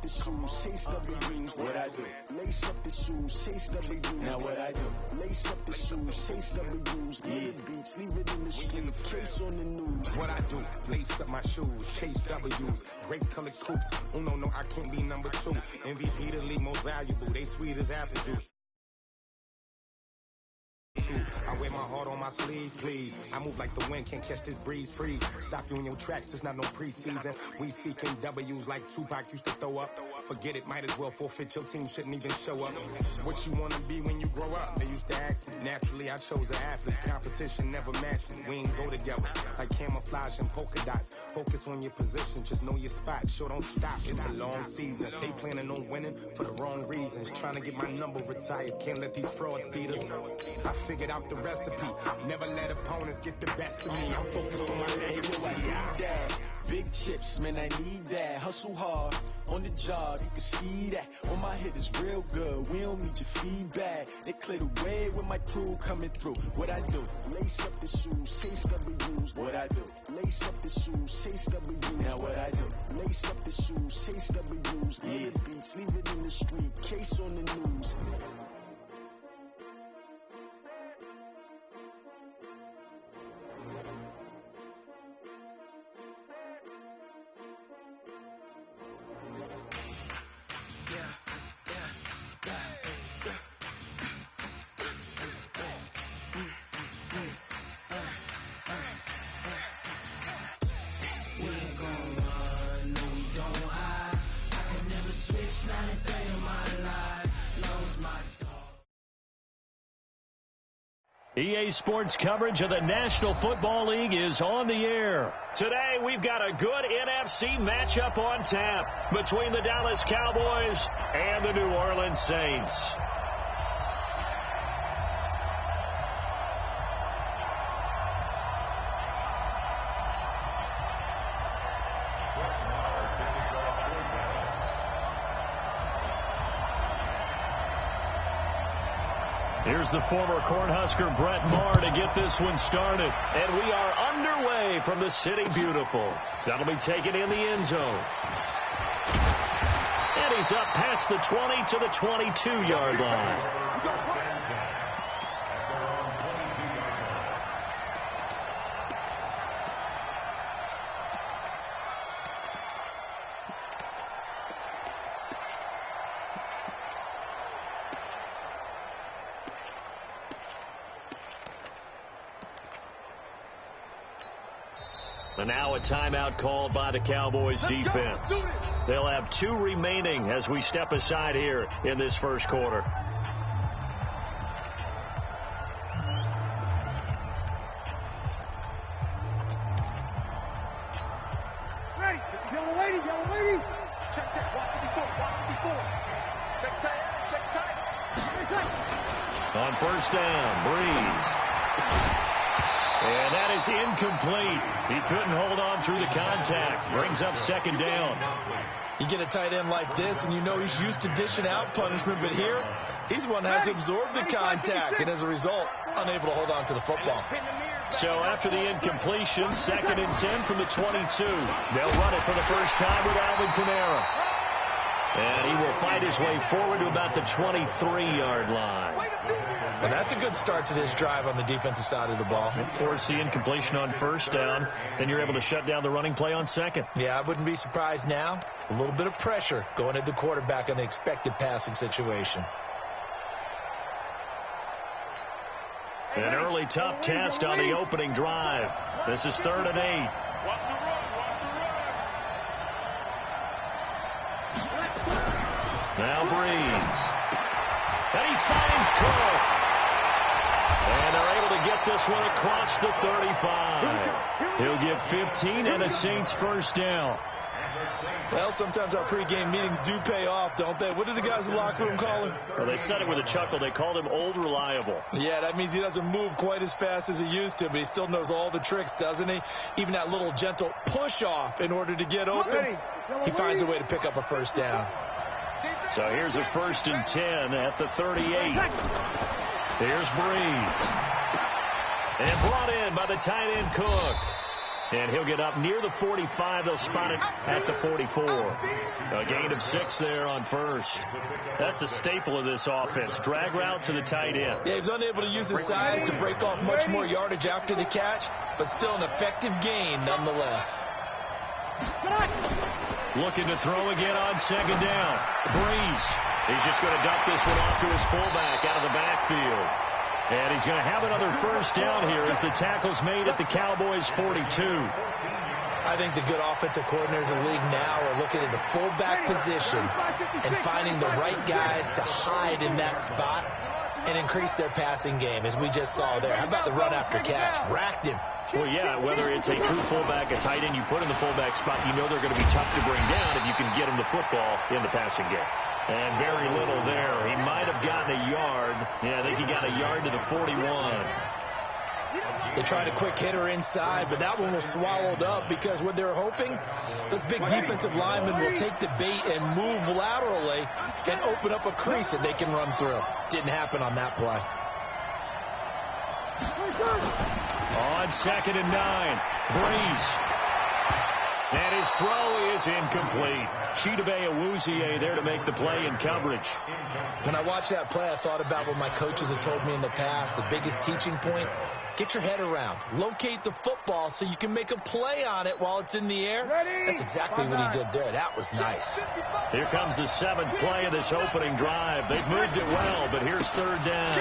the shoes, chase W's. What I do? Lace up the shoes, chase W's. Now what I do? Lace up the shoes, chase W's. Yeah. Beats, leave it in the street, case on the news. What I do? Lace up my shoes, chase W's. Great colored coops. Oh no, I can't be number 2. MVP the league most valuable. They sweet as apple juice. I wear my heart on my sleeve, please. I move like the wind, can't catch this breeze, freeze. Stop you in your tracks, it's not no preseason. We seeking W's like Tupac used to throw up. Forget it, might as well forfeit, your team shouldn't even show up. What you wanna be when you grow up? They used to ask me. Naturally, I chose an athlete. Competition never matched me. We ain't go together like camouflage and polka dots. Focus on your position, just know your spot. Sure, don't stop, it's a long season. They planning on winning for the wrong reasons. Trying to get my number retired, can't let these frauds beat us. I figured out the recipe. Never let opponents get the best of me. I'm focused on my legacy. I need that. Big chips, man, I need that. Hustle hard on the job, you can see that. On my head is real good. We don't need your feedback. They clear the way with my crew coming through. What I do? Lace up the shoes, chase W's. What I do? Lace up the shoes, chase W's. Now what I do? Lace up the shoes, chase W's. Yeah. Beats, leave it in the street, case on the news. EA Sports coverage of the National Football League is on the air. Today, we've got a good NFC matchup on tap between the Dallas Cowboys and the New Orleans Saints. Here's the former Cornhusker Brett Maher to get this one started. And we are underway from the City Beautiful. That'll be taken in the end zone. And he's up past the 20 to the 22-yard line. And now a timeout called by the Cowboys defense. They'll have 2 remaining as we step aside here in this first quarter. Ready, yellow lady. Check, walk to before. Check tight. On first down, Breeze. And that is incomplete. He couldn't hold on through the contact. Brings up second down. You get a tight end like this, and you know he's used to dishing out punishment, but here, he's one that has to absorb the contact, and as a result, unable to hold on to the football. So after the incompletion, 2nd and 10 from the 22. They'll run it for the first time with Alvin Kamara. And he will fight his way forward to about the 23-yard line. Well, that's a good start to this drive on the defensive side of the ball. Force the incompletion on first down. Then you're able to shut down the running play on second. Yeah, I wouldn't be surprised now. A little bit of pressure going at the quarterback on the expected passing situation. An early tough test on the opening drive. This is 3rd and 8. Watch the run. Now Breeze. And he finds Cook. And they're able to get this one across the 35. He'll give 15 and a Saints first down. Well, sometimes our pregame meetings do pay off, don't they? What did the guys in the locker room call him? Well, they said it with a chuckle. They called him Old Reliable. Yeah, that means he doesn't move quite as fast as he used to, but he still knows all the tricks, doesn't he? Even that little gentle push-off in order to get open. He finds a way to pick up a first down. So here's a 1st and 10 at the 38. Here's Breeze. And brought in by the tight end Cook. And he'll get up near the 45. They'll spot it at the 44. A gain of 6 there on first. That's a staple of this offense. Drag route to the tight end. Yeah, he was unable to use his size to break off much more yardage after the catch, but still an effective gain nonetheless. Looking to throw again on second down. Breeze. He's just going to dump this one off to his fullback out of the backfield. And he's going to have another first down here as the tackle's made at the Cowboys' 42. I think the good offensive coordinators in the league now are looking at the fullback position and finding the right guys to hide in that spot and increase their passing game, as we just saw there. How about the run after catch? Racked him. Well, yeah, whether it's a true fullback, a tight end you put in the fullback spot, you know they're going to be tough to bring down if you can get them the football in the passing game. And very little there. He might have gotten a yard. Yeah, I think he got a yard to the 41. They tried a quick hitter inside, but that one was swallowed up because what they're hoping, those big defensive linemen will take the bait and move laterally and open up a crease that they can run through. Didn't happen on that play. On 2nd and 9, Breeze. And his throw is incomplete. Chidobe Awuzie there to make the play in coverage. When I watched that play, I thought about what my coaches had told me in the past. The biggest teaching point, get your head around. Locate the football so you can make a play on it while it's in the air. That's exactly what he did there. That was nice. Here comes the 7th play of this opening drive. They've moved it well, but here's 3rd down.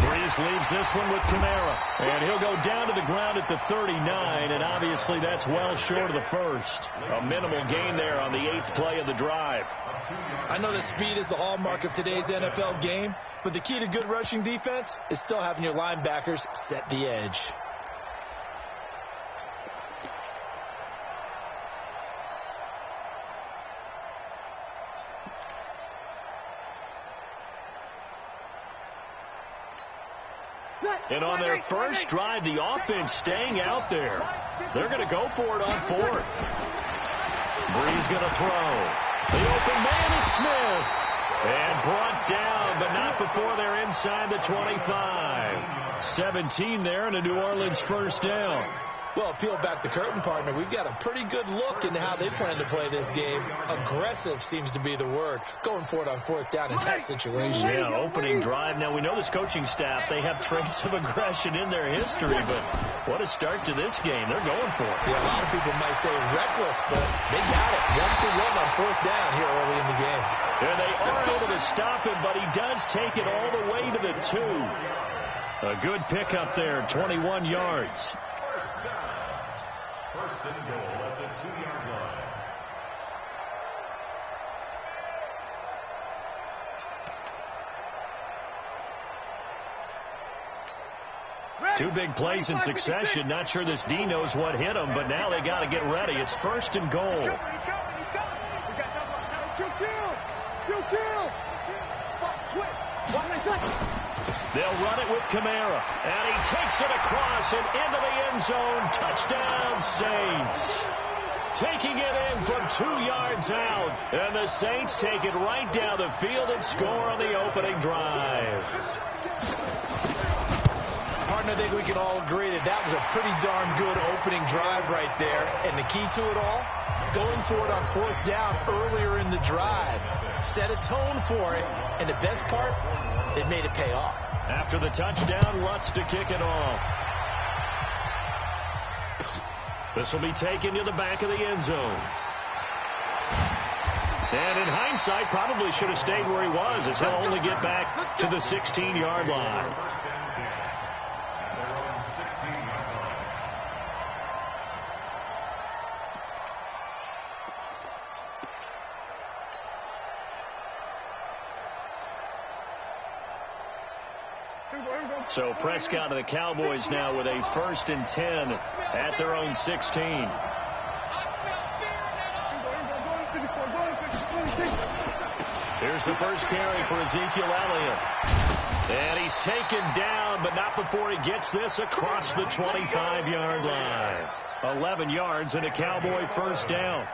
Breeze leaves this one with Kamara. And he'll go down to the ground at the 39, and obviously that's well short of the first. A minimal gain there on the 8th play of the drive. I know that speed is the hallmark of today's NFL game, but the key to good rushing defense is still having your linebackers set the edge. And on their first drive, the offense staying out there. They're going to go for it on 4th. Breeze going to throw. The open man is Smith. And brought down, but not before they're inside the 25. 17 there and a New Orleans first down. Well, peel back the curtain, partner. We've got a pretty good look into how they plan to play this game. Aggressive seems to be the word. Going for it on 4th down in that situation. Yeah, opening drive. Now, we know this coaching staff, they have traits of aggression in their history, but what a start to this game. They're going for it. Yeah, a lot of people might say reckless, but they got it. 1-for-1 on 4th down here early in the game. And they are able to stop him, but he does take it all the way to the 2. A good pickup there, 21 yards. First and goal at the 2-yard line. Two big plays in succession. Not sure this D knows what hit him, but now they got to get ready. It's 1st and goal. They'll run it with Kamara, and he takes it across and into the end zone. Touchdown, Saints. Taking it in from 2 yards out, and the Saints take it right down the field and score on the opening drive. Partner, I think we can all agree that that was a pretty darn good opening drive right there, and the key to it all, going for it on 4th down earlier in the drive. Set a tone for it, and the best part, it made it pay off. After the touchdown, Lutz to kick it off. This will be taken to the back of the end zone. And in hindsight, probably should have stayed where he was, as he'll only get back to the 16-yard line. So Prescott and the Cowboys now with a 1st and 10 at their own 16. Here's the first carry for Ezekiel Elliott. And he's taken down, but not before he gets this across the 25-yard line. 11 yards and a Cowboy first down.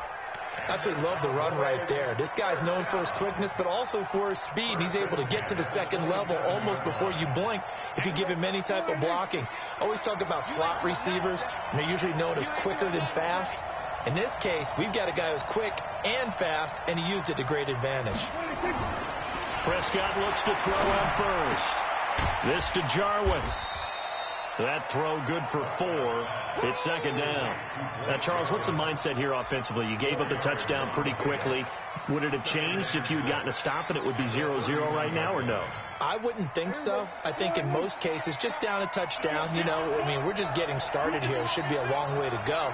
Absolutely love the run right there. This guy's known for his quickness, but also for his speed. He's able to get to the second level almost before you blink if you give him any type of blocking. Always talk about slot receivers, and they're usually known as quicker than fast. In this case, we've got a guy who's quick and fast, and he used it to great advantage. Prescott looks to throw on first. This to Jarwin. That throw good for 4. It's second down. Now, Charles, what's the mindset here offensively? You gave up the touchdown pretty quickly. Would it have changed if you had gotten a stop and it would be 0-0 right now, or no? I wouldn't think so. I think in most cases, just down a touchdown, we're just getting started here. It should be a long way to go.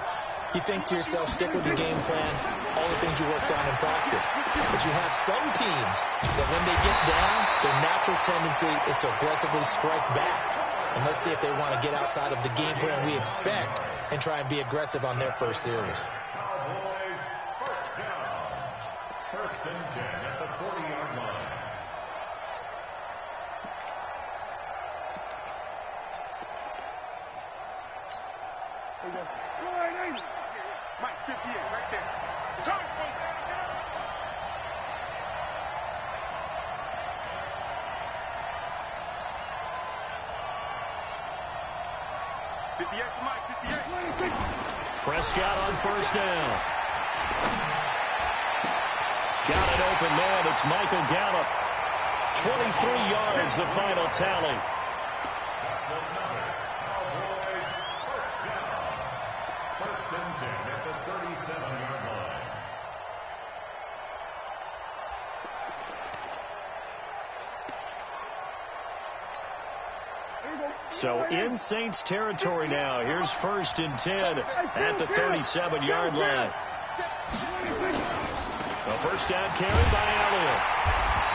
You think to yourself, stick with the game plan, all the things you worked on in practice. But you have some teams that when they get down, their natural tendency is to aggressively strike back. And let's see if they want to get outside of the game plan we expect and try and be aggressive on their first series. Cowboys, first down. First and 10 at the 40-yard line. There you go. Mike, 58, right there. Turn, folks. 58 for Mike, 58. Prescott on first down. Got it open man. It's Michael Gallup. 23 yards, the final tally. Cowboys, first down. First and 10 at the 37-yard line. So in Saints territory now. Here's first and 10 at the 37-yard line. A first down carry by Elliott.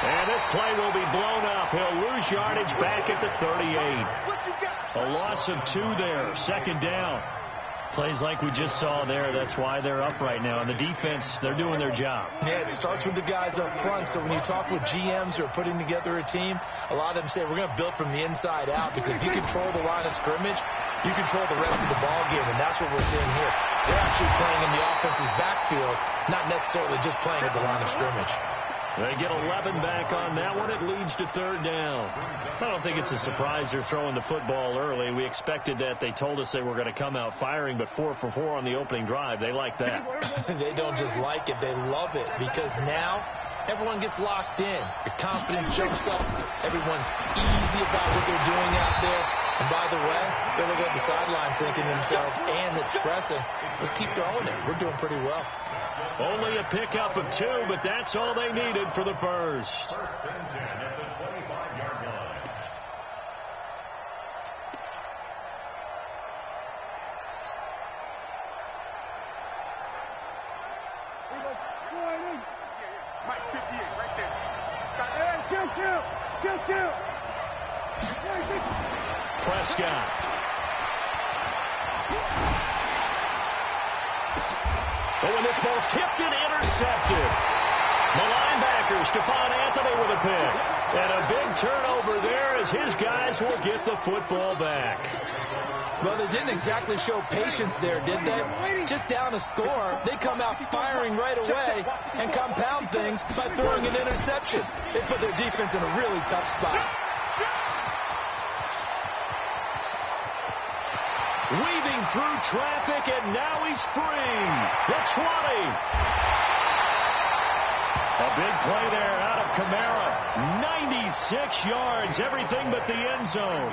And this play will be blown up. He'll lose yardage back at the 38. A loss of 2 there. Second down. Plays like we just saw there. That's why they're up right now. And the defense, they're doing their job. Yeah, it starts with the guys up front. So when you talk with GMs who are putting together a team, a lot of them say we're going to build from the inside out, because if you control the line of scrimmage, you control the rest of the ball game, and that's what we're seeing here. They're actually playing in the offense's backfield, not necessarily just playing at the line of scrimmage. They get 11 back on that one. It leads to third down. I don't think it's a surprise they're throwing the football early. We expected that. They told us they were going to come out firing, but 4 for 4 on the opening drive. They like that. They don't just like it. They love it, because now everyone gets locked in. Your confidence jumps up. Everyone's easy about what they're doing out there. And by the way, they're looking at the sideline thinking to themselves and expressing, let's keep throwing it. We're doing pretty well. Only a pickup of 2, but that's all they needed for the first. First and 10 at the 25-yard line. Mike, 58, right there. Kill. Prescott. But when this ball's tipped and intercepted, the linebacker, Stephon Anthony, with a pick. And a big turnover there as his guys will get the football back. Well, they didn't exactly show patience there, did they? Just down a score, they come out firing right away and compound things by throwing an interception. They put their defense in a really tough spot. Weaving through traffic, and now he's free. The 20. A big play there out of Kamara. 96 yards, everything but the end zone.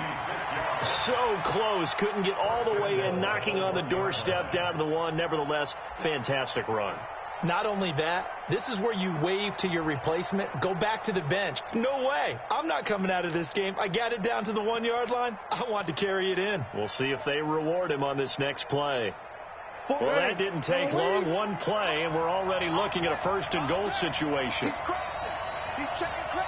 So close, couldn't get all the way in, knocking on the doorstep down to the 1. Nevertheless, fantastic run. Not only that, this is where you wave to your replacement, go back to the bench. No way. I'm not coming out of this game. I got it down to the 1-yard line. I want to carry it in. We'll see if they reward him on this next play. Well, that didn't take long. One play, and we're already looking at a first and goal situation. He's crossing. He's checking cross.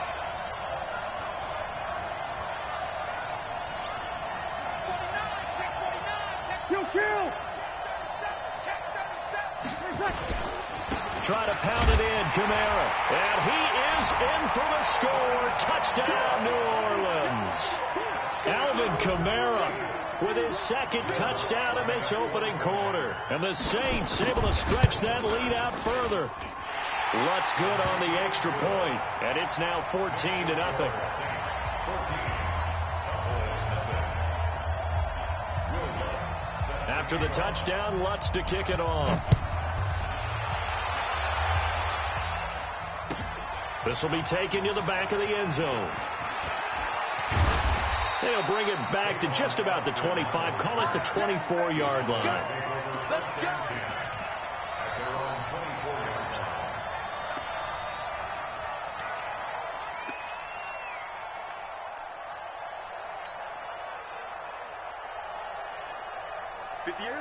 49. Kill. Try to pound it in, Kamara. And he is in for the score. Touchdown, New Orleans. Alvin Kamara with his second touchdown in this opening quarter. And the Saints able to stretch that lead out further. Lutz good on the extra point, and it's now 14-0. After the touchdown, Lutz to kick it off. This will be taken to the back of the end zone. They'll bring it back to just about the 25. Call it the 24-yard line. Let's go.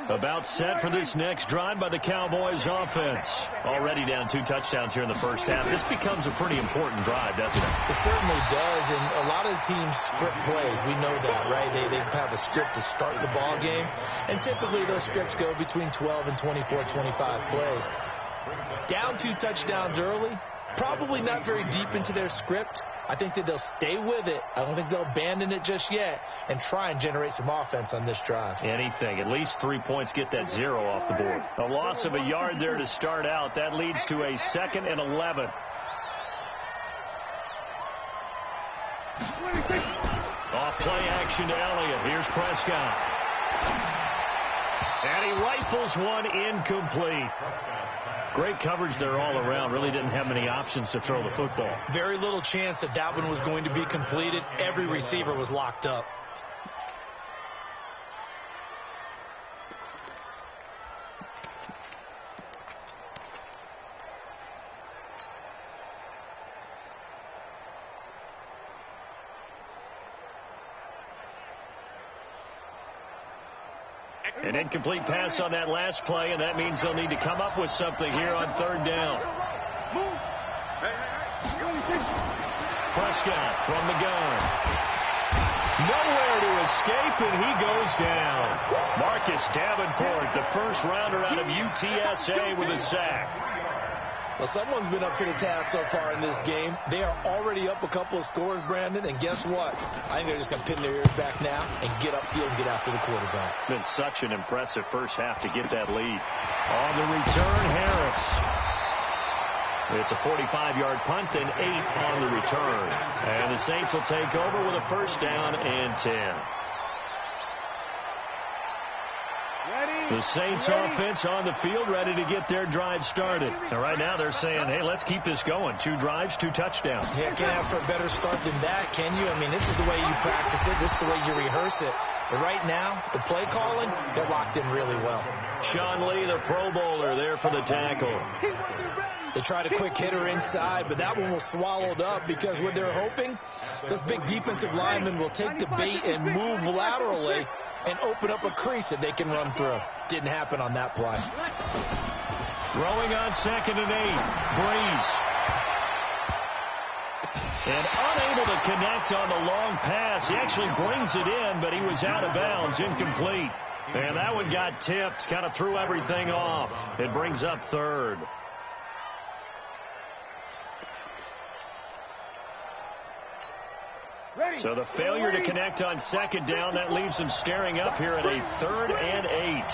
About set for this next drive by the Cowboys offense. Already down 2 touchdowns here in the first half. This becomes a pretty important drive, doesn't it? It certainly does, and a lot of teams script plays. We know that, right? They have a script to start the ball game, and typically those scripts go between 12 and 24, 25 plays. Down 2 touchdowns early, probably not very deep into their script. I think that they'll stay with it. I don't think they'll abandon it just yet and try and generate some offense on this drive. Anything. At least 3 points, get that 0 off the board. A loss of a yard there to start out. That leads to a 2nd and 11. Off play action to Elliott. Here's Prescott. And he rifles one incomplete. Great coverage there all around. Really didn't have many options to throw the football. Very little chance that that one was going to be completed. Every receiver was locked up. An incomplete pass on that last play, and that means they'll need to come up with something here on 3rd down. Prescott from the gun. Nowhere to escape, and he goes down. Marcus Davenport, the first rounder out of UTSA, with a sack. Well, someone's been up to the task so far in this game. They are already up a couple of scores, Brandon, and guess what? I think they're just going to pin their ears back now and get upfield and get after the quarterback. Been such an impressive first half to get that lead. On the return, Harris. It's a 45-yard punt and 8 on the return. And the Saints will take over with a 1st down and 10. The Saints offense on the field, ready to get their drive started. And right now they're saying, hey, let's keep this going. 2 drives, 2 touchdowns. Yeah, can't ask for a better start than that, can you? I mean, this is the way you practice it. This is the way you rehearse it. But right now, the play calling, they're locked in really well. Sean Lee, the Pro Bowler, there for the tackle. They tried a quick hitter inside, but that one was swallowed up because what they're hoping, those big defensive linemen will take the bait and move laterally and open up a crease that they can run through. Didn't happen on that play. Throwing on 2nd and 8. Breeze. And unable to connect on the long pass. He actually brings it in, but he was out of bounds, incomplete. And that one got tipped, kind of threw everything off. It brings up 3rd. So the failure to connect on 2nd down, that leaves them staring up here at a 3rd and 8.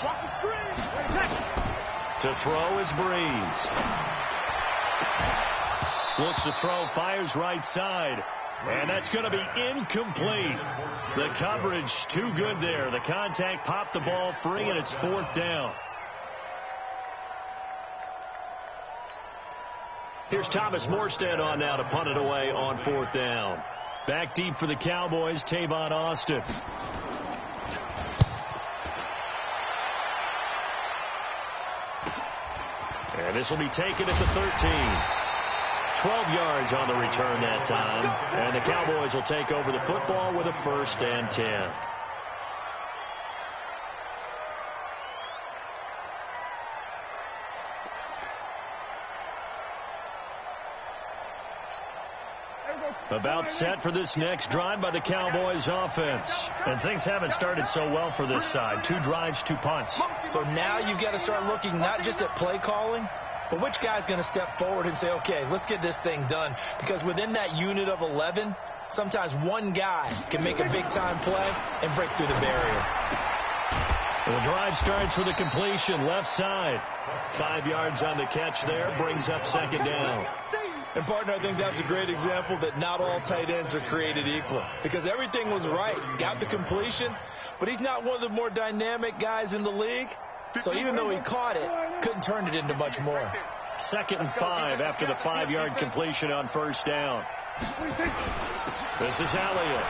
To throw is Breeze. Looks to throw, fires right side. And that's going to be incomplete. The coverage too good there. The contact popped the ball free, and it's 4th down. Here's Thomas Morstead on now to punt it away on 4th down. Back deep for the Cowboys, Tavon Austin. And this will be taken at the 13. 12 yards on the return that time. And the Cowboys will take over the football with a 1st and 10. About set for this next drive by the Cowboys offense. And things haven't started so well for this side. 2 drives, 2 punts. So now you've got to start looking not just at play calling, But which guy's going to step forward and say, okay, let's get this thing done? Because within that unit of 11, sometimes one guy can make a big-time play and break through the barrier. The drive starts with a completion, left side. 5 yards on the catch there, brings up second down. And, partner, I think that's a great example that not all tight ends are created equal. Because everything was right. Got the completion, but he's not one of the more dynamic guys in the league. So even though he caught it, couldn't turn it into much more. 2nd and 5 after the 5-yard completion on first down. This is Elliott.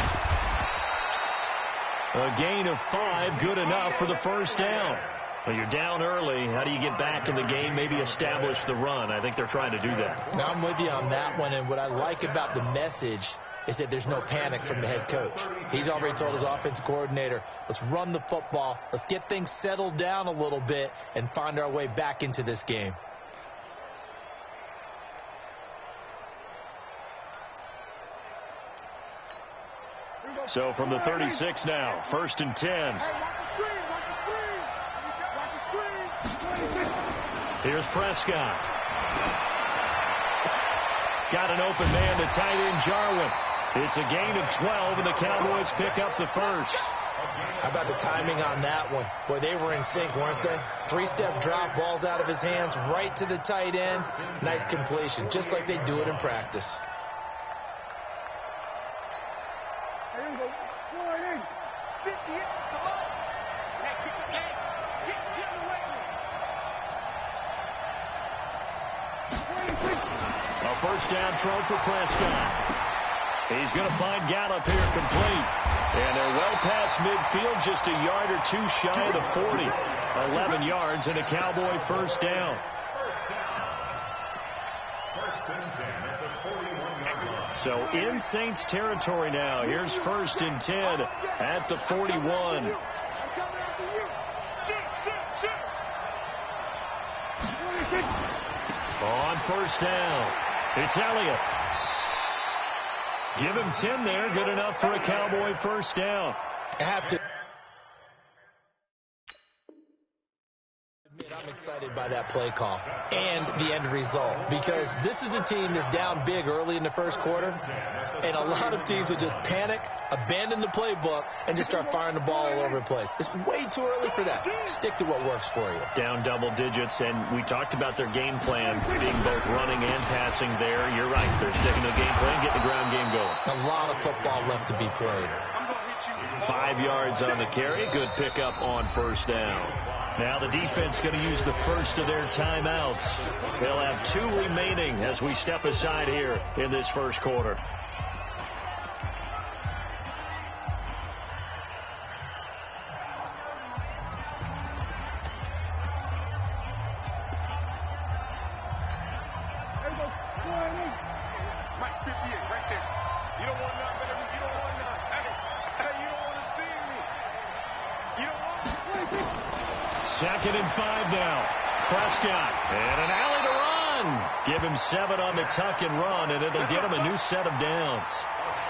A gain of 5, good enough for the first down. Well, you're down early. How do you get back in the game? Maybe establish the run. I think they're trying to do that. Now, I'm with you on that one, and what I like about the message is that there's no panic from the head coach. He's already told his offensive coordinator, let's run the football, let's get things settled down a little bit and find our way back into this game. So from the 36 now, 1st and 10. Here's Prescott. Got an open man to tight end Jarwin. It's a gain of 12, and the Cowboys pick up the first. How about the timing on that one? Boy, they were in sync, weren't they? 3-step drop, balls out of his hands, right to the tight end. Nice completion, just like they do it in practice. First down throw for Prescott. He's going to find Gallup here complete. And they're well past midfield, just a yard or two shy of the 40. 11 yards and a Cowboy first down. So in Saints territory now. Here's 1st and 10 at the 41. On first down. It's Elliott. Give him 10 there. Good enough for a Cowboy first down. I have to admit I'm excited by that play call and the end result, because this is a team that's down big early in the first quarter, and a lot of teams will just panic, abandon the playbook, and just start firing the ball all over the place. It's way too early for that. Stick to what works for you. Down double digits, and we talked about their game plan being both running and passing there. You're right. They're sticking to the game plan, getting the ground game going. A lot of football left to be played. 5 yards on the carry. Good pickup on first down. Now the defense going to use the first of their timeouts. They'll have 2 remaining as we step aside here in this first quarter. Second and 5 now. Prescott. And an alley to run. Give him 7 on the tuck and run, and it'll get him a new set of downs.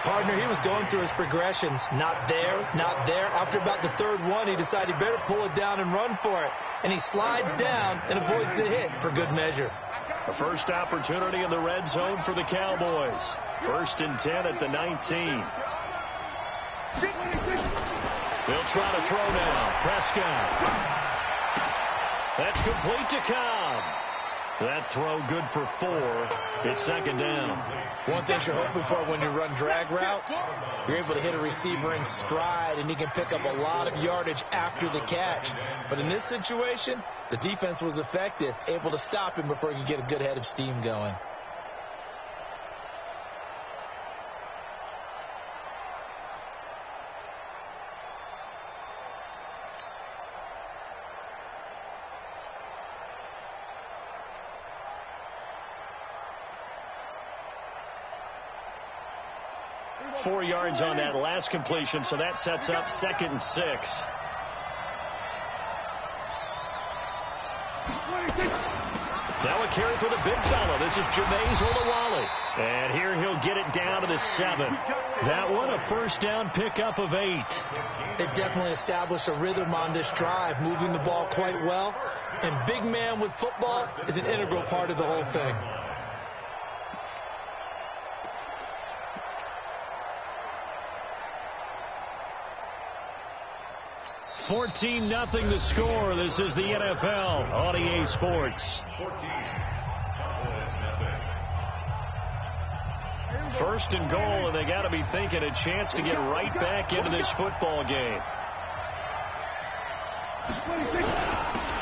Partner, he was going through his progressions. Not there, not there. After about the 3rd one, he decided he better pull it down and run for it. And he slides down and avoids the hit for good measure. A first opportunity in the red zone for the Cowboys. 1st and 10 at the 19. They'll try to throw now. Prescott. That's complete to Cobb. That throw good for 4. It's second down. One thing you're hoping for when you run drag routes, you're able to hit a receiver in stride, and he can pick up a lot of yardage after the catch. But in this situation, the defense was effective, able to stop him before he could get a good head of steam going. Four yards on that last completion, so that sets up 2nd and 6. Now a carry for the big fella. This is jermaine70122's. And here he'll get it down to the 7. That one a first down pickup of 8. They definitely established a rhythm on this drive, moving the ball quite well. And big man with football is an integral part of the whole thing. 14-0 the score. This is the NFL on EA Sports. 14. First and goal, and they got to be thinking a chance to get right back into this football game.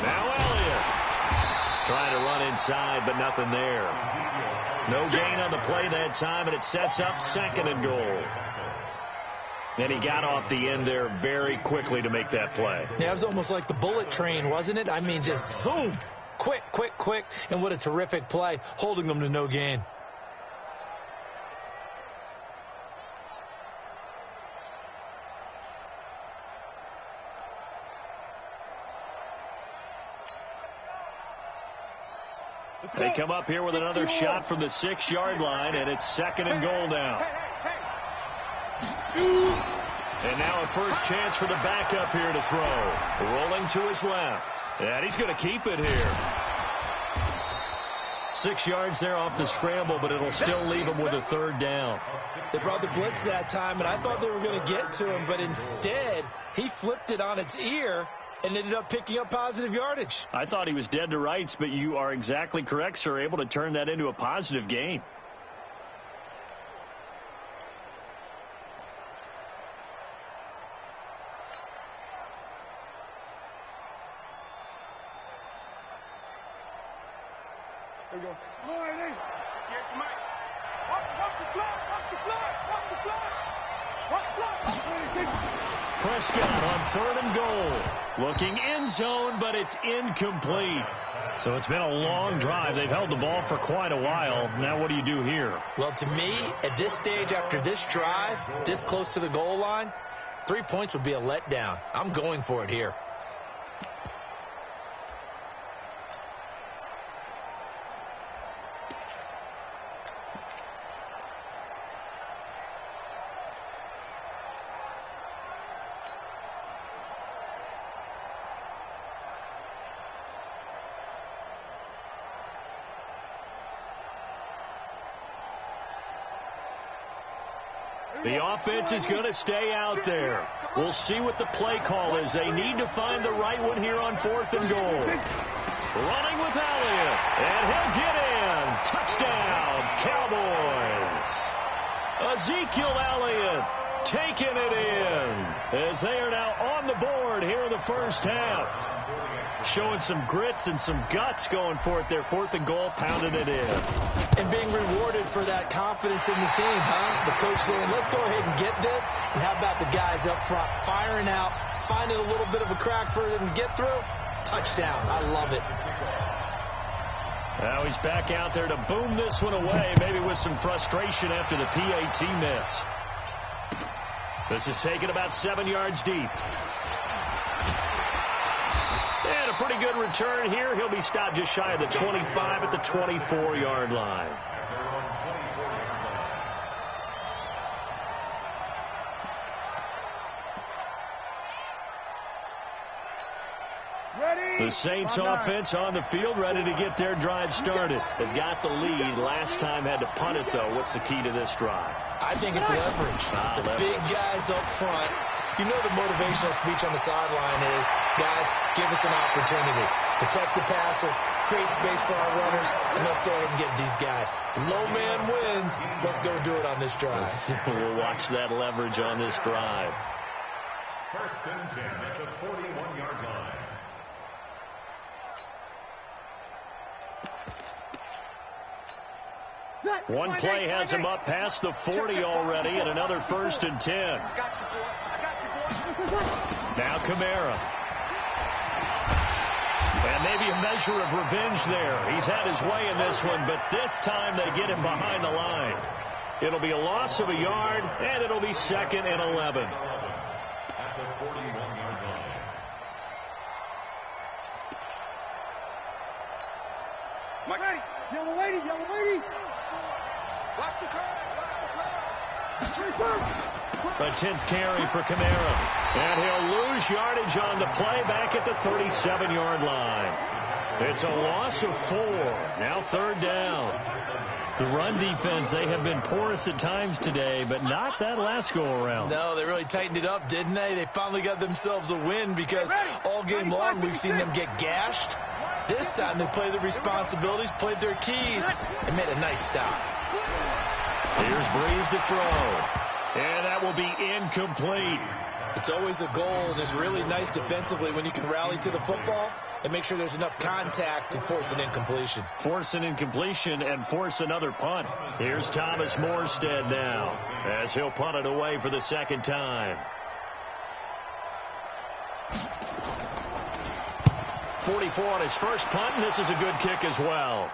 Now Elliott trying to run inside, but nothing there. No gain on the play that time, and it sets up second and goal. And he got off the end there very quickly to make that play. Yeah, it was almost like the bullet train, wasn't it? I mean, just zoom, quick, quick, quick, and what a terrific play, holding them to no gain. They come up here with another shot from the 6-yard line, and it's second and goal now. And now a first chance for the backup here to throw. Rolling to his left. And he's going to keep it here. 6 yards there off the scramble, but it'll still leave him with a third down. They brought the blitz that time, and I thought they were going to get to him, but instead he flipped it on its ear and ended up picking up positive yardage. I thought he was dead to rights, but you are exactly correct, sir. Able to turn that into a positive gain. There we go. Lord, hey. Yeah, Mike. Watch the block. Watch the block. Watch the block. Watch the block. Prescott on third and goal. Looking end zone, but it's incomplete. So it's been a long drive. They've held the ball for quite a while. Now what do you do here? Well, to me, at this stage, after this drive, this close to the goal line, 3 points would be a letdown. I'm going for it here. The offense is going to stay out there. We'll see what the play call is. They need to find the right one here on fourth and goal. Running with Elliott, and he'll get in. Touchdown, Cowboys. Ezekiel Elliott taking it in as they are now on the board here in the first half. Showing some grits and some guts going for it there. Fourth and goal, pounding it in. And being rewarded for that confidence in the team, huh? The coach saying, let's go ahead and get this. And how about the guys up front firing out, finding a little bit of a crack for them to get through? Touchdown. I love it. Now he's back out there to boom this one away, maybe with some frustration after the PAT miss. This is taken about 7 yards deep. And a pretty good return here. He'll be stopped just shy of the 25 at the 24-yard line. The Saints offense on the field, ready to get their drive started. They've got the lead. Last time had to punt it, though. What's the key to this drive? I think it's leverage. The big guys up front. You know the motivational speech on the sideline is, guys, give us an opportunity. Protect the passer, create space for our runners, and let's go ahead and get these guys. Low man wins. Let's go do it on this drive. We'll watch that leverage on this drive. First and 10 at the 41-yard line. One play has him up past the 40 already, and another first and 10. Now Kamara. And maybe a measure of revenge there. He's had his way in this one, but this time they get him behind the line. It'll be a loss of a yard, and it'll be second and 11. At the 41-yard line. Mike, ready. Yellow lady, yellow lady. Watch the curve. The 10th carry for Kamara. And he'll lose yardage on the play back at the 37-yard line. It's a loss of 4. Now 3rd down. The run defense, they have been porous at times today, but not that last go-around. No, they really tightened it up, didn't they? They finally got themselves a win because all game long we've seen them get gashed. This time they played their responsibilities, played their keys, and made a nice stop. Here's Breeze to throw. And that will be incomplete. It's always a goal, and it's really nice defensively when you can rally to the football and make sure there's enough contact to force an incompletion. Force an incompletion and force another punt. Here's Thomas Morstead now as he'll punt it away for the 2nd time. 44 on his first punt, and this is a good kick as well.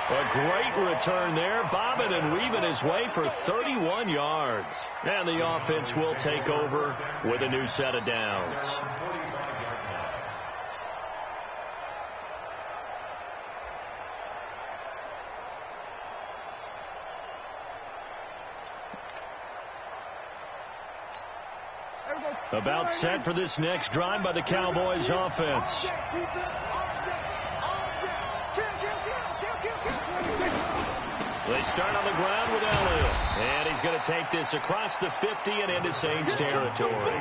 A great return there, bobbing and weaving his way for 31 yards. And the offense will take over with a new set of downs. About set for this next drive by the Cowboys offense. They start on the ground with Elliott. And he's going to take this across the 50 and into Saints territory.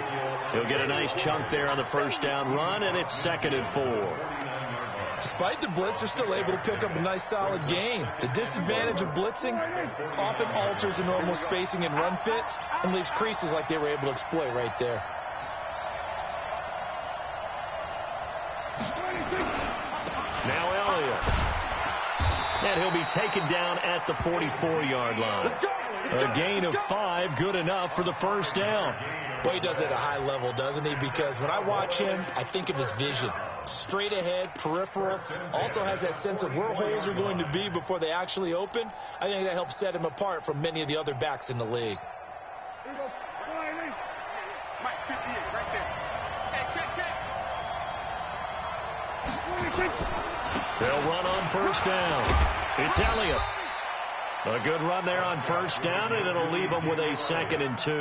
He'll get a nice chunk there on the first down run, and it's 2nd and 4. Despite the blitz, they're still able to pick up a nice solid gain. The disadvantage of blitzing often alters the normal spacing and run fits and leaves creases like they were able to exploit right there. Now Elliott. And he'll be taken down at the 44-yard line. A gain of 5, good enough for the first down. Well, he does it at a high level, doesn't he? Because when I watch him, I think of his vision. Straight ahead, peripheral, also has that sense of where holes are going to be before they actually open. I think that helps set him apart from many of the other backs in the league. Here we go. Mike, 58, right there. Hey, check. They'll run on first down. It's Elliott. A good run there on first down, and it'll leave them with a 2nd and 2.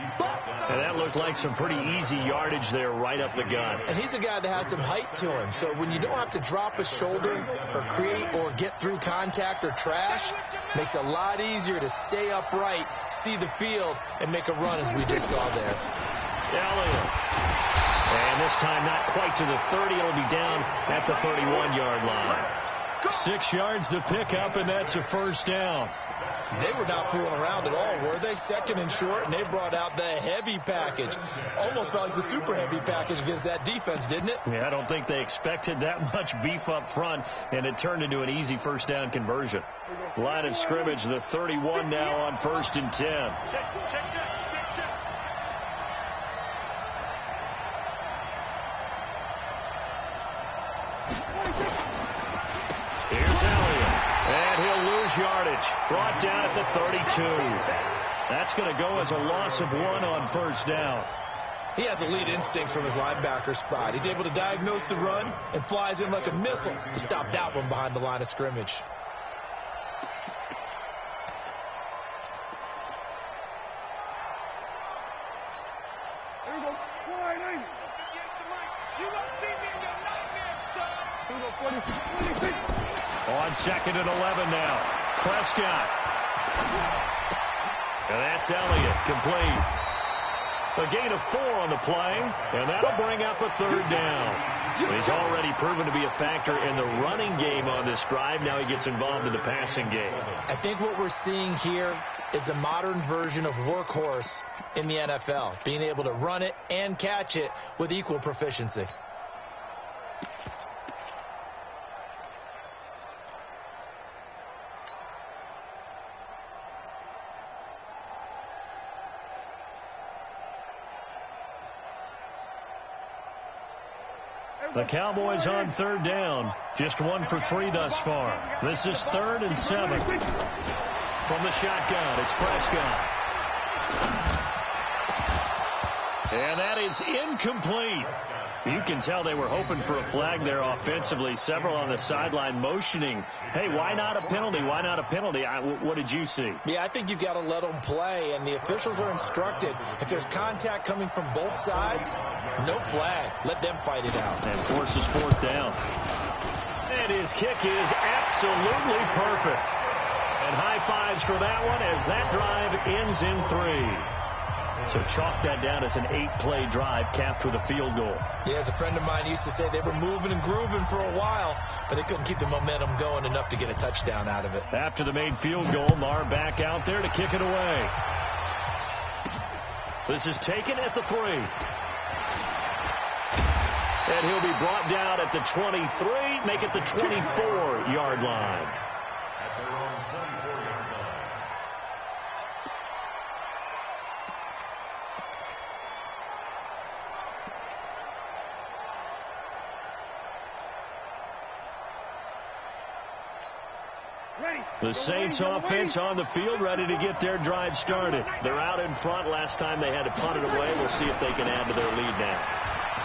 And that looked like some pretty easy yardage there right up the gut. And he's a guy that has some height to him. So when you don't have to drop a shoulder or create or get through contact or trash, makes it a lot easier to stay upright, see the field, and make a run as we just saw there. Elliott. And this time not quite to the 30. It'll be down at the 31-yard line. 6 yards to pick up, and that's a first down. They were not fooling around at all, were they? 2nd and short, and they brought out the heavy package. Almost felt like the super heavy package against that defense, didn't it? Yeah, I don't think they expected that much beef up front, and it turned into an easy first down conversion. Line of scrimmage, the 31 now on 1st and 10. Here's Elliott, and he'll lose yardage. Brought down at the 32. That's going to go as a loss of 1 on first down. He has elite instincts from his linebacker spot. He's able to diagnose the run and flies in like a missile to stop that one behind the line of scrimmage. Here we go. 490. You won't see me in your nightmare, son. Here we go. 46. On 2nd and 11 now. Prescott. And that's Elliott, complete. A gain of 4 on the play, and that'll bring up a 3rd down. He's already proven to be a factor in the running game on this drive. Now he gets involved in the passing game. I think what we're seeing here is the modern version of workhorse in the NFL, being able to run it and catch it with equal proficiency. The Cowboys on 3rd down. Just 1 for 3 thus far. This is 3rd and 7. From the shotgun, it's Prescott. And that is incomplete. You can tell they were hoping for a flag there offensively. Several on the sideline motioning, hey, why not a penalty? Why not a penalty? What did you see? Yeah, I think you've got to let them play, and the officials are instructed. If there's contact coming from both sides, no flag. Let them fight it out. And forces fourth down. And his kick is absolutely perfect. And high fives for that one as that drive ends in 3. So chalk that down as an 8-play drive capped with a field goal. Yeah, as a friend of mine used to say, they were moving and grooving for a while, but they couldn't keep the momentum going enough to get a touchdown out of it. After the made field goal, Marr back out there to kick it away. This is taken at the 3. And he'll be brought down at the 23, make it the 24-yard line. At their own 24-yard line. The Saints offense on the field, ready to get their drive started. They're out in front. Last time they had to punt it away. We'll see if they can add to their lead now.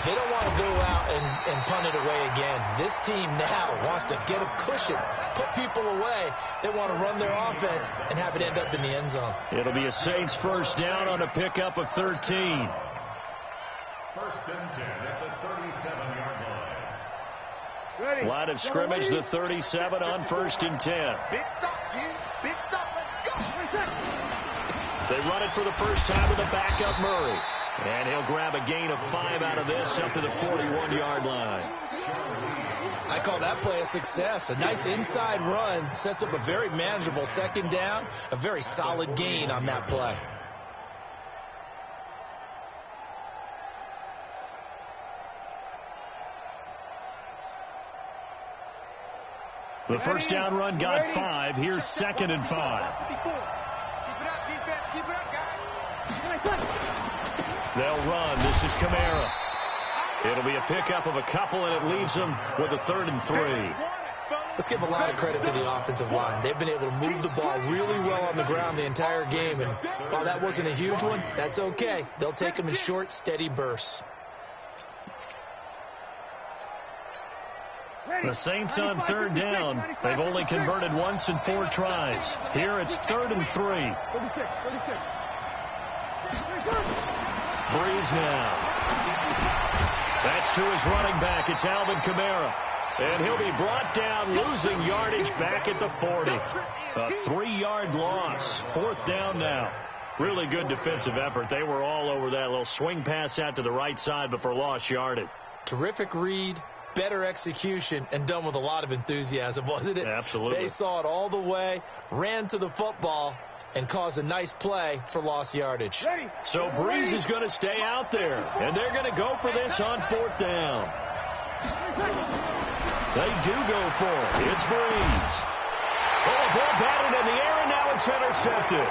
They don't want to go out and punt it away again. This team now wants to get a cushion, put people away. They want to run their offense and have it end up in the end zone. It'll be a Saints first down on a pickup of 13. First and 10 at the 37-yard line. Ready. Line of scrimmage, the 37 on first and 10. Big stop, dude. Big stop. Let's go. They run it for the first time with a backup Murray. And he'll grab a gain of 5 out of this up to the 41-yard line. I call that play a success. A nice inside run sets up a very manageable second down, a very solid gain on that play. The first down run got 5. Here's second and 5. Keep it up, defense. Keep it up, guys. They'll run. This is Kamara. It'll be a pickup of a couple, and it leaves them with a 3rd and 3. Let's give a lot of credit to the offensive line. They've been able to move the ball really well on the ground the entire game, and while that wasn't a huge one, that's okay. They'll take them in short, steady bursts. The Saints on 3rd down. They've only converted once in 4 tries. Here it's 3rd and 3. 36. Breeze now. That's to his running back. It's Alvin Kamara. And he'll be brought down, losing yardage back at the 40. A 3-yard loss. 4th down now. Really good defensive effort. They were all over that little swing pass out to the right side before lost yardage. Terrific read, better execution, and done with a lot of enthusiasm, wasn't it? Absolutely. They saw it all the way, ran to the football, and caused a nice play for lost yardage. So Breeze is going to stay out there, and they're going to go for this on 4th down. They do go for it. It's Breeze. Oh, the ball batted in the air, and now it's intercepted.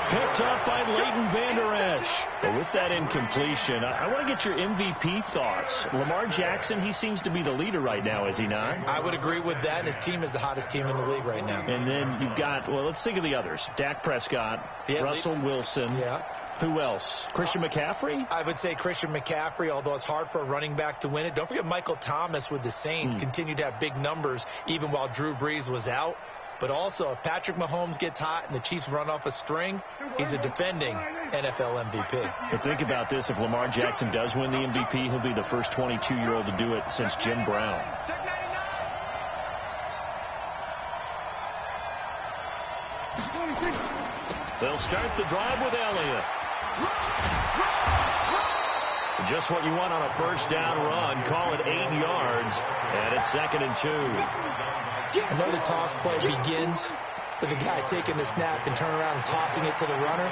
Picked up by Leighton Vander Esch. But with that incompletion, I want to get your MVP thoughts. Lamar Jackson, he seems to be the leader right now, is he not? I would agree with that. His team is the hottest team in the league right now. And then you've got, well, let's think of the others. Dak Prescott, Russell Wilson. Yeah. Who else? Christian McCaffrey? I would say Christian McCaffrey, although it's hard for a running back to win it. Don't forget Michael Thomas with the Saints continued to have big numbers even while Drew Brees was out. But also, if Patrick Mahomes gets hot and the Chiefs run off a string, he's a defending NFL MVP. But think about this. If Lamar Jackson does win the MVP, he'll be the first 22-year-old to do it since Jim Brown. They'll start the drive with Elliott. Just what you want on a first down run. Call it 8 yards. And it's 2nd and 2. Another toss play begins with the guy taking the snap and turn around and tossing it to the runner.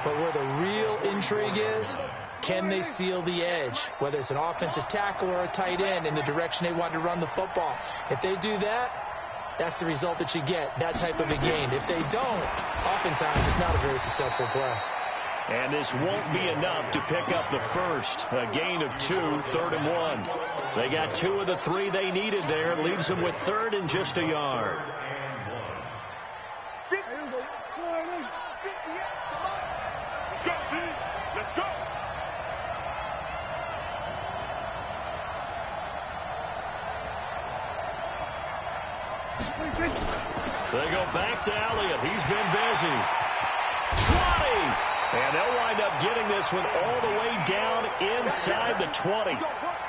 But where the real intrigue is, can they seal the edge, whether it's an offensive tackle or a tight end, in the direction they want to run the football? If they do that, that's the result that you get, that type of a gain. If they don't, oftentimes it's not a very successful play. And this won't be enough to pick up the first. A gain of 2, 3rd and 1. They got 2 of the 3 they needed there. Leaves them with 3rd and just a yard. They go back to Elliott. He's been busy. 20! And they'll wind up getting this one all the way down inside the 20.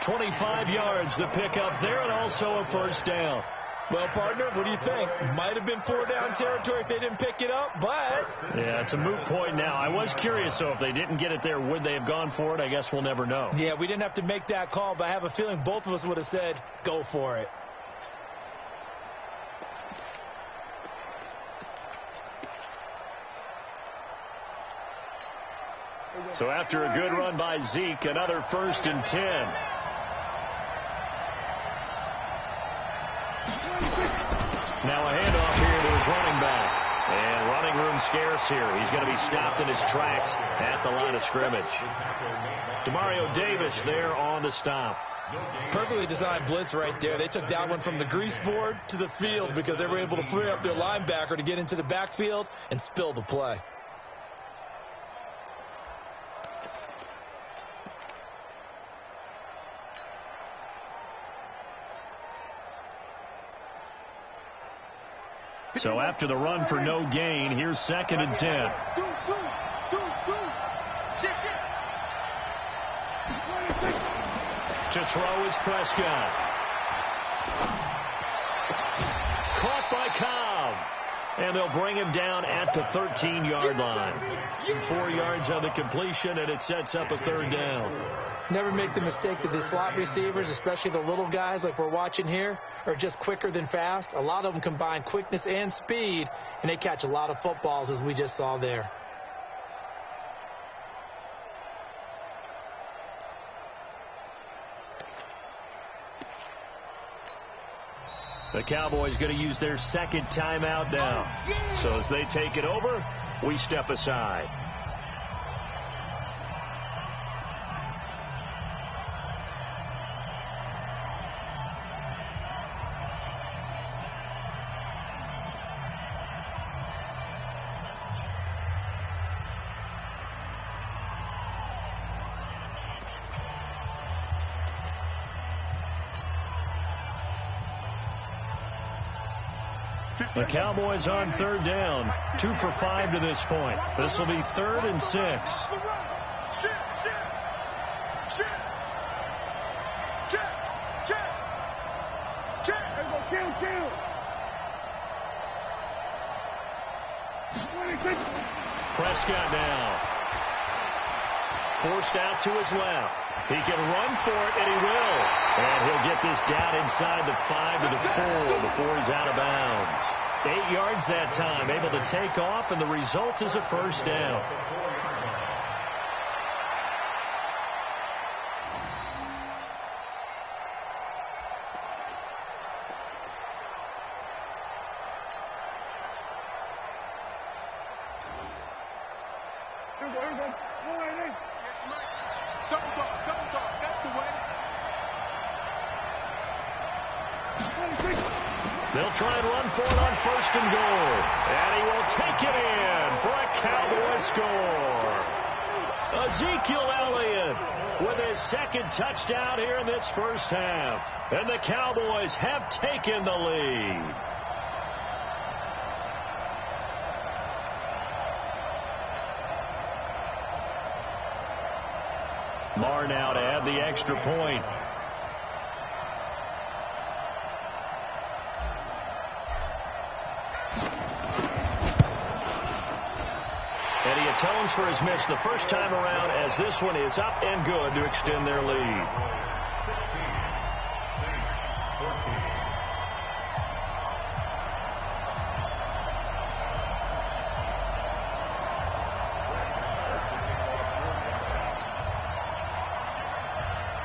25 yards to pick up there, and also a first down. Well, partner, what do you think? Might have been 4-down territory if they didn't pick it up, but... Yeah, it's a moot point now. I was curious, so if they didn't get it there, would they have gone for it? I guess we'll never know. Yeah, we didn't have to make that call, but I have a feeling both of us would have said, go for it. So after a good run by Zeke, another 1st and 10. Now a handoff here to his running back. And running room scarce here. He's going to be stopped in his tracks at the line of scrimmage. Demario Davis there on the stop. Perfectly designed blitz right there. They took that one from the grease board to the field because they were able to free up their linebacker to get into the backfield and spill the play. So after the run for no gain, here's 2nd and 10. To throw is Prescott. Caught by Cobb. And they'll bring him down at the 13-yard line. 4 yards on the completion, and it sets up a 3rd down. Never make the mistake that the slot receivers, especially the little guys like we're watching here, are just quicker than fast. A lot of them combine quickness and speed, and they catch a lot of footballs, as we just saw there. The Cowboys going to use their 2nd timeout now. So as they take it over, we step aside. The Cowboys on 3rd down. 2 for 5 to this point. This will be 3rd and 6. Prescott now. Forced out to his left. He can run for it, and he will. And he'll get this down inside the 5 to the 4 before he's out of bounds. 8 yards that time, able to take off, and the result is a first down. They'll try and run for it on 1st and goal. And he will take it in for a Cowboy score. Ezekiel Elliott with his 2nd touchdown here in this first half. And the Cowboys have taken the lead. Marr now to add the extra point. And he atones for his miss the first time around, as this one is up and good to extend their lead. 16, Saints, 14.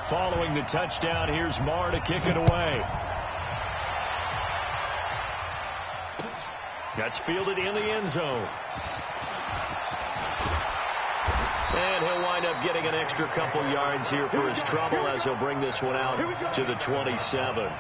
Following the touchdown, here's Marr to kick it away. That's fielded in the end zone. And he'll wind up getting an extra couple yards here for his trouble as he'll bring this one out to the 27.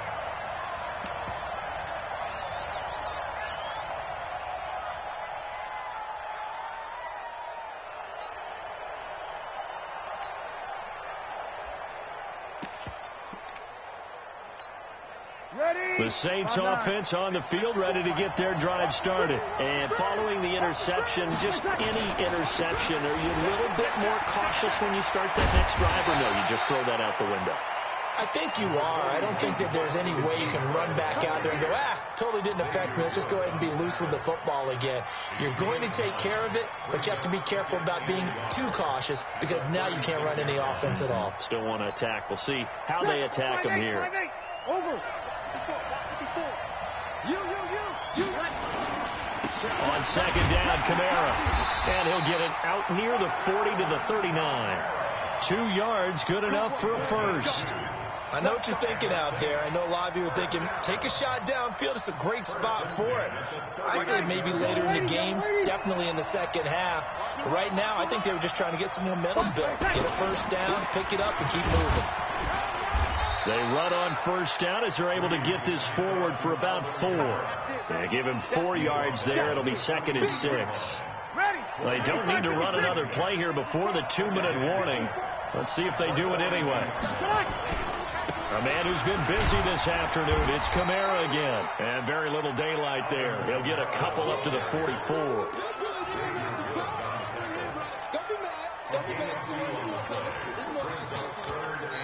The Saints offense on the field, ready to get their drive started. And following the interception, just any interception, are you a little bit more cautious when you start that next drive, or no, you just throw that out the window? I think you are. I don't think that there's any way you can run back out there and go, totally didn't affect me. Let's just go ahead and be loose with the football again. You're going to take care of it, but you have to be careful about being too cautious because now you can't run any offense at all. Still want to attack. We'll see how they attack them here. Over. On second down, Kamara. And he'll get it out near the 40 to the 39. 2 yards, good enough for a first. I know what you're thinking out there. I know a lot of you are thinking, take a shot downfield. It's a great spot for it. I'd say maybe later in the game, definitely in the second half. But right now, I think they were just trying to get some momentum built. Get a first down, pick it up, and keep moving. They run on first down as they're able to get this forward for about 4. They give him 4 yards there. It'll be 2nd and 6. They don't need to run another play here before the 2-minute warning. Let's see if they do it anyway. A man who's been busy this afternoon. It's Kamara again. And very little daylight there. He'll get a couple up to the 44.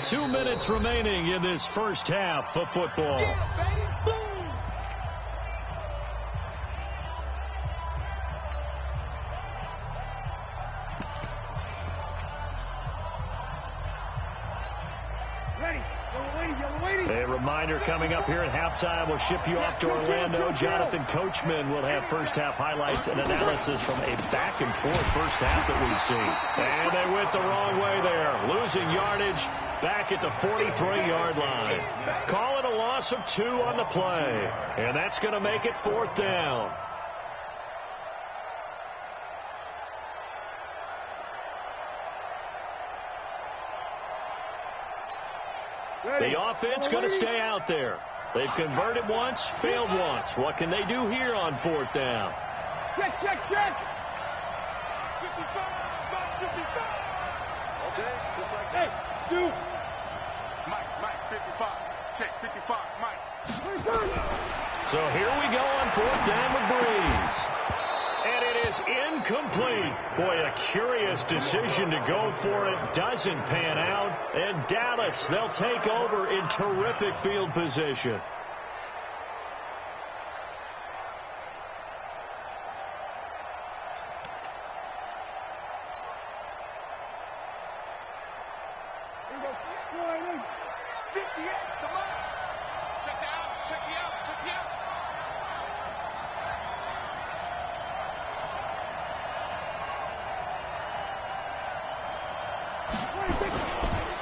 Two minutes remaining in this first half of football. A reminder coming up here at halftime. We'll ship you off to Orlando. Jonathan Coachman will have first half highlights and analysis from a back and forth first half that we've seen. And they went the wrong way there. Losing yardage back at the 43-yard line. Call it a loss of 2 on the play. And that's going to make it 4th down. The offense going to stay out there. They've converted once, failed once. What can they do here on 4th down? Check. 55, 55. Okay, just like Hey, shoot. Mike, 55. Check, 55, Mike. So here we go on 4th down with Breeze. And it is incomplete. Boy, a curious decision to go for it. Doesn't pan out. And Dallas, they'll take over in terrific field position.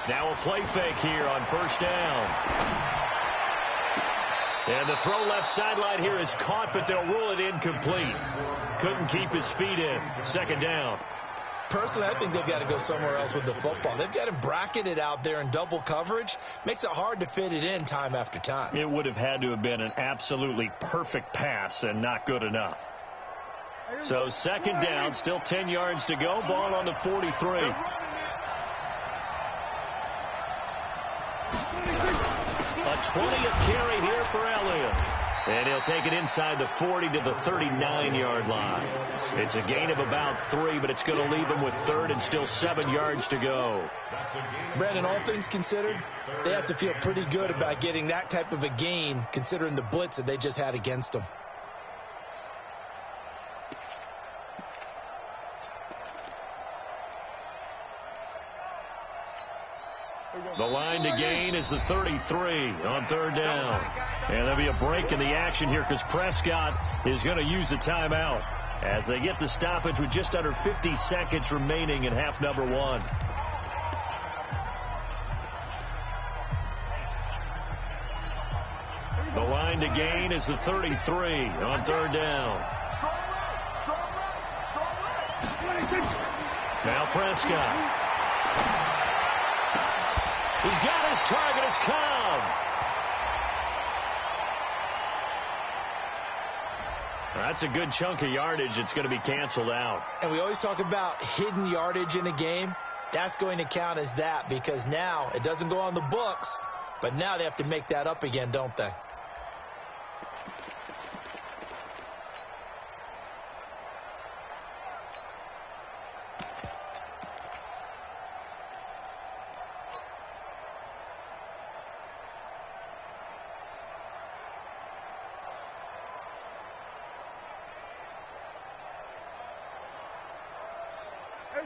Now a play fake here on first down. And the throw left sideline here is caught, but they'll rule it incomplete. Couldn't keep his feet in. 2nd down. Personally, I think they've got to go somewhere else with the football. They've got to bracket it out there in double coverage. Makes it hard to fit it in time after time. It would have had to have been an absolutely perfect pass and not good enough. So 2nd down, still 10 yards to go. Ball on the 43. A 20th carry here for Elliott. And he'll take it inside the 40 to the 39-yard line. It's a gain of about 3, but it's going to leave him with 3rd and still 7 yards to go. Brandon, all things considered, they have to feel pretty good about getting that type of a gain considering the blitz that they just had against them. The line to gain is the 33 on 3rd down. And there'll be a break in the action here because Prescott is going to use a timeout as they get the stoppage with just under 50 seconds remaining in half number 1. The line to gain is the 33 on 3rd down. Now Prescott. He's got his target. It's Cobb. That's a good chunk of yardage. It's going to be canceled out. And we always talk about hidden yardage in a game. That's going to count as that because now it doesn't go on the books, but now they have to make that up again, don't they?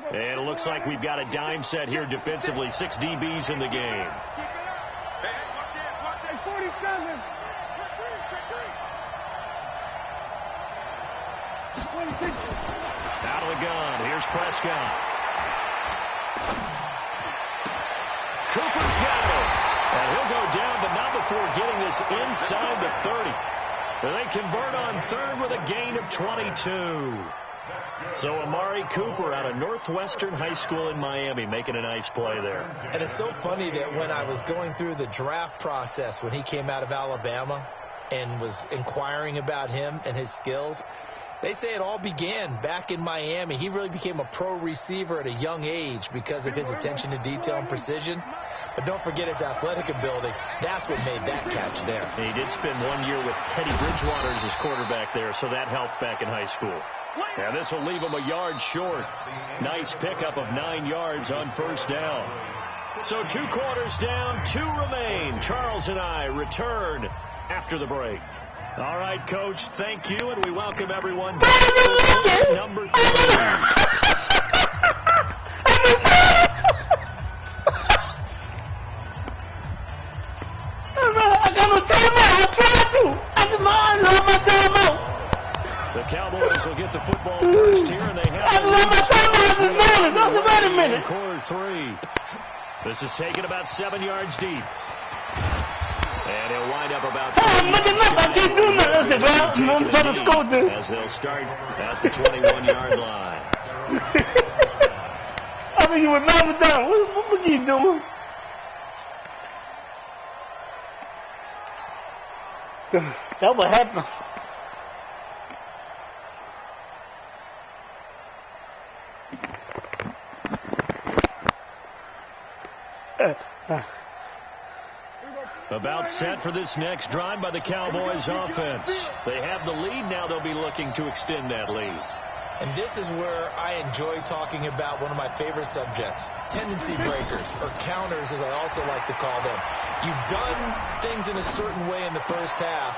And it looks like we've got a dime set here defensively. 6 DBs in the game. 47. Out of the gun. Here's Prescott. Cooper's got it. And he'll go down, but not before getting this inside the 30. And they convert on third with a gain of 22. So Amari Cooper out of Northwestern High School in Miami making a nice play there. And it's so funny that when I was going through the draft process when he came out of Alabama and was inquiring about him and his skills, they say it all began back in Miami. He really became a pro receiver at a young age because of his attention to detail and precision. But don't forget his athletic ability. That's what made that catch there. And he did spend 1 year with Teddy Bridgewater as his quarterback there, so that helped back in high school. And this will leave him a yard short. Nice pickup of 9 yards on first down. So 2 quarters down, 2 remain. Charles and I return after the break. All right, Coach, thank you, and we welcome everyone back to number 3. I got no timeout. I'm trying to. I love my timeout. The Cowboys will get the football first here, and they have I love my timeout this morning. Wait a minute. Quarter 3. This is taken about 7 yards deep. And he'll wind up about... I'm looking up. I can't do nothing. I'm trying to score this. As they'll start at the 21-yard line. I think you were number down. What are you doing? That what happened. About set for this next drive by the Cowboys offense. They have the lead. Now they'll be looking to extend that lead. And this is where I enjoy talking about one of my favorite subjects, tendency breakers, or counters as I also like to call them. You've done things in a certain way in the first half,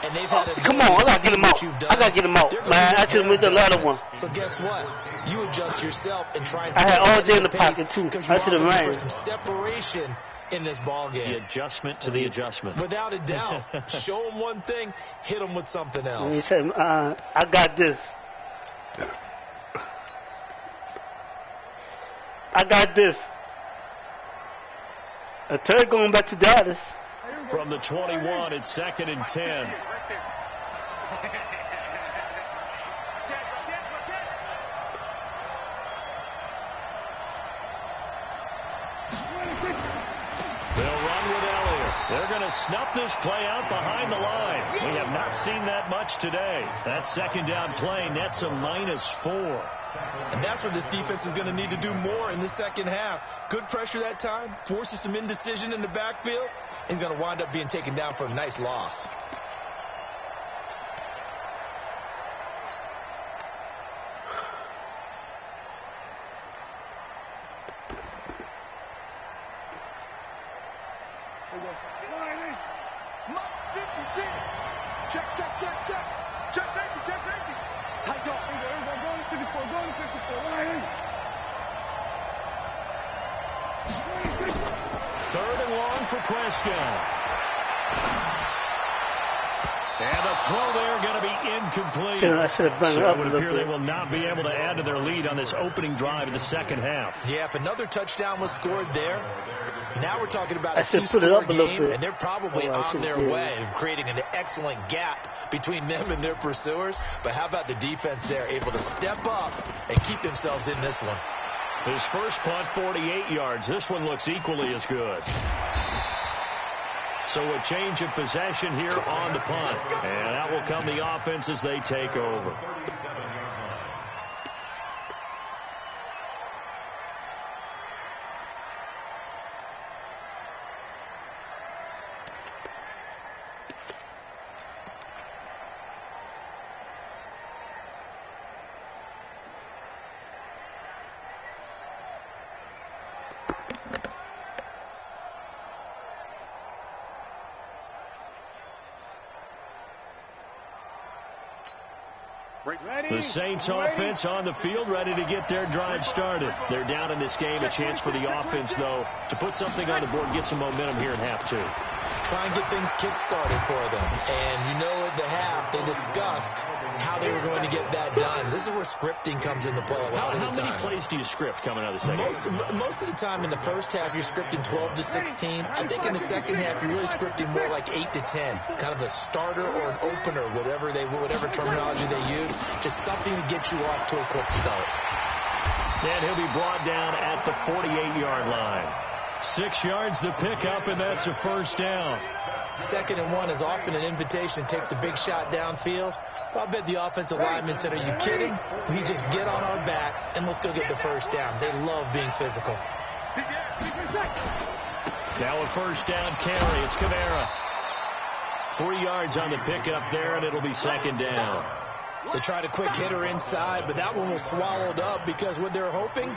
and they've had a come on, I gotta get him out. I gotta get him out. Man, I should have made the latter one. So guess what? You adjust yourself and try and I had all day in the pocket too. I should have ran. For some separation in this ball game. The adjustment to the adjustment. Without a doubt. Show them one thing, hit them with something else. He said, I got this. I got this. A third going back to Dallas. From the 21, it's 2nd and 10. They'll run with Elliott. They're going to snuff this play out behind the line. We have not seen that much today. That second down play nets a -4. And that's where this defense is going to need to do more in the second half. Good pressure that time, forces some indecision in the backfield. He's going to wind up being taken down for a nice loss. Third and long for Prescott. And the throw there going to be incomplete. I should have brought it up So it a would little appear bit. they will not be able to add to their lead on this opening drive in the second half. Yeah, if another touchdown was scored there, now we're talking about I a should put it up two-score a little game, bit. and they're probably Oh, I on should their do. way of creating an excellent gap between them and their pursuers. But how about the defense there, able to step up and keep themselves in this one? His first punt, 48 yards. This one looks equally as good. So a change of possession here on the punt. And that will come the offense as they take over. The Saints offense on the field, ready to get their drive started. They're down in this game. A chance for the offense, though, to put something on the board, get some momentum here in half two. Try and get things kick-started for them. And you know at the half, they discussed how they were going to get that done. This is where scripting comes into play a lot of the time. How many plays do you script coming out of the second? Most of the time in the first half, you're scripting 12 to 16. I think in the second half, you're really scripting more like 8 to 10. Kind of a starter or an opener, whatever terminology they use. Just something to get you off to a quick start. And he'll be brought down at the 48-yard line. 6 yards the pickup, and that's a first down. 2nd and 1 is often an invitation to take the big shot downfield. Well, I bet the offensive lineman said, are you kidding? We just get on our backs, and let's go get the first down. They love being physical. Now a first down carry. It's Kamara. 3 yards on the pickup there, and it'll be 2nd down. They tried a quick hitter inside, but that one was swallowed up because what they're hoping,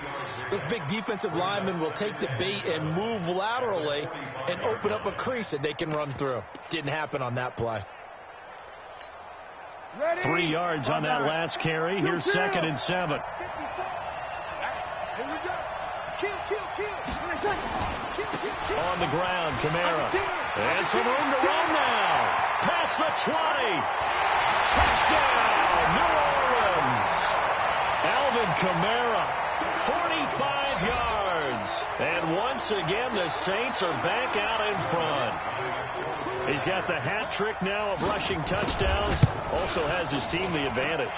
this big defensive lineman will take the bait and move laterally and open up a crease that they can run through. Didn't happen on that play. 3 yards on that last carry. Here's 2nd and 7. On the ground, Kamara. And some room to run now. Past the 20. Touchdown, New Orleans. Alvin Kamara, 45 yards. And once again, the Saints are back out in front. He's got the hat trick now of rushing touchdowns. Also has his team the advantage.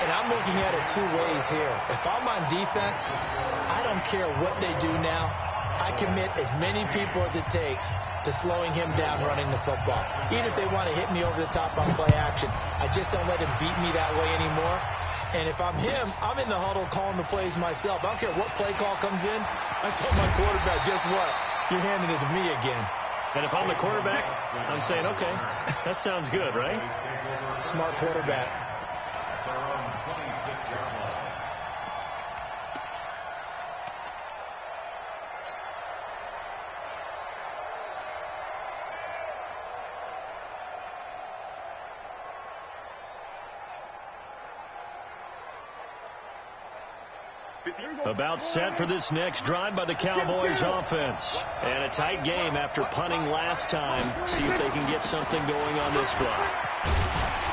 And I'm looking at it 2 ways here. If I'm on defense, I don't care what they do now. I commit as many people as it takes to slowing him down running the football. Even if they want to hit me over the top on play action, I just don't let him beat me that way anymore. And if I'm him, I'm in the huddle calling the plays myself. I don't care what play call comes in. I tell my quarterback, guess what? You're handing it to me again. And if I'm the quarterback, I'm saying, okay, that sounds good, right? Smart quarterback. About set for this next drive by the Cowboys offense. And a tight game after punting last time. See if they can get something going on this drive.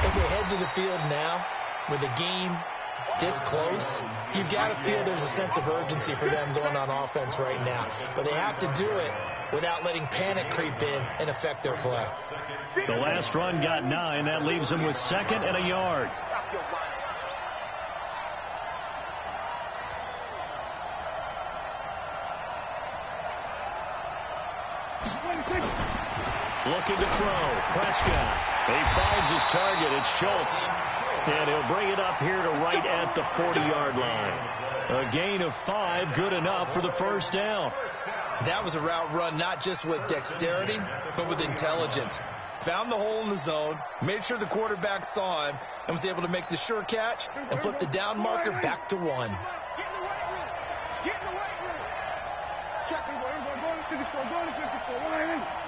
As they head to the field now, with the game this close, you've got to feel there's a sense of urgency for them going on offense right now. But they have to do it without letting panic creep in and affect their play. The last run got 9. That leaves them with 2nd and a yard. Looking to throw. Prescott. He finds his target. It's Schultz. And he'll bring it up here to right at the 40-yard line. A gain of 5, good enough for the first down. That was a route run not just with dexterity, but with intelligence. Found the hole in the zone, made sure the quarterback saw him, and was able to make the sure catch and flip the down marker back to 1. Get in the weight room. Get in the weight room. Check me, boy. Go to 54. Go to 54.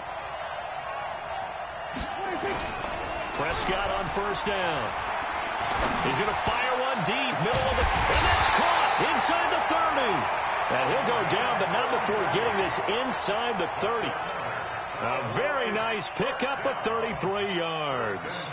Prescott on first down. He's going to fire one deep, middle of the, and that's caught inside the 30. And he'll go down, but not before getting this inside the 30. A very nice pickup of 33 yards.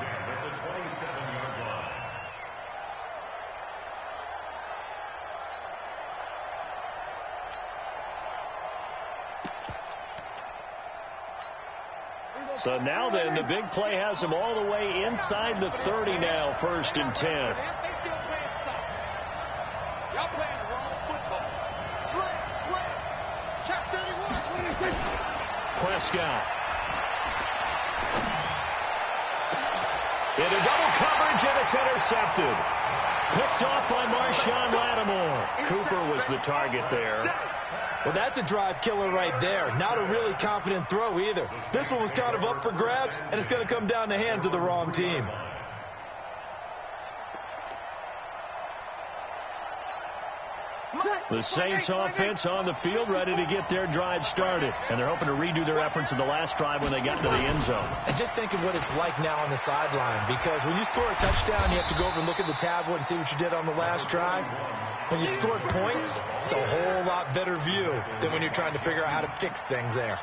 So now then, the big play has him all the way inside the 30 now, 1st and 10. They still playing soccer. Y'all playing the wrong football. Slam. Check 31. Prescott. Into double coverage, and it's intercepted. Picked off by Marshawn Lattimore. Cooper was the target there. Well, that's a drive killer right there. Not a really confident throw either. This one was kind of up for grabs, and it's going to come down the hands of the wrong team. The Saints offense on the field, ready to get their drive started. And they're hoping to redo their efforts in the last drive when they got into the end zone. And just think of what it's like now on the sideline, because when you score a touchdown, you have to go over and look at the tablet and see what you did on the last drive. When you scored points, it's a whole lot better view than when you're trying to figure out how to fix things there.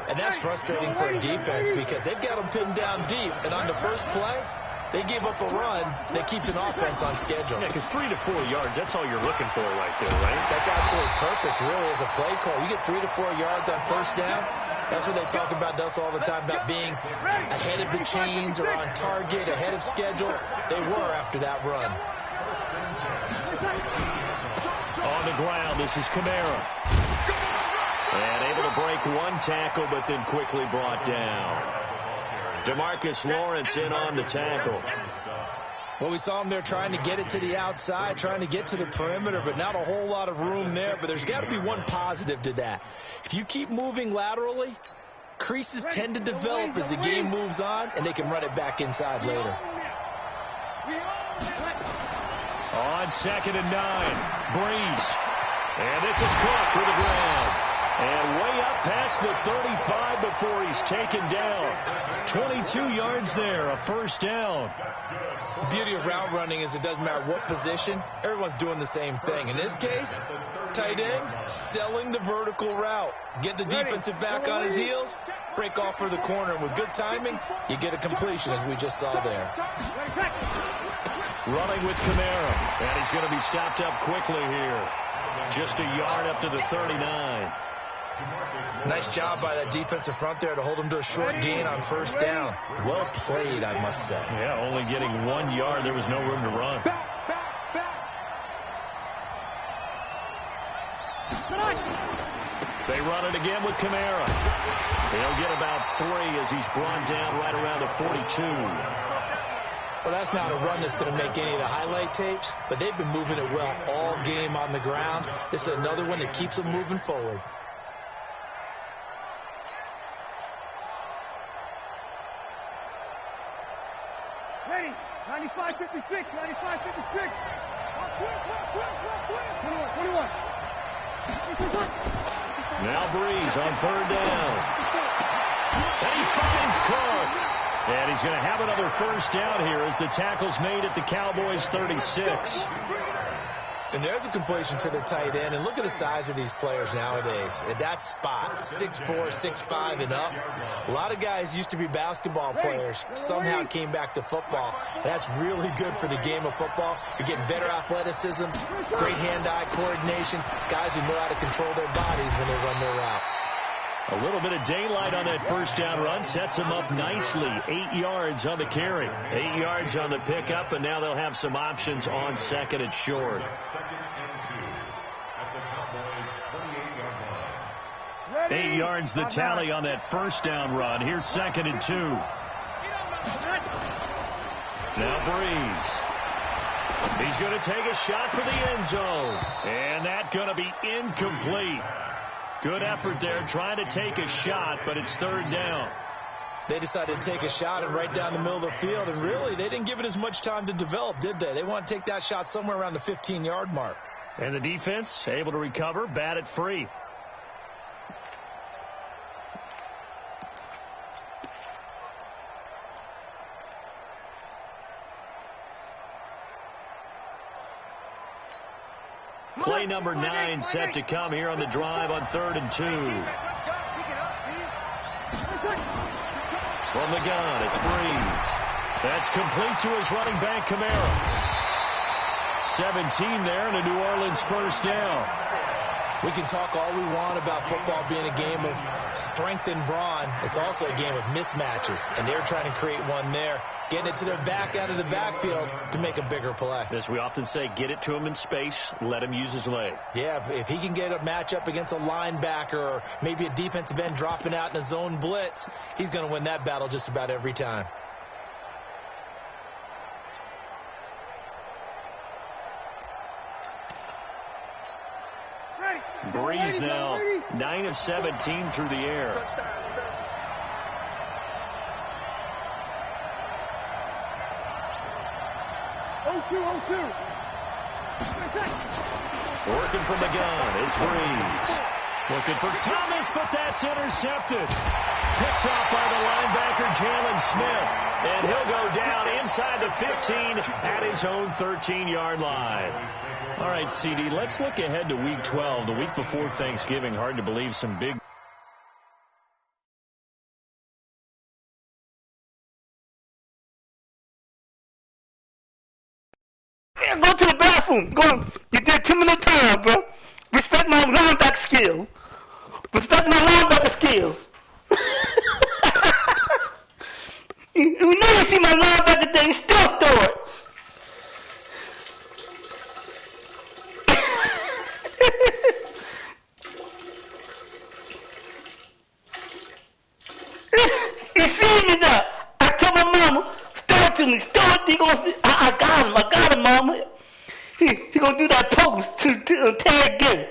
And that's frustrating for a defense because they've got them pinned down deep, and on the first play, they gave up a run that keeps an offense on schedule. Yeah, because 3 to 4 yards, that's all you're looking for right there, right? That's absolutely perfect, really, as a play call. You get 3 to 4 yards on first down. That's what they talk about us all the time, about being ahead of the chains or on target, ahead of schedule. They were after that run. On the ground, this is Kamara. And able to break one tackle, but then quickly brought down. DeMarcus Lawrence in on the tackle. Well, we saw him there trying to get it to the outside, trying to get to the perimeter, but not a whole lot of room there. But there's got to be one positive to that. If you keep moving laterally, creases tend to develop as the game moves on, and they can run it back inside later. On 2nd and 9, Breeze. And this is Cook for the ground. And way up past the 35 before he's taken down. 22 yards there, a first down. The beauty of route running is it doesn't matter what position, everyone's doing the same thing. In this case, tight end, selling the vertical route. Get the defensive back on his heels, break off for the corner. And with good timing, you get a completion, as we just saw there. Running with Kamara. And he's going to be stopped up quickly here. Just a yard up to the 39. Nice job by that defensive front there to hold him to a short gain on first down. Well played, I must say. Yeah, only getting 1 yard. There was no room to run. They run it again with Kamara. He'll get about 3 as he's brought down right around the 42. Well, that's not a run that's going to make any of the highlight tapes, but they've been moving it well all game on the ground. This is another one that keeps them moving forward. Ready, 95-56, 95-56. 21. Now Breeze on 3rd down. And he finds Cook. And he's going to have another first down here as the tackle's made at the Cowboys' 36. And there's a completion to the tight end. And look at the size of these players nowadays. At that spot, 6'4", 6'5", and up. A lot of guys used to be basketball players, somehow came back to football. And that's really good for the game of football. You're getting better athleticism, great hand-eye coordination, guys who know how to control their bodies when they run their routes. A little bit of daylight on that first down run sets them up nicely. 8 yards on the carry. 8 yards on the pickup, and now they'll have some options on 2nd and short. 8 yards the tally on that first down run. Here's 2nd and 2. Now Breeze. He's going to take a shot for the end zone. And that's going to be incomplete. Good effort there, trying to take a shot, but it's 3rd down. They decided to take a shot and right down the middle of the field, and really, they didn't give it as much time to develop, did they? They want to take that shot somewhere around the 15-yard mark. And the defense able to recover, bat it free. Play number 9 set to come here on the drive on 3rd and 2. From the gun, it's Breeze. That's complete to his running back, Kamara. 17 there and a New Orleans first down. We can talk all we want about football being a game of strength and brawn. It's also a game of mismatches, and they're trying to create one there, getting it to their back out of the backfield to make a bigger play. As we often say, get it to him in space, let him use his leg. Yeah, if he can get a matchup against a linebacker or maybe a defensive end dropping out in a zone blitz, he's going to win that battle just about every time. Breeze now 9 of 17 through the air. Working from the gun, it's Breeze. Looking for Thomas, but that's intercepted. Picked off by the linebacker, Jalen Smith. And he'll go down inside the 15 at his own 13-yard line. All right, CD, let's look ahead to Week 12, the week before Thanksgiving. Hard to believe some big... Go to the bathroom. Go. You did too many times, bro. Respect my linebacker skills. Respect my linebacker skills. You never see my linebacker thing. Still throw it. You see me now? I told my mama, throw it to me. Throw it. He gonna see. I got him, mama. He gonna do that post to tag again.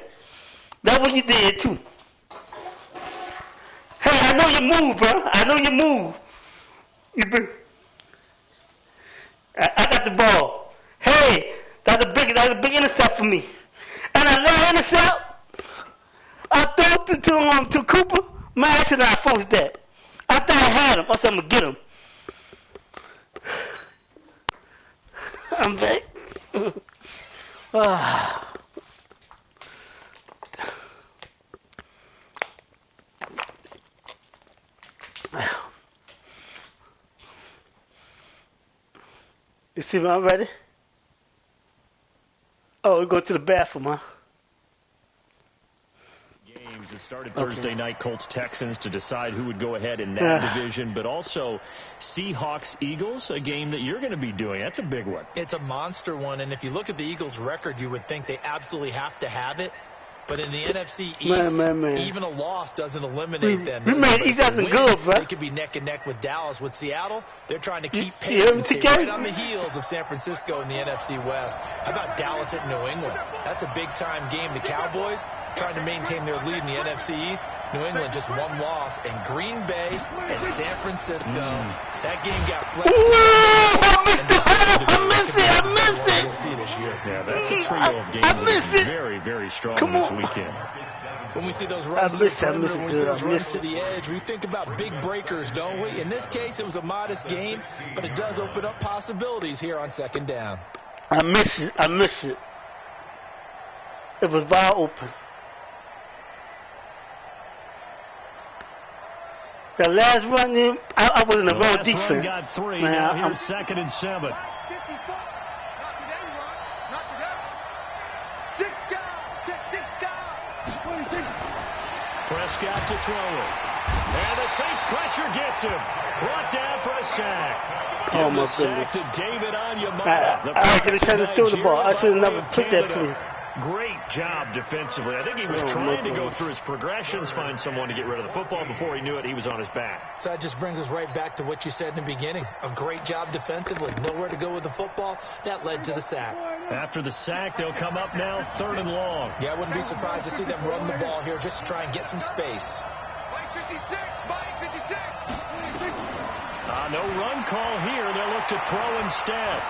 That's what you did too. Hey, I know you move, bro. I know you move. I got the ball. Hey, that's a big intercept for me. And I let intercept. I threw it to Cooper. Man, I should not force that. I thought I had him. I said I'm gonna get him. I'm back. You see me? I'm ready. Oh, we go to the bathroom, huh? Games that started Thursday night, Colts-Texans to decide who would go ahead in that division, but also Seahawks-Eagles, a game that you're going to be doing. That's a big one. It's a monster one, and if you look at the Eagles' record, you would think they absolutely have to have it. But in the NFC East, even a loss doesn't eliminate them. He's nothing good, bro. They could be neck and neck with Dallas. With Seattle, they're trying to keep pace and stay right on the heels of San Francisco in the NFC West. How about Dallas at New England? That's a big-time game. The Cowboys trying to maintain their lead in the NFC East. New England just one loss. And Green Bay and San Francisco. That game got flexed. I missed it. We'll see this year. Yeah, that's a trio of games that is very, very strong this weekend. When we see those runs to the perimeter, when we see those runs to the edge, we think about big breakers, don't we? In this case, it was a modest game, but it does open up possibilities here on second down. I miss it. It was wide open. The last run, I was in the wrong defense. Run got 3. Now here's 2nd and 7. Prescott to throw it. And the Saints pressure gets him. Brought down for a sack. Oh, my goodness. To David Onyemata. I could have tried to throw the ball. I should have never took that play. Great job defensively. I think he was trying to go through his progressions, find someone to get rid of the football. Before he knew it, he was on his back. So that just brings us right back to what you said in the beginning. A great job defensively. Nowhere to go with the football. That led to the sack. After the sack, they'll come up now 3rd and long. Yeah, I wouldn't be surprised to see them run the ball here just to try and get some space. Mike 56. No run call here. They'll look to throw instead.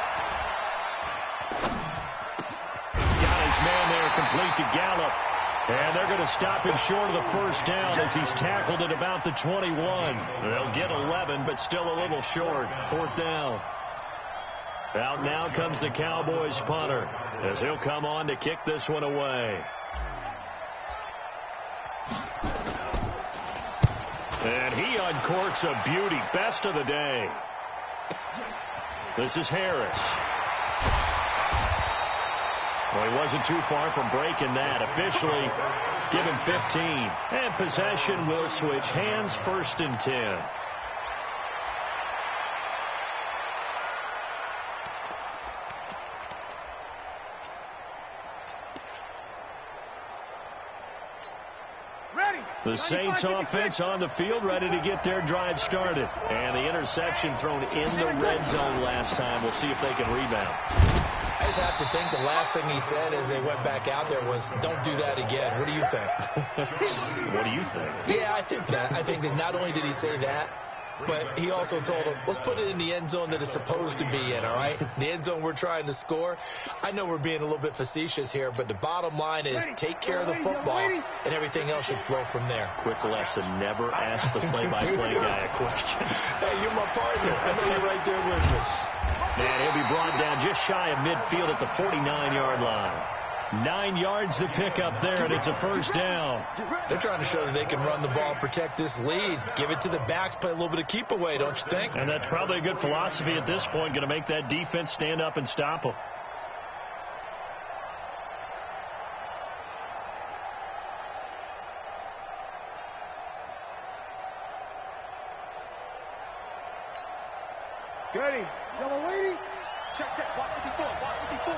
Man there complete to Gallup. And they're going to stop him short of the first down as he's tackled at about the 21. They'll get 11, but still a little short. 4th down. Out now comes the Cowboys punter as he'll come on to kick this one away. And he uncorks a beauty. Best of the day. This is Harris. Well, he wasn't too far from breaking that. Officially, give him 15. And possession will switch hands, 1st and 10. The Saints offense on the field, ready to get their drive started. And the interception thrown in the red zone last time. We'll see if they can rebound. I just have to think the last thing he said as they went back out there was, don't do that again. What do you think? What do you think? Yeah, I think that. I think that not only did he say that, but he also told him, let's put it in the end zone that it's supposed to be in, all right? The end zone we're trying to score. I know we're being a little bit facetious here, but the bottom line is take care of the football, and everything else should flow from there. Quick lesson, never ask the play-by-play guy a question. Hey, you're my partner. I know you're right there with me. And he'll be brought down just shy of midfield at the 49-yard line. 9 yards to pick up there, and it's a first down. They're trying to show that they can run the ball and protect this lead. Give it to the backs, play a little bit of keep away, don't you think? And that's probably a good philosophy at this point, going to make that defense stand up and stop them. Ready. Yellow lady. Check, check. Watch 54. Watch 54.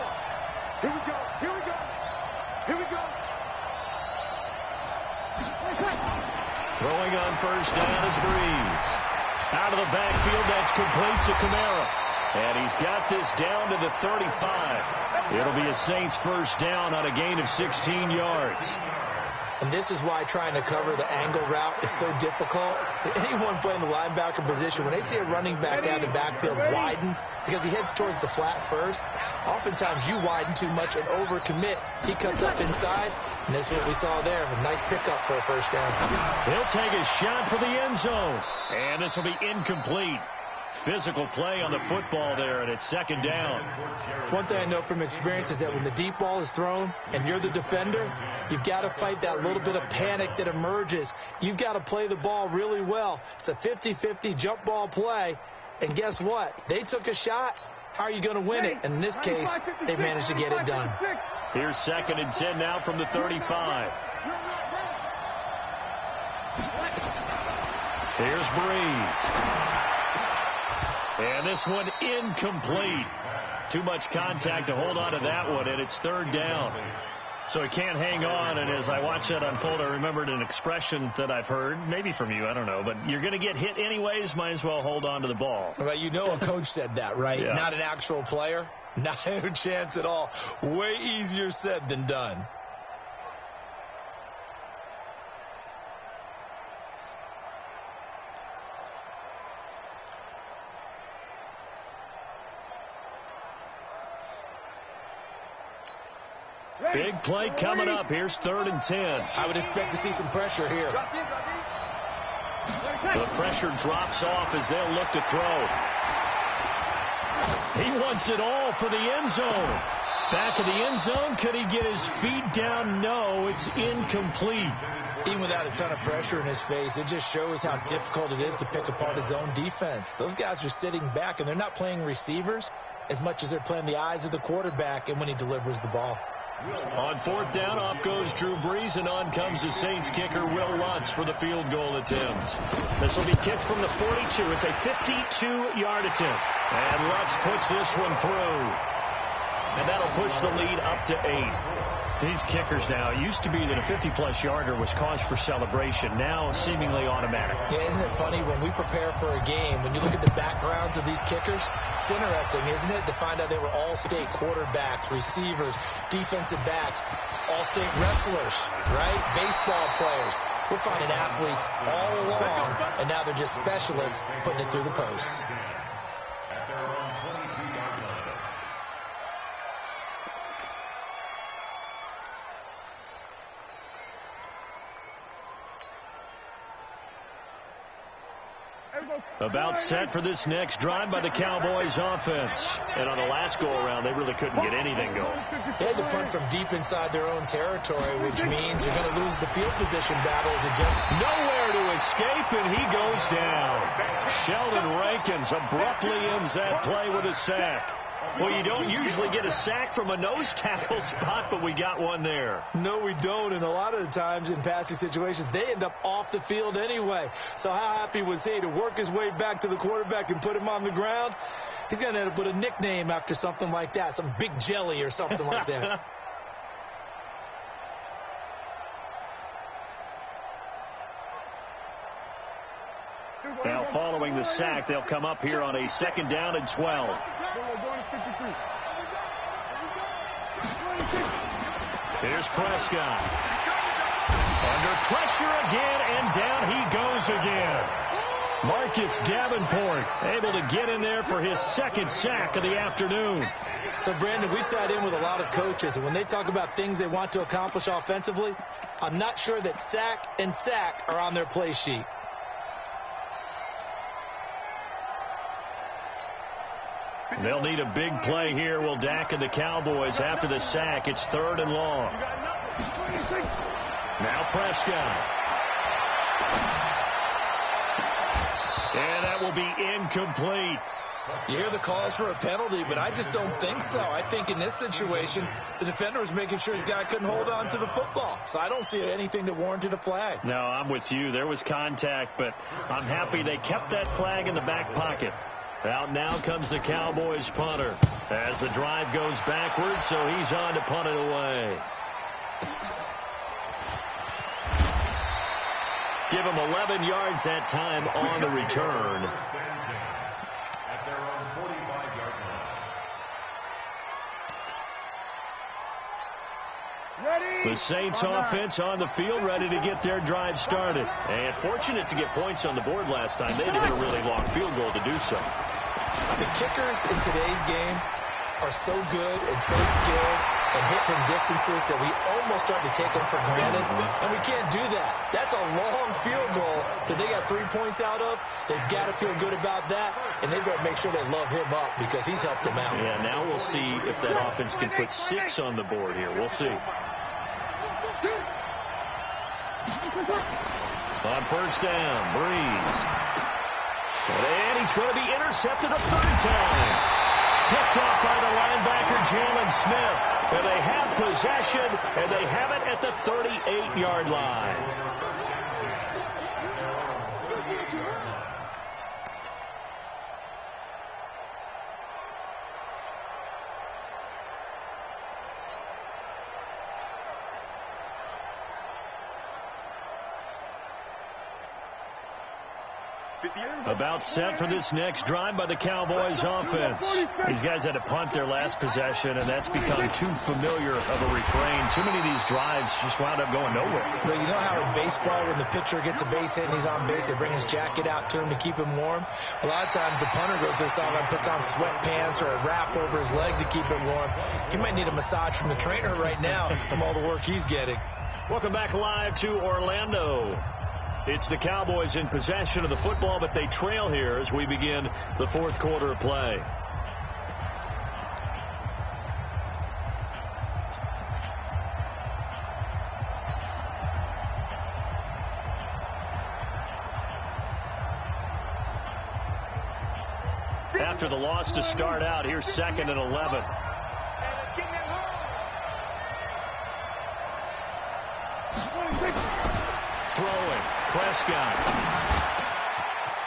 Here we go. Here we go. Here we go. Throwing on first down is Breeze. Out of the backfield, that's complete to Kamara. And he's got this down to the 35. It'll be a Saints first down on a gain of 16 yards. And this is why trying to cover the angle route is so difficult. Anyone playing the linebacker position, when they see a running back down the backfield widen, because he heads towards the flat first, oftentimes you widen too much and overcommit. He cuts up inside, and this is what we saw there. A nice pickup for a first down. He'll take a shot for the end zone. And this will be incomplete. Physical play on the football there, and it's second down. One thing I know from experience is that when the deep ball is thrown and you're the defender, you've got to fight that little bit of panic that emerges. You've got to play the ball really well. It's a 50-50 jump ball play, and guess what? They took a shot. How are you going to win it? And in this case, they managed to get it done. Here's 2nd and 10 now from the 35. Here's Breeze. And this one incomplete. Too much contact to hold on to that one, and it's third down. So he can't hang on, and as I watch that unfold, I remembered an expression that I've heard, maybe from you, I don't know, but you're going to get hit anyways, might as well hold on to the ball. Well, you know a coach said that, right? Yeah. Not an actual player. Not a chance at all. Way easier said than done. Big play coming up. Here's 3rd and 10. I would expect to see some pressure here. The pressure drops off as they'll look to throw. He wants it all for the end zone. Back of the end zone. Could he get his feet down? No, it's incomplete. Even without a ton of pressure in his face, it just shows how difficult it is to pick apart his own defense. Those guys are sitting back, and they're not playing receivers as much as they're playing the eyes of the quarterback and when he delivers the ball. On 4th down, off goes Drew Brees, and on comes the Saints kicker, Will Lutz, for the field goal attempt. This will be kicked from the 42. It's a 52-yard attempt. And Lutz puts this one through. And that'll push the lead up to 8. These kickers now, it used to be that a 50-plus yarder was cause for celebration. Now, seemingly automatic. Yeah, isn't it funny when we prepare for a game, when you look at the backgrounds of these kickers, it's interesting, isn't it, to find out they were all-state quarterbacks, receivers, defensive backs, all-state wrestlers, right? Baseball players. We're finding athletes all along, and now they're just specialists putting it through the posts. About set for this next drive by the Cowboys offense. And on the last go-around, they really couldn't get anything going. They had to punt from deep inside their own territory, which means you're going to lose the field position battle as a jump. Nowhere to escape, and he goes down. Sheldon Rankins abruptly ends that play with a sack. Well, you don't usually get a sack from a nose tackle spot, but we got one there. No, we don't, and a lot of the times in passing situations, they end up off the field anyway. So how happy was he to work his way back to the quarterback and put him on the ground? He's going to end up with a nickname after something like that, some Big Jelly or something like that. Now, following the sack, they'll come up here on a 2nd down and 12. Here's Prescott. Under pressure again, and down he goes again. Marcus Davenport able to get in there for his second sack of the afternoon. So, Brandon, we sat in with a lot of coaches, and when they talk about things they want to accomplish offensively, I'm not sure that sack and sack are on their play sheet. They'll need a big play here, will Dak and the Cowboys after the sack. It's 3rd and long. Now Prescott. And that will be incomplete. You hear the calls for a penalty, but I just don't think so. I think in this situation, the defender was making sure his guy couldn't hold on to the football. So I don't see anything that warranted a flag. No, I'm with you. There was contact, but I'm happy they kept that flag in the back pocket. Out now comes the Cowboys punter as the drive goes backwards, so he's on to punt it away. Give him 11 yards that time on the return. At their own 45-yard line. Ready? The Saints offense on the field, ready to get their drive started. And fortunate to get points on the board last time. They hit a really long field goal to do so. The kickers in today's game are so good and so skilled and hit from distances that we almost start to take them for granted, and we can't do that. That's a long field goal that they got 3 points out of. They've got to feel good about that, and they better make sure they love him up because he's helped them out. Yeah, now we'll see if that offense can put 6 on the board here. We'll see. On first down, Breeze. And he's going to be intercepted a 3rd time. Picked off by the linebacker, Jalen Smith. And they have possession, and they have it at the 38-yard line. About set for this next drive by the Cowboys offense. These guys had to punt their last possession, and that's become too familiar of a refrain. Too many of these drives just wound up going nowhere. But you know how in baseball, when the pitcher gets a base hit and he's on base, they bring his jacket out to him to keep him warm? A lot of times the punter goes to the sideline, puts on sweatpants or a wrap over his leg to keep it warm. He might need a massage from the trainer right now from all the work he's getting. Welcome back live to Orlando. It's the Cowboys in possession of the football, but they trail here as we begin the 4th quarter of play. After the loss to start out, here's 2nd and 11. Throwing, Prescott.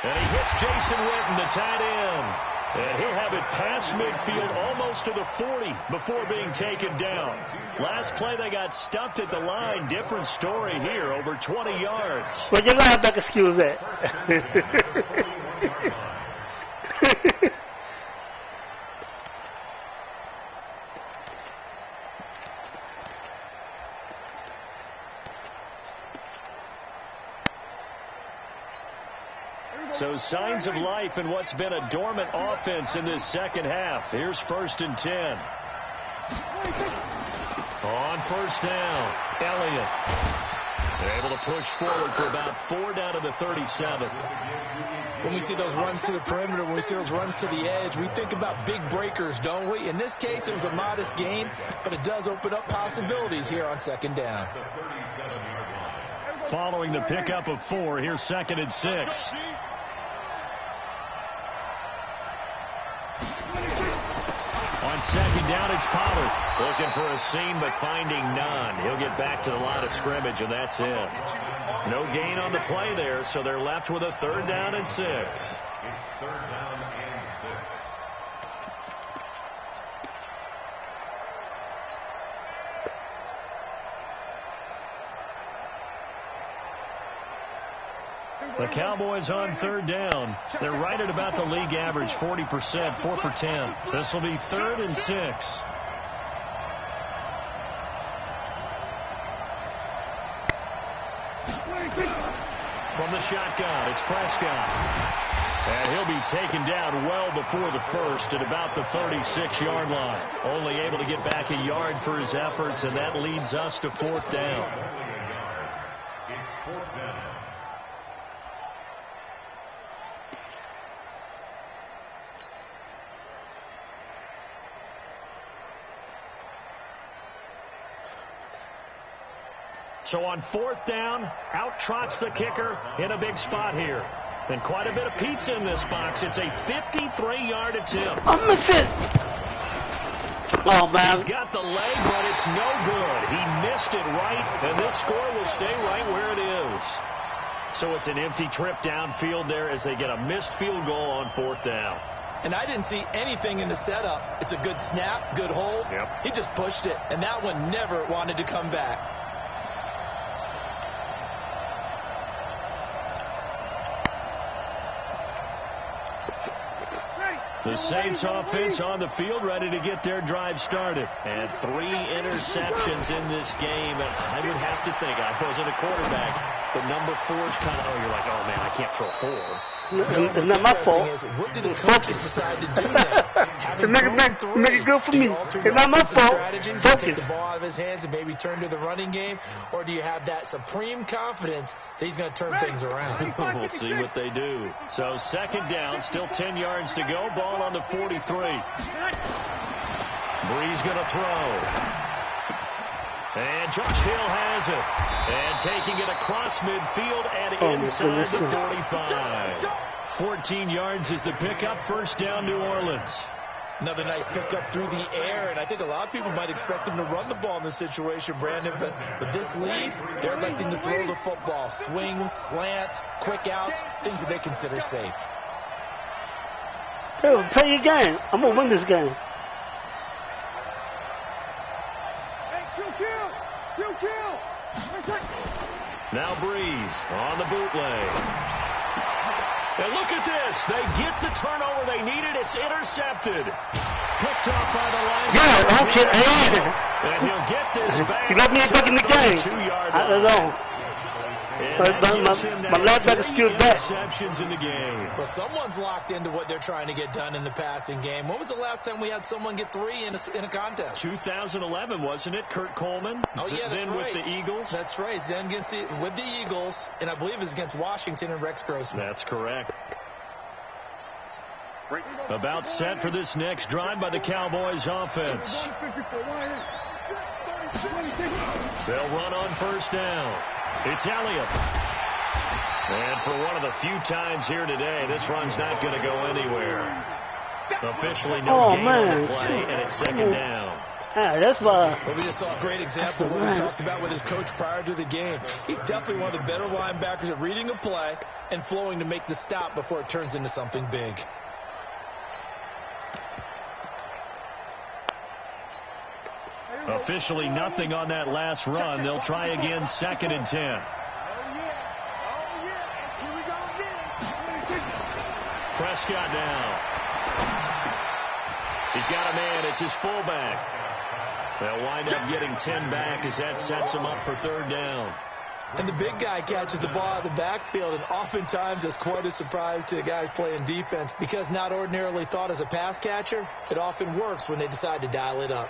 And he hits Jason Witten, the tight end. And he'll have it past midfield almost to the 40 before being taken down. Last play they got stumped at the line. Different story here, over 20 yards. Well, you got to excuse that. So signs of life in what's been a dormant offense in this second half. Here's 1st and 10. On first down, Elliott. They're able to push forward for about 4 down to the 37. When we see those runs to the perimeter, when we see those runs to the edge, we think about big breakers, don't we? In this case, it was a modest gain, but it does open up possibilities here on 2nd down. Following the pickup of 4, here's 2nd and 6. On 2nd down, it's Pollard. Looking for a seam, but finding none. He'll get back to the line of scrimmage, and that's it. No gain on the play there, so they're left with a 3rd down and 6. It's 3rd down and 6. The Cowboys on 3rd down. They're right at about the league average, 40%, 4 for 10. This will be 3rd and 6. From the shotgun. It's Prescott. And he'll be taken down well before the first at about the 36-yard line. Only able to get back a yard for his efforts, and that leads us to 4th down. It's 4th down. So on 4th down, out trots the kicker in a big spot here. And quite a bit of pizza in this box. It's a 53-yard attempt. I miss it. Oh, man. He's got the leg, but it's no good. He missed it right, and this score will stay right where it is. So it's an empty trip downfield there as they get a missed field goal on 4th down. And I didn't see anything in the setup. It's a good snap, good hold. Yep. He just pushed it, and that one never wanted to come back. The Saints offense on the field, ready to get their drive started. And 3 interceptions in this game. And I would have to think, I wasn't a quarterback, but number 4 is kind of, you're like, oh, man, I can't throw 4. It's not my fault. What do the coaches decide to do now? Make it good for me. It's not my fault. Take the ball out of his hands and maybe turn to the running game? Or do you have that supreme confidence that he's going to turn things around? We'll see what they do. So 2nd down, still 10 yards to go. Ball on the 43. Breeze going to throw. And Josh Hill has it. And taking it across midfield and inside the 45. 14 yards is the pickup. 1st down, New Orleans. Another nice pickup through the air, and I think a lot of people might expect them to run the ball in this situation, Brandon, but with this lead, they're electing to throw the football. Swings, slants, quick outs, things that they consider safe. Hey, play your game. I'm going to win this game. Now Breeze on the bootleg. And look at this. They get the turnover they needed. It's intercepted. Picked off by the line. Yeah, okay. And he'll get this back. You got me back in the game. 2-yard I don't know. My left back is still back. Interceptions in the game. Well, someone's locked into what they're trying to get done in the passing game. When was the last time we had someone get 3 in a contest? 2011, wasn't it? Kurt Coleman. Oh, yeah, that's then right. with the Eagles. That's right. Then with the Eagles, and I believe it was against Washington and Rex Grossman. That's correct. About set for this next drive by the Cowboys offense. They'll run on 1st down. It's Elliott. And for one of the few times here today, this run's not going to go anywhere. Officially no game on the play, and it's 2nd down. That's why. Well, we just saw a great example of what we talked about with his coach prior to the game. He's definitely one of the better linebackers at reading a play and flowing to make the stop before it turns into something big. Officially nothing on that last run. They'll try again, 2nd and 10. Prescott down. He's got a man. It's his fullback. They'll wind up getting 10 back as that sets him up for 3rd down. And the big guy catches the ball out of the backfield, and oftentimes it's quite a surprise to the guys playing defense because not ordinarily thought as a pass catcher, it often works when they decide to dial it up.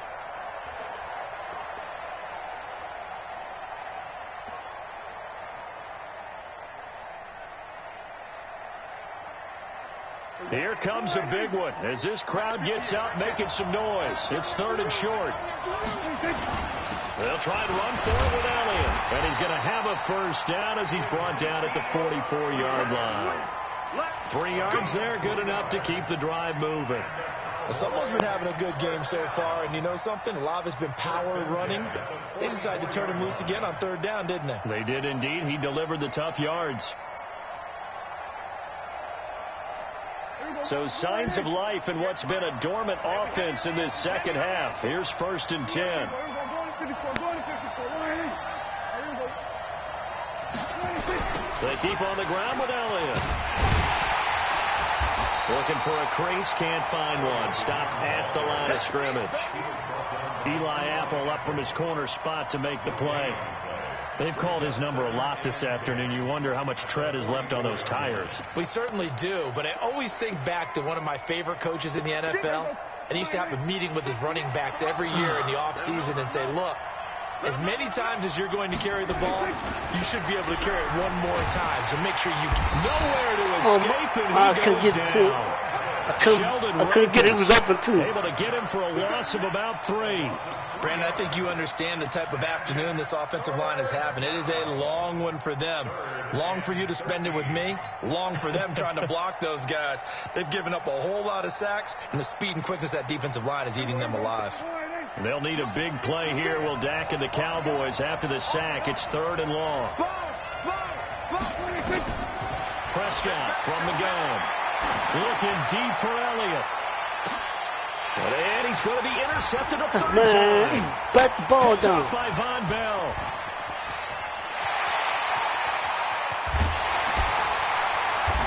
Here comes a big one as this crowd gets out making some noise. It's 3rd and short. They'll try to run for it with Elliott. And he's going to have a 1st down as he's brought down at the 44-yard line. 3 yards there, good enough to keep the drive moving. Well, someone's been having a good game so far, and you know something? A lot of it's been power running. They decided to turn him loose again on 3rd down, didn't they? They did indeed. He delivered the tough yards. So signs of life in what's been a dormant offense in this 2nd half. Here's 1st and 10. They keep on the ground with Elliott. Looking for a crease, can't find one. Stopped at the line of scrimmage. Eli Apple up from his corner spot to make the play. They've called his number a lot this afternoon. You wonder how much tread is left on those tires. We certainly do, but I always think back to one of my favorite coaches in the NFL, and he used to have a meeting with his running backs every year in the offseason and say, look, as many times as you're going to carry the ball, you should be able to carry it one more time, so make sure you nowhere to escape, and he goes down. I couldn't get it. It was open, too. Able to get him for a loss of about 3. Brandon, I think you understand the type of afternoon this offensive line is having. It is a long one for them. Long for you to spend it with me. Long for them trying to block those guys. They've given up a whole lot of sacks, and the speed and quickness of that defensive line is eating them alive. They'll need a big play here, will Dak and the Cowboys after the sack. It's 3rd and long. Prescott from the gun. Looking deep for Elliott. And he's going to be intercepted a 3rd time. Bat the ball down. By Von Bell.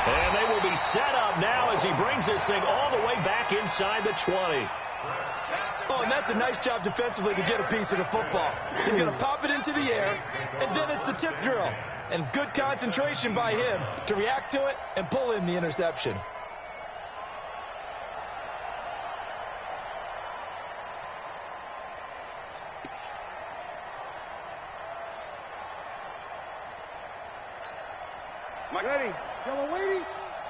And they will be set up now as he brings this thing all the way back inside the 20. Oh, and that's a nice job defensively to get a piece of the football. He's going to pop it into the air, and then it's the tip drill. And good concentration by him to react to it and pull in the interception. Mike, ready. Yellow lady.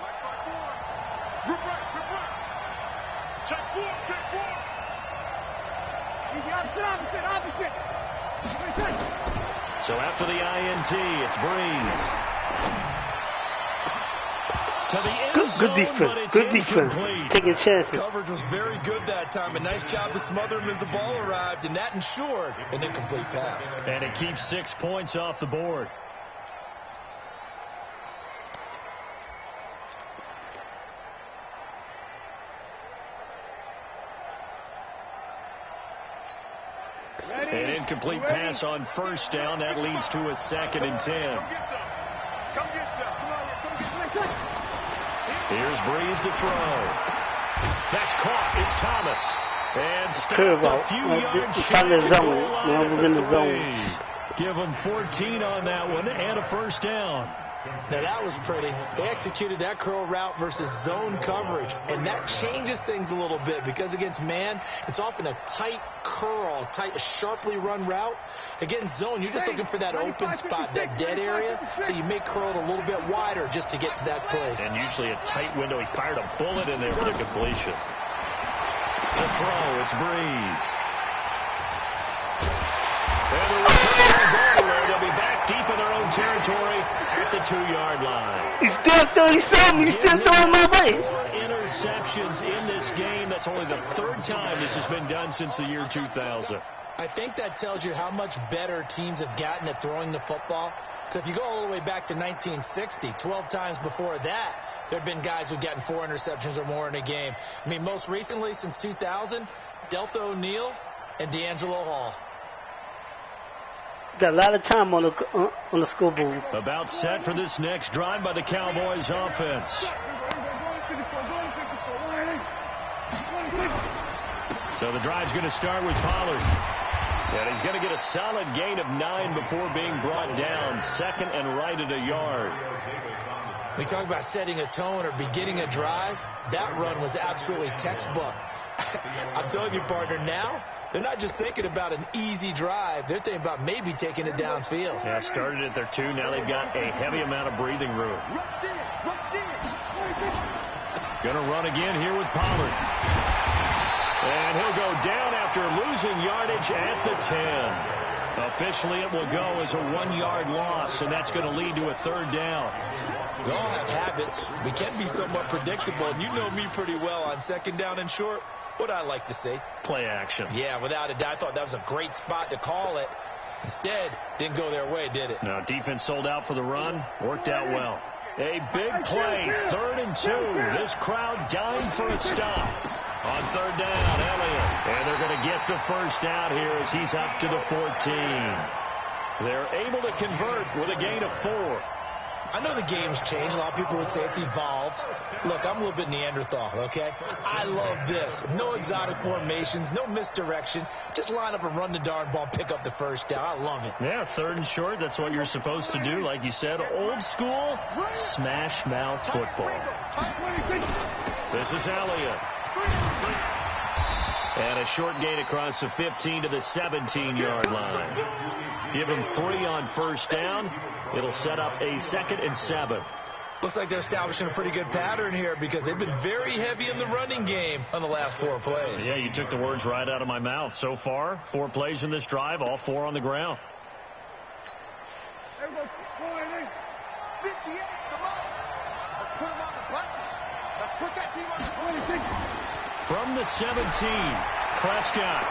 Mike, 5-4. Rip right. Check 4. Easy, opposite. So after the INT, it's Breeze. To the end zone, good defense. but it's Good defense. incomplete. Taking chances. Coverage was very good that time. A nice job to smother him as the ball arrived, and that ensured an incomplete pass. And it keeps 6 points off the board. An incomplete pass on 1st down. That leads to a 2nd and 10. Come get some. Here's Breeze to throw. That's caught. It's Thomas. And stopped a few yards shy of the goal line at the 3. Give them 14 on that one and a 1st down. Now that was pretty. They executed that curl route versus zone coverage, and that changes things a little bit because against man, it's often a tight curl, sharply run route. Against zone, you're just looking for that open spot, that dead area, so you may curl it a little bit wider just to get to that place. And usually a tight window. He fired a bullet in there for the completion. To throw, it's Breeze. And the return won't go anywhere. They'll be back deep in their own territory at the 2-yard line. He's still throwing something. He's still throwing my way. 4 interceptions in this game. That's only the 3rd time this has been done since the year 2000. I think that tells you how much better teams have gotten at throwing the football. Because if you go all the way back to 1960, 12 times before that, there have been guys who've gotten 4 interceptions or more in a game. I mean, most recently, since 2000, Delta O'Neal and D'Angelo Hall. Got a lot of time on the scoreboard. About set for this next drive by the Cowboys offense. So the drive's going to start with Pollard. And he's going to get a solid gain of 9 before being brought down. 2nd and right at a yard. We talk about setting a tone or beginning a drive. That run was absolutely textbook. I'm telling you, partner, now they're not just thinking about an easy drive. They're thinking about maybe taking it downfield. Yeah, started at their 2. Now they've got a heavy amount of breathing room. Going to run again here with Pollard. And he'll go down after losing yardage at the 10. Officially, it will go as a 1-yard loss, and that's going to lead to a 3rd down. We all have habits. We can be somewhat predictable, and you know me pretty well on 2nd down and short. What I like to see? Play action. Yeah, without a doubt. I thought that was a great spot to call it. Instead, didn't go their way, did it? No, defense sold out for the run. Worked out well. A big play, 3rd and 2. This crowd dying for a stop. On 3rd down, Elliott. And they're going to get the 1st down here as he's up to the 14. They're able to convert with a gain of 4. I know the game's changed. A lot of people would say it's evolved. Look, I'm a little bit Neanderthal, okay? I love this. No exotic formations, no misdirection. Just line up and run the darn ball and pick up the first down. I love it. Yeah, 3rd and short. That's what you're supposed to do. Like you said, old school smash mouth football. This is Elliott. And a short gain across the 15 to the 17-yard line. Give him 3 on first down. It'll set up a 2nd and 7. Looks like they're establishing a pretty good pattern here because they've been very heavy in the running game on the last 4 plays. Yeah, you took the words right out of my mouth. So far, 4 plays in this drive, all 4 on the ground. 58, come on. Let's put him on the buses. Let's put that team on the 26. From the 17, Prescott.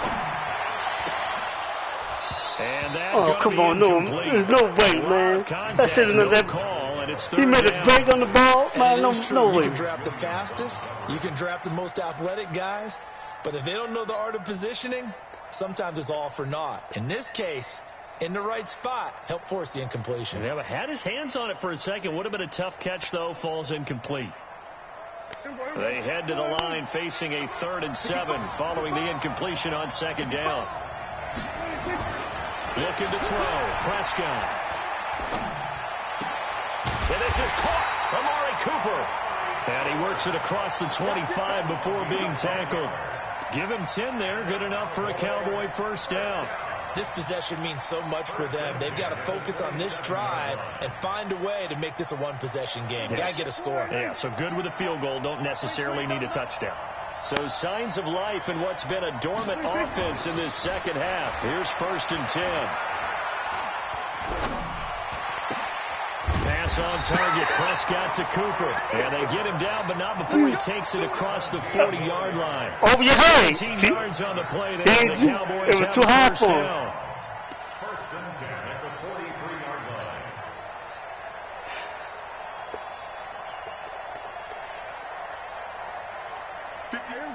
And that come on, no, there's no way, man. That shouldn't have that call, and it's he made a break on the ball, man. No way. You can draft the fastest, you can draft the most athletic guys, but if they don't know the art of positioning, sometimes it's all for naught. In this case, in the right spot, help force the incompletion. Yeah, but had his hands on it for a second. Would have been a tough catch, though. Falls incomplete. They head to the line facing a 3rd and 7 following the incompletion on 2nd down. Looking to throw. Prescott. And this is caught. Amari Cooper. And he works it across the 25 before being tackled. Give him 10 there. Good enough for a Cowboy first down. This possession means so much for them. They've got to focus on this drive and find a way to make this a one-possession game. Yes. Got to get a score. Yeah, so good with a field goal. Don't necessarily need a touchdown. So signs of life in what's been a dormant offense in this second half. Here's 1st and 10. Pass on target. Prescott to Cooper. And they get him down, but not before he takes it across the 40-yard line. Over your head. 17 yards on the play there. The Cowboys it was too high for him. First and 10 at the 43-yard line.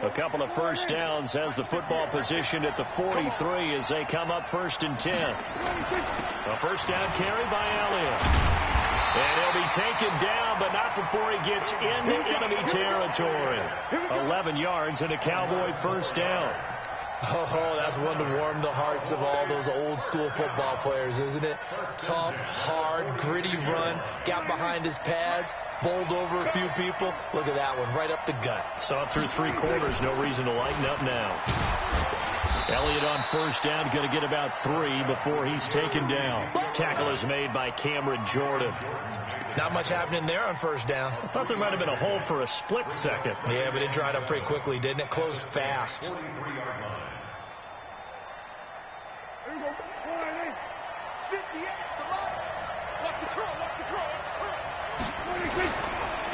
A couple of first downs has the football position at the 43 as they come up 1st and 10. A first down carry by Elliott. And he'll be taken down, but not before he gets into enemy territory. 11 yards and a Cowboy first down. Oh, that's one to warm the hearts of all those old school football players, isn't it? Tough, hard, gritty run, got behind his pads, bowled over a few people. Look at that one, right up the gut. Saw it through 3 quarters, no reason to lighten up now. Elliott on first down, going to get about 3 before he's taken down. Tackle is made by Cameron Jordan. Not much happening there on first down. I thought there might have been a hole for a split second. Yeah, but it dried up pretty quickly, didn't it? Closed fast.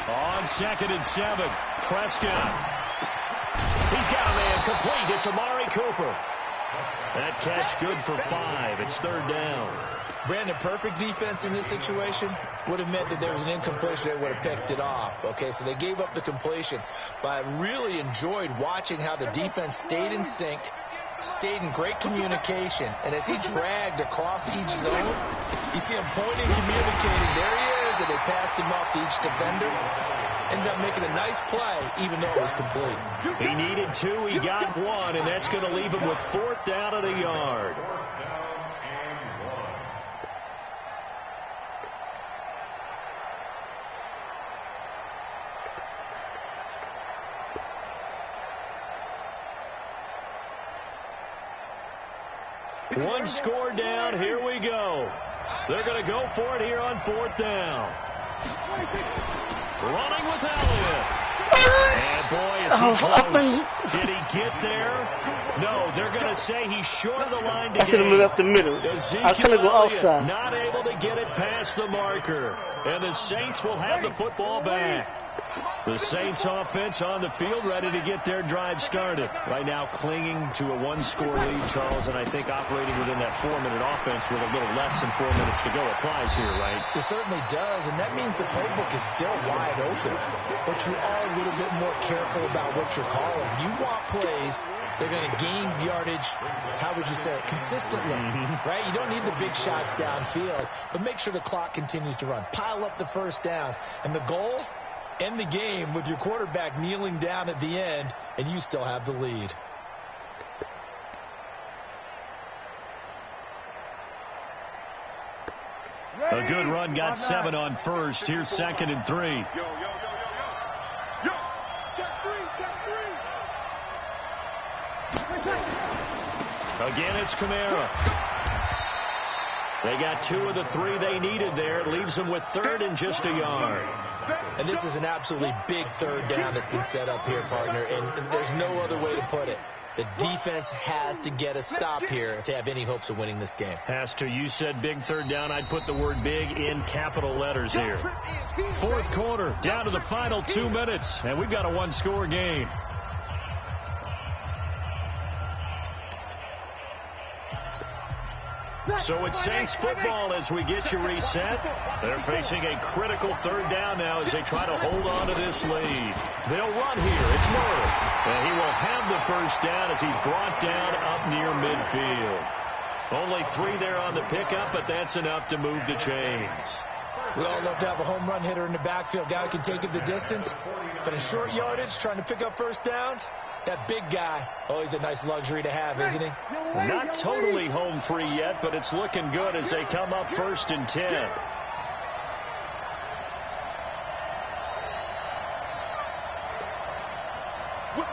On 2nd and 7, Prescott. He's got a man complete. It's Amari Cooper. That catch good for 5. It's 3rd down. Brandon, perfect defense in this situation would have meant that there was an incompletion. They would have picked it off. Okay, so they gave up the completion. But I really enjoyed watching how the defense stayed in sync, stayed in great communication. And as he dragged across each zone, you see him pointing, communicating. There he is, and they passed him off to each defender. Ended up making a nice play, even though it was complete. He needed 2, he got 1, and that's going to leave him with 4th down at a yard. One score down, here we go. They're going to go for it here on 4th down. Running with Elliott. And boy, is he close. Did he get there? No, they're going to say he's short of the line to I should have moved up the middle. I was trying to go outside. Not able to get it past the marker. And the Saints will have the football back. The Saints offense on the field, ready to get their drive started. Right now clinging to a one-score lead, Charles, and I think operating within that 4-minute offense with a little less than 4 minutes to go applies here, right? It certainly does, and that means the playbook is still wide open. But you are a little bit more careful about what you're calling. You want plays they're going to gain yardage, how would you say it, consistently, right? You don't need the big shots downfield, but make sure the clock continues to run. Pile up the first downs. And the goal, end the game with your quarterback kneeling down at the end, and you still have the lead. A good run, got 7 on first. Here's 2nd and 3. Yo, check 3. Again, it's Kamara. They got 2 of the 3 they needed there. It leaves them with 3rd and just a yard. And this is an absolutely big third down that's been set up here, partner, and there's no other way to put it. The defense has to get a stop here if they have any hopes of winning this game. Has to. You said big third down. I'd put the word big in capital letters here. 4th quarter, down to the final 2 minutes, and we've got a one-score game. So it's Saints football as we get you reset. They're facing a critical third down now as they try to hold on to this lead. They'll run here. It's Murray. And he will have the first down as he's brought down up near midfield. Only 3 there on the pickup, but that's enough to move the chains. We all love to have a home run hitter in the backfield. Guy who can take it the distance. But in short yardage, trying to pick up first downs, that big guy, always a nice luxury to have, isn't he? Not totally home free yet, but it's looking good as they come up 1st and 10. Whip.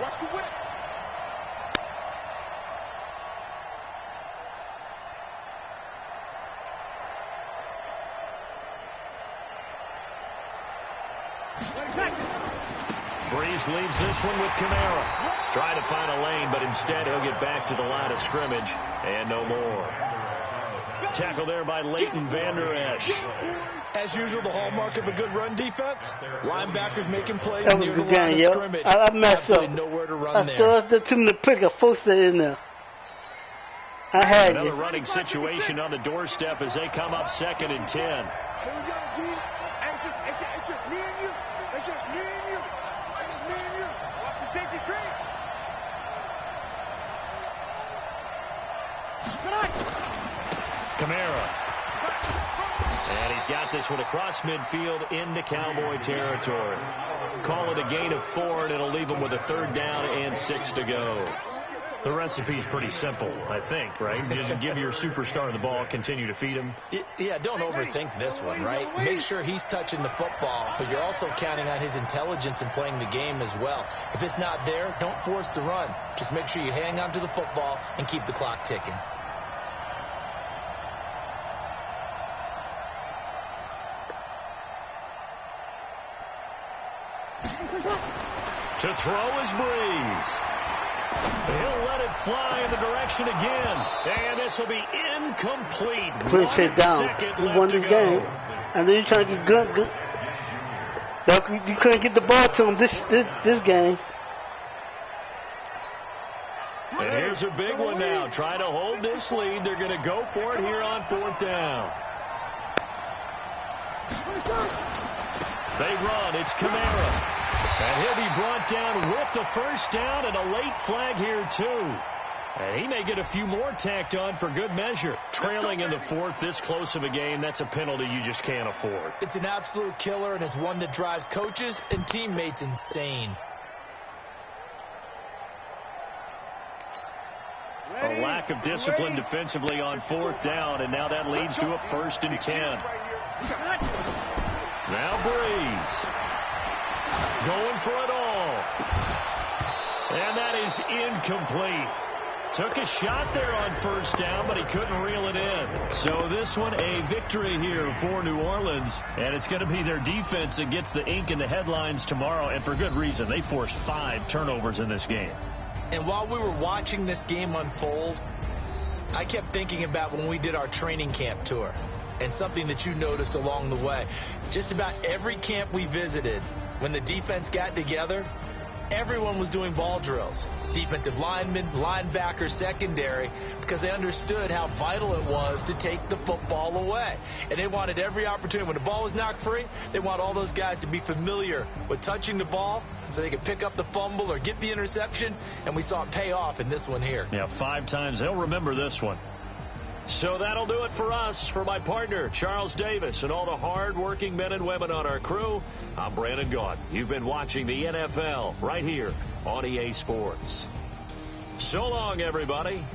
Watch the whip. Breeze leaves this one with Kamara. Trying to find a lane, but instead he'll get back to the line of scrimmage and no more. Tackle there by Leighton Vander Esch. As usual, the hallmark of a good run defense. Linebackers making plays That was near the the line game, of scrimmage. I messed Absolutely up. nowhere to run I there. still the too many pick. Forced it in there. I had Another you. running situation on the doorstep as they come up 2nd and 10. Here we go, D. It's just me and you. It's just me and you. Watch the safety creep. Kamara. And he's got this one across midfield into Cowboy territory. Call it a gain of 4, and it'll leave them with a 3rd down and 6 to go. The recipe's pretty simple, I think, right? Just give your superstar the ball, continue to feed him. Yeah, don't overthink this one, right? Make sure he's touching the football, but you're also counting on his intelligence in playing the game as well. If it's not there, don't force the run. Just make sure you hang on to the football and keep the clock ticking. To throw is Breeze. He'll let it fly in the direction again. And this will be incomplete. Push it down. You won this game. And then you're trying to get good. You couldn't get the ball to him this game. And here's a big one now. Trying to hold this lead. They're going to go for it here on 4th down. They run. It's Kamara. And he'll be brought down with the first down and a late flag here, too. And he may get a few more tacked on for good measure. Trailing in the 4th, this close of a game, that's a penalty you just can't afford. It's an absolute killer, and it's one that drives coaches and teammates insane. A lack of discipline defensively on 4th down, and now that leads to a 1st and 10. Now Breeze. Going for it all. And that is incomplete. Took a shot there on 1st down, but he couldn't reel it in. So this one, a victory here for New Orleans. And it's going to be their defense that gets the ink in the headlines tomorrow, and for good reason. They forced 5 turnovers in this game. And while we were watching this game unfold, I kept thinking about when we did our training camp tour. and something that you noticed along the way. Just about every camp we visited, when the defense got together, everyone was doing ball drills. Defensive linemen, linebackers, secondary, because they understood how vital it was to take the football away. And they wanted every opportunity. When the ball was knocked free, they want all those guys to be familiar with touching the ball so they could pick up the fumble or get the interception, and we saw it pay off in this one here. Yeah, 5 times. They'll remember this one. So that'll do it for us. For my partner, Charles Davis, and all the hard-working men and women on our crew, I'm Brandon Gaudin. You've been watching the NFL right here on EA Sports. So long, everybody.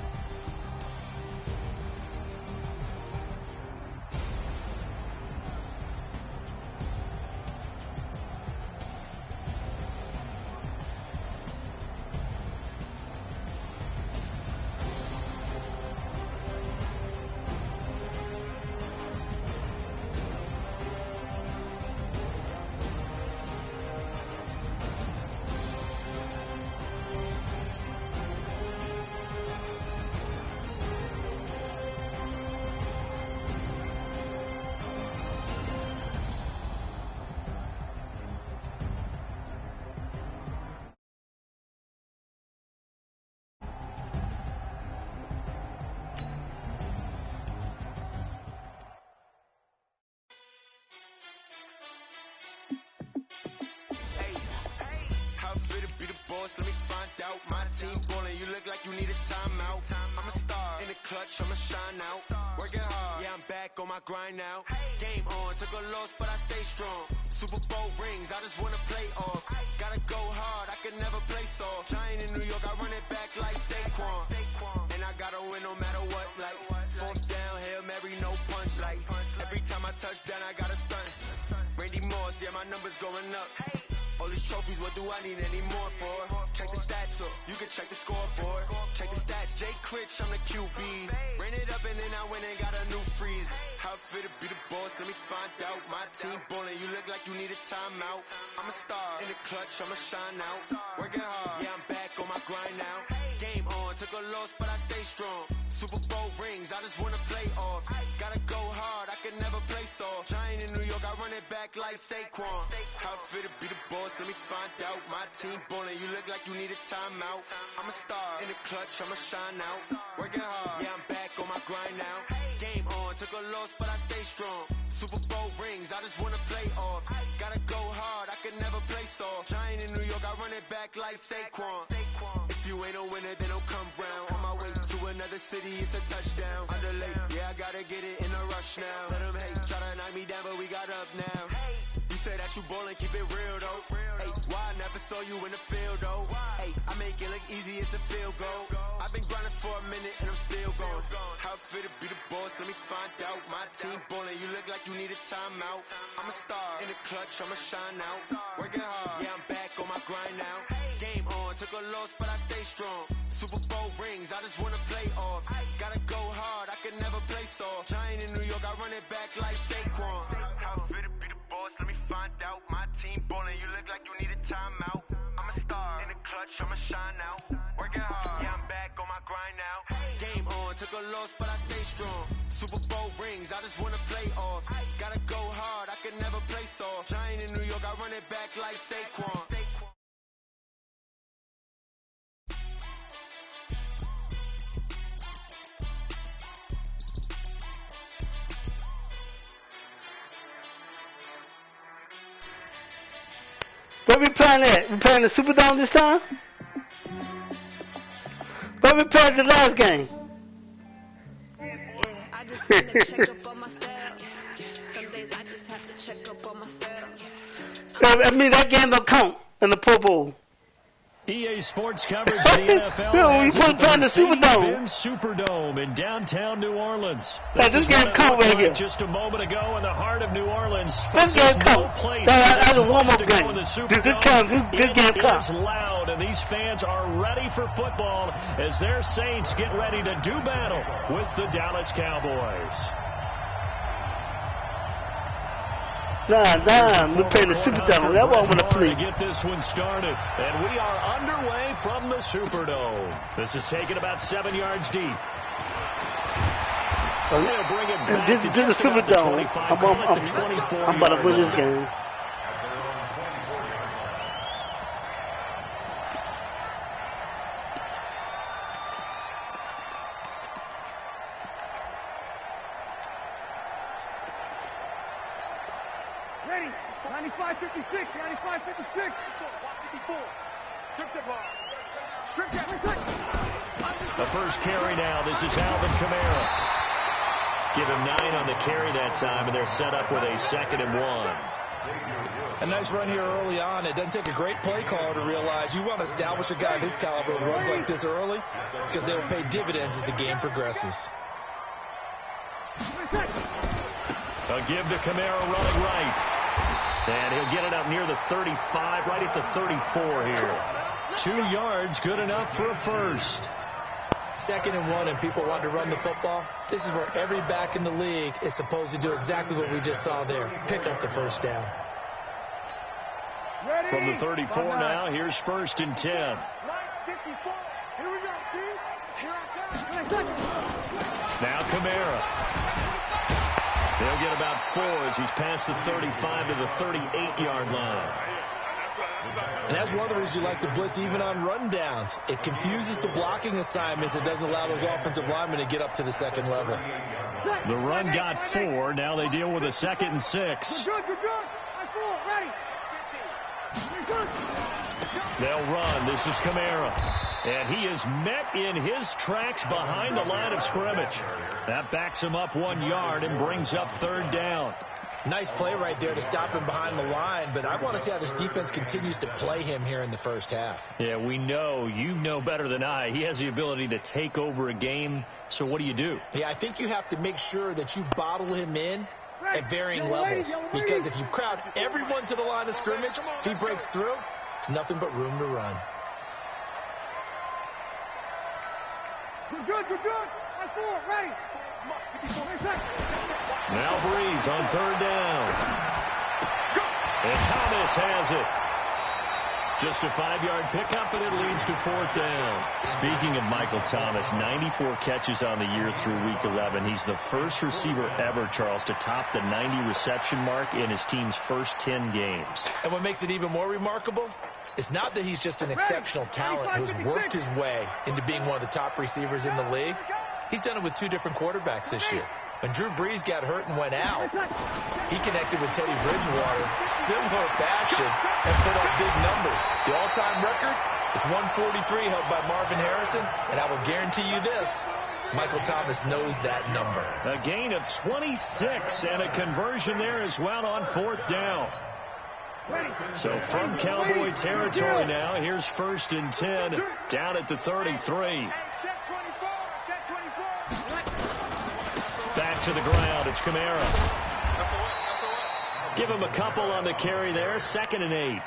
Let me find out. My team ballin', you look like you need a timeout. I'm a star in the clutch, I'ma shine out. Working hard, yeah, I'm back on my grind now. Game on, took a loss, but I stay strong. Super Bowl rings, I just wanna play off. Gotta go hard, I can never play soft. Giant in New York, I run it back like Saquon. And I gotta win no matter what, like 4th down, Hail Mary, no punch, like every time I touch down, I gotta stunt. Randy Moss, yeah, my numbers going up. All these trophies, what do I need any more for? Check the stats up, you can check the scoreboard. Check the stats, Jay Critch, I'm the QB. Ran it up and then I went and got a new freeze. How it feel to be the boss, let me find out. My team ballin', you look like you need a timeout. I'm a star in the clutch, I'ma shine out. Working hard, yeah, I'm back on my grind now. Game on, took a loss, but I stay strong. Super Bowl rings, I just wanna play off. Gotta go hard, I can never play soft. Giant in New York, I run it back like Saquon. How it feel to be the boss, let me find out. My team ballin', you look like you need a timeout. I'm a star in the clutch, I'ma shine out. Working hard, yeah, I'm back on my grind now. Game on, took a loss, but I stay strong. Super Bowl rings, I just wanna play off. Gotta go hard, I can never play soft. Giant in New York, I run it back like Saquon. If you ain't a winner, then don't come round. On my way to another city, it's a touchdown. Underlay, yeah, I gotta get it in a rush now. Let them hate, try to knock me down, but we got up now. You say that you ballin', keep it real though. Hey, why I never saw you in the field though? Hey, I make it look easy, it's a field goal. I've been grinding for a minute and I'm still going. How it feel to be the boss, let me find out. My team ballin', you look like you need a timeout. I'm a star in the clutch, I'ma shine out. Working hard, yeah, I'm back on my grind now. Game on, took a loss, but I stay strong. Super Bowl rings, I just wanna play off. Gotta go hard, I can never play soft. Giant in New York, I run it back like Saquon. How it feel to be the boss, let me find out. My team ballin', you look like you need a timeout. I'm a star in the clutch, I'ma shine out. Working hard, yeah, I'm back on my grind now. Game on, took a loss, but I stay strong. Super Bowl rings, I just wanna play off. Gotta go hard, I can never play soft. Giant in New York, I run it back like Saquon. Where we playing at? We playing the Superdome this time? Where we played the last game? Yeah, I just want to check up on myself. Some days I just have to check up on myself. I mean, that game don't count in the Pro Bowl. EA Sports coverage of the NFL. No, we playing the Superdome. Superdome in downtown New Orleans. This game count right here. Just a moment ago in the heart of New Orleans. This game count. That's a warm-up game. This game count. It is loud, and these fans are ready for football as their Saints get ready to do battle with the Dallas Cowboys. Nah, we're playing the Superdome. That's what I want to play. To get this one started, and we are underway from the Superdome. This is taken about 7 yards deep. They'll bring it back This is the Superdome. I'm about to win this game. Ready. 95-56. 95-56. 54. Strip the ball. Strip that. The first carry now. This is Alvin Kamara. Give him 9 on the carry that time, and they're set up with a 2nd and 1. A nice run here early on. It doesn't take a great play caller to realize you want to establish a guy of his caliber with runs like this early because they will pay dividends as the game progresses. A give to Kamara running right. And he'll get it up near the 35, right at the 34 here. 2 yards, good enough for a first. 2nd and 1, and people want to run the football. This is where every back in the league is supposed to do exactly what we just saw there. Pick up the first down. Ready. From the 34 now, here's 1st and 10. 9-54. Here we go, team. Here I come. Now Kamara. They'll get about 4 as he's past the 35 to the 38-yard line. And that's one of the reasons you like to blitz even on run downs. It confuses the blocking assignments. It doesn't allow those offensive linemen to get up to the 2nd level. The run got 4. Now they deal with a 2nd and 6. Good. Ready. They'll run. This is Kamara. And he is met in his tracks behind the line of scrimmage. That backs him up 1 yard and brings up 3rd down. Nice play right there to stop him behind the line, but I want to see how this defense continues to play him here in the first half. Yeah, we know. You know better than I. He has the ability to take over a game, so what do? Yeah, I think you have to make sure that you bottle him in at varying levels, because if you crowd everyone to the line of scrimmage, if he breaks through, it's nothing but room to run. Good. Ready. Now Breeze on 3rd down. And Thomas has it. Just a 5-yard pickup, and it leads to 4th down. Speaking of Michael Thomas, 94 catches on the year through Week 11. He's the first receiver ever, Charles, to top the 90 reception mark in his team's first 10 games. And what makes it even more remarkable is not that he's just an exceptional talent who's worked his way into being one of the top receivers in the league. He's done it with 2 different quarterbacks this year. When Drew Brees got hurt and went out, he connected with Teddy Bridgewater, similar fashion, and put up big numbers. The all-time record, it's 143 held by Marvin Harrison, and I will guarantee you this, Michael Thomas knows that number. A gain of 26 and a conversion there as well on 4th down. So from Cowboy territory now, here's 1st and 10 down at the 33. Back to the ground. It's Kamara. Give him a couple on the carry there. 2nd and 8.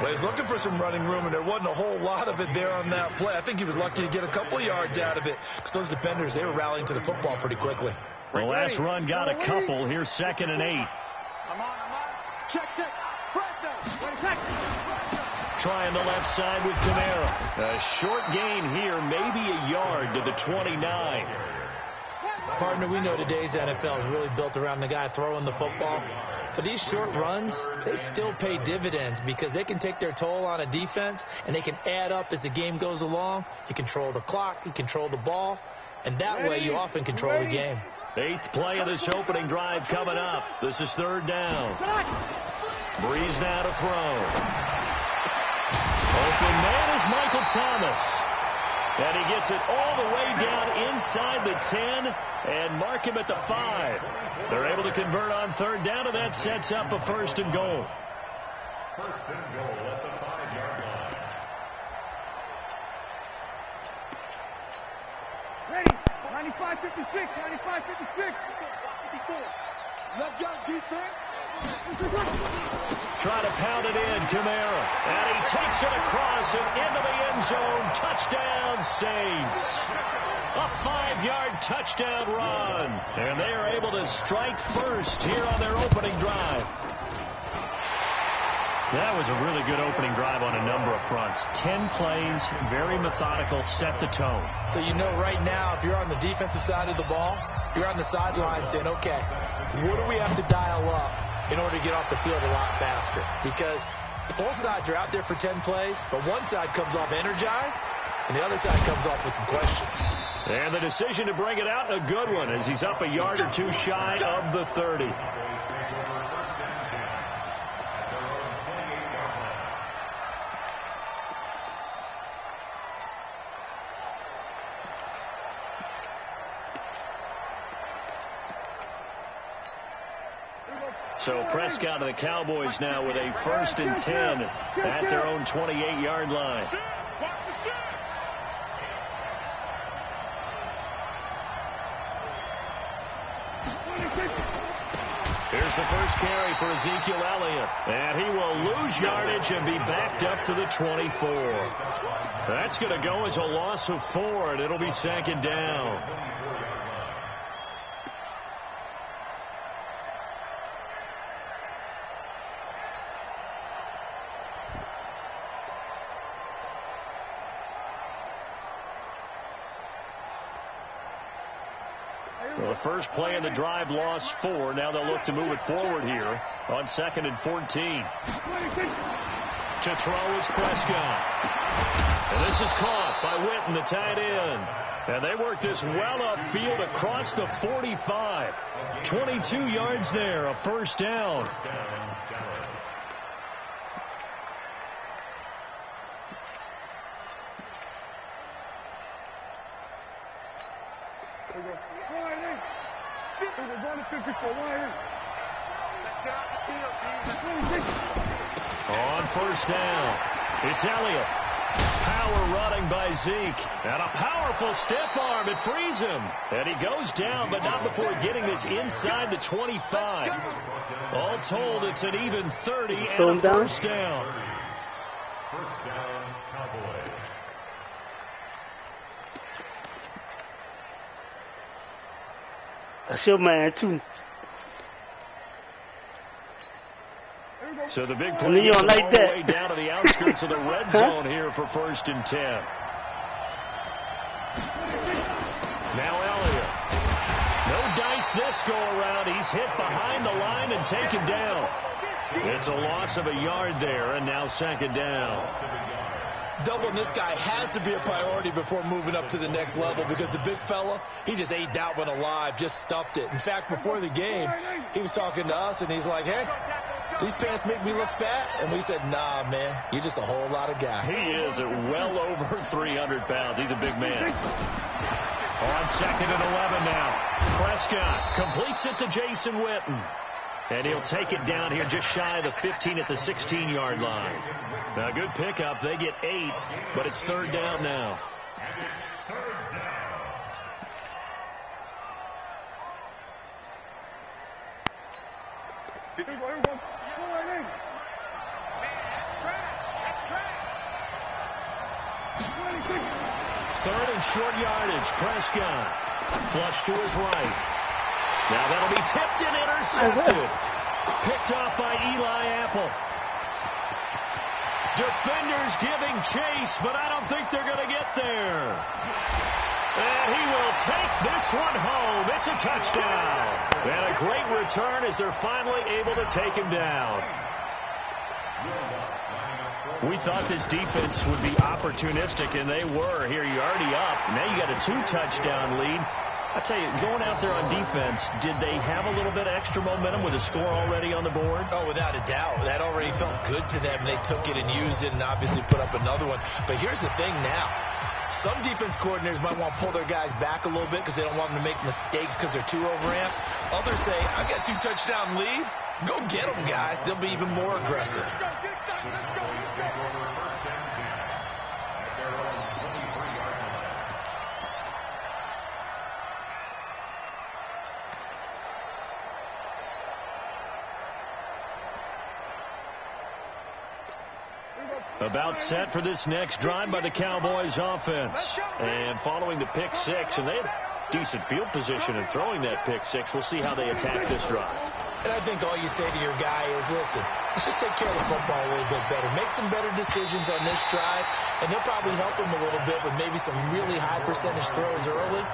Well, he's looking for some running room, and there wasn't a whole lot of it there on that play. I think he was lucky to get a couple of yards out of it because those defenders, they were rallying to the football pretty quickly. The last run got a couple. Here's 2nd and 8. Check. Trying the left side with Kamara. A short gain here, maybe a yard to the 29. Partner, we know today's NFL is really built around the guy throwing the football. But these short runs, they still pay dividends because they can take their toll on a defense, and they can add up as the game goes along. You control the clock, you control the ball, and that way you often control the game. 8th play of this opening drive coming up. This is 3rd down. Breeze now to throw. Open man is Michael Thomas. And he gets it all the way down inside the 10 and mark him at the 5. They're able to convert on 3rd down, and that sets up a 1st and goal. 1st and goal at the 5-yard line. Ready. 95-56. 95-56. 54. Left guard defense. Try to pound it in, Kamara. And he takes it across and into the end zone. Touchdown, Saints. A 5-yard touchdown run. And they are able to strike first here on their opening drive. That was a really good opening drive on a number of fronts. 10 plays, very methodical, set the tone. So you know right now, if you're on the defensive side of the ball, you're on the sideline saying, okay, what do we have to dial up in order to get off the field a lot faster? Because both sides are out there for 10 plays, but one side comes off energized, and the other side comes off with some questions. And the decision to bring it out, a good one, as he's up a yard or two shy of the 30. So Prescott and the Cowboys now with a 1st and 10 at their own 28-yard line. Here's the first carry for Ezekiel Elliott. And he will lose yardage and be backed up to the 24. That's going to go as a loss of 4, and it'll be 2nd down. Well, the first play in the drive lost 4. Now they'll look to move it forward here on 2nd and 14. To throw is Prescott. And this is caught by Witten, the tight end. And they work this well upfield across the 45. 22 yards there, a 1st down. On 1st down, it's Elliott. Power running by Zeke. And a powerful stiff arm. It frees him. And he goes down, but not before getting this inside the 25. All told, it's an even 30 and a 1st down. 1st down, Cowboys. That's your man, too. So the big play is like all that. the way down to the outskirts of the red zone here for 1st and 10. Now Elliott. No dice this go around. He's hit behind the line and taken down. It's a loss of a yard there, and now 2nd down. Doubling this guy has to be a priority before moving up to the next level, because the big fella, he just ate that one alive, just stuffed it. In fact, before the game, he was talking to us, and he's like, hey, these pants make me look fat. And we said, nah, man, you're just a whole lot of guy. He is at well over 300 pounds. He's a big man. On 2nd and 11 now. Prescott completes it to Jason Witten. And he'll take it down here just shy of the 15 at the 16-yard line. Now, a good pickup. They get 8, but it's 3rd down now. Third and short yardage. Prescott. Flush to his right. Now that'll be tipped and intercepted. Picked off by Eli Apple. Defenders giving chase, but I don't think they're going to get there. And he will take this one home. It's a touchdown. And a great return as they're finally able to take him down. We thought this defense would be opportunistic, and they were. Here, you're already up. Now you got a 2-touchdown lead. I tell you, going out there on defense, did they have a little bit of extra momentum with a score already on the board? Oh, without a doubt. That already felt good to them. They took it and used it and obviously put up another one. But here's the thing now. Some defense coordinators might want to pull their guys back a little bit because they don't want them to make mistakes because they're too overamped. Others say, I've got 2-touchdown lead. Go get them, guys. They'll be even more aggressive. About set for this next drive by the Cowboys offense. And following the pick 6, and they had decent field position in throwing that pick 6. We'll see how they attack this drive. And I think all you say to your guy is, listen, let's just take care of the football a little bit better. Make some better decisions on this drive, and they'll probably help him a little bit with maybe some really high percentage throws early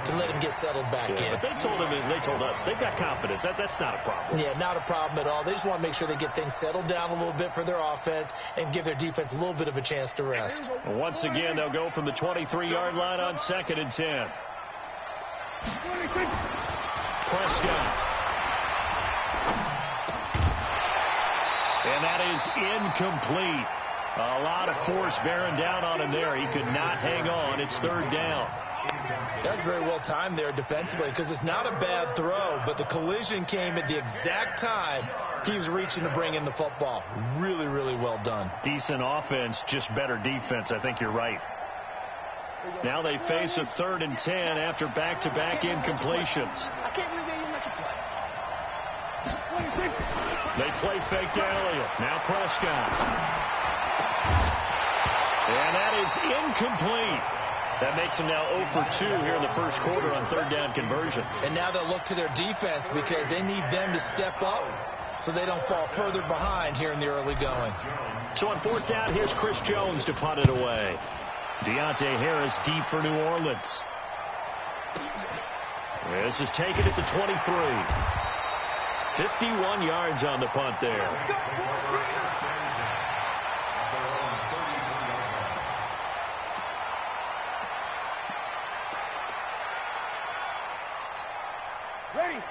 to let him get settled back in. But they told him, and they told us, they've got confidence. That's not a problem. Yeah, not a problem at all. They just want to make sure they get things settled down a little bit for their offense and give their defense a little bit of a chance to rest. Well, once again, they'll go from the 23-yard line on 2nd and 10. Prescott. And that is incomplete. A lot of force bearing down on him there. He could not hang on. It's 3rd down. That's very well timed there defensively because it's not a bad throw, but the collision came at the exact time he was reaching to bring in the football. Really, really well done. Decent offense, just better defense. I think you're right. Now they face a 3rd and 10 after back-to-back incompletions. I can't believe they even let you play. They play fake to Elliott. Now Prescott. And that is incomplete. That makes them now 0 for 2 here in the first quarter on 3rd down conversions. And now they'll look to their defense because they need them to step up so they don't fall further behind here in the early going. So on 4th down, here's Chris Jones to punt it away. Deontay Harris deep for New Orleans. This is taken at the 23. 51 yards on the punt there.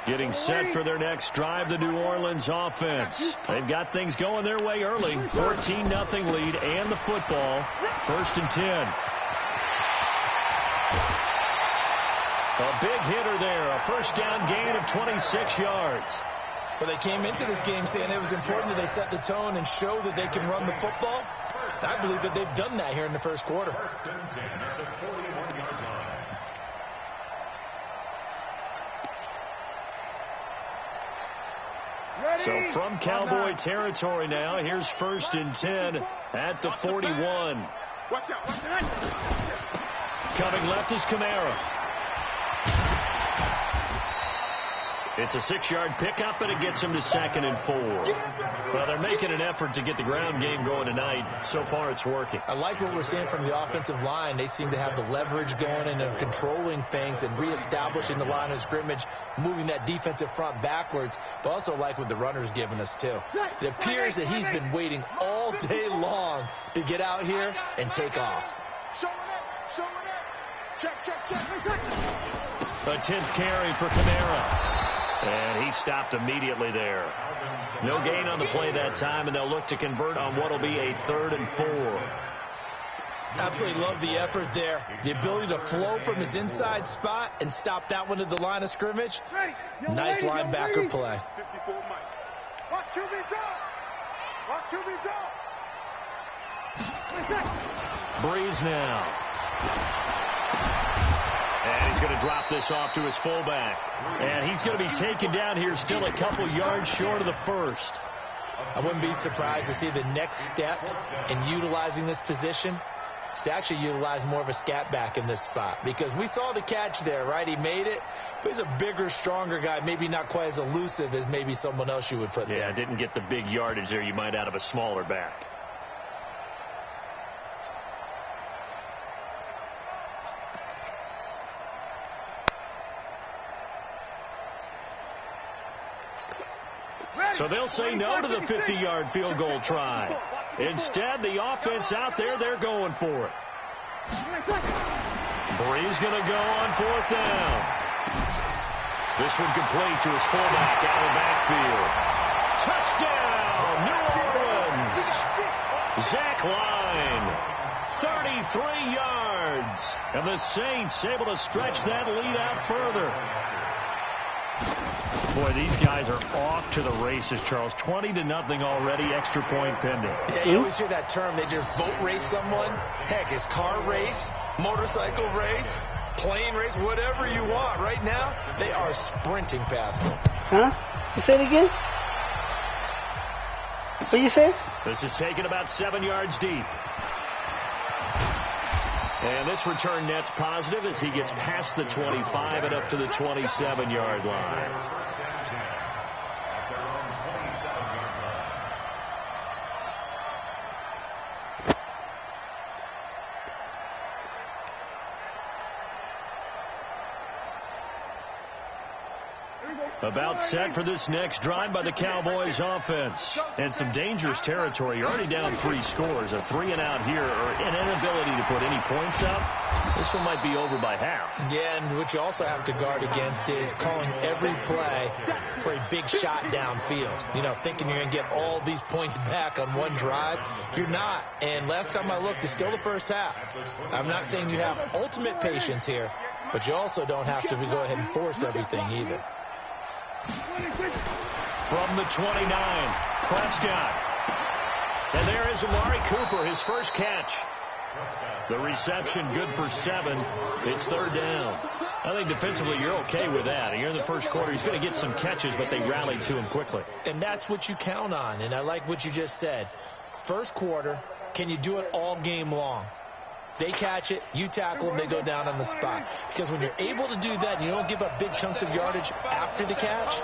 Getting set for their next drive, the New Orleans offense. They've got things going their way early. 14-0 lead and the football. 1st and 10. A big hitter there. A 1st down gain of 26 yards. Well, they came into this game saying it was important that they set the tone and show that they can run the football. I believe that they've done that here in the first quarter. 1st and 10 at the 41-yard line. So from Cowboy territory now, here's 1st and 10 at the 41. Watch out. Coming left is Kamara. It's a 6-yard pickup, and it gets him to 2nd and 4. Well, they're making an effort to get the ground game going tonight. So far, it's working. I like what we're seeing from the offensive line. They seem to have the leverage going and they're controlling things and reestablishing the line of scrimmage, moving that defensive front backwards, but also like what the runner's giving us, too. It appears that he's been waiting all day long to get out here and take off. Show it up. Check. A 10th carry for Kamara. And he stopped immediately there. No gain on the play that time, and they'll look to convert on what will be a 3rd and 4. Absolutely love the effort there. The ability to flow from his inside spot and stop that one at the line of scrimmage. Nice linebacker play. 54 Mike. Watch QB drop. Breeze now. And he's going to drop this off to his fullback. And he's going to be taken down here still a couple yards short of the 1st. I wouldn't be surprised to see the next step in utilizing this position is to actually utilize more of a scat back in this spot. Because we saw the catch there, right? He made it. But he's a bigger, stronger guy, maybe not quite as elusive as maybe someone else you would put there. Yeah, didn't get the big yardage there you might out of a smaller back. So they'll say no to the 50-yard field goal try. Instead, the offense out there, they're going for it. Breeze going to go on 4th down. This one complete to his fullback out of the backfield. Touchdown, New Orleans. Zach Line, 33 yards. And the Saints able to stretch that lead out further. Boy, these guys are off to the races, Charles. 20-0 already, extra point pending. Yeah, you always hear that term. They just boat race someone. Heck, it's car race, motorcycle race, plane race, whatever you want. Right now, they are sprinting past them. Huh? You say it again? What you say? This is taken about 7 yards deep. And this return net's positive as he gets past the 25 and up to the 27-yard line. About set for this next drive by the Cowboys offense. And some dangerous territory. You're already down 3 scores. A 3-and-out here, or an inability to put any points up. This one might be over by half. Yeah, and what you also have to guard against is calling every play for a big shot downfield. You know, thinking you're going to get all these points back on one drive. You're not. And last time I looked, it's still the first half. I'm not saying you have ultimate patience here, but you also don't have to go ahead and force everything either. From the 29, Prescott. And there is Amari Cooper, his first catch. The reception good for 7. It's 3rd down. I think defensively you're okay with that. Here in the first quarter, he's going to get some catches, but they rallied to him quickly. And that's what you count on, and I like what you just said. First quarter, can you do it all game long? They catch it, you tackle them, they go down on the spot. Because when you're able to do that and you don't give up big chunks of yardage after the catch,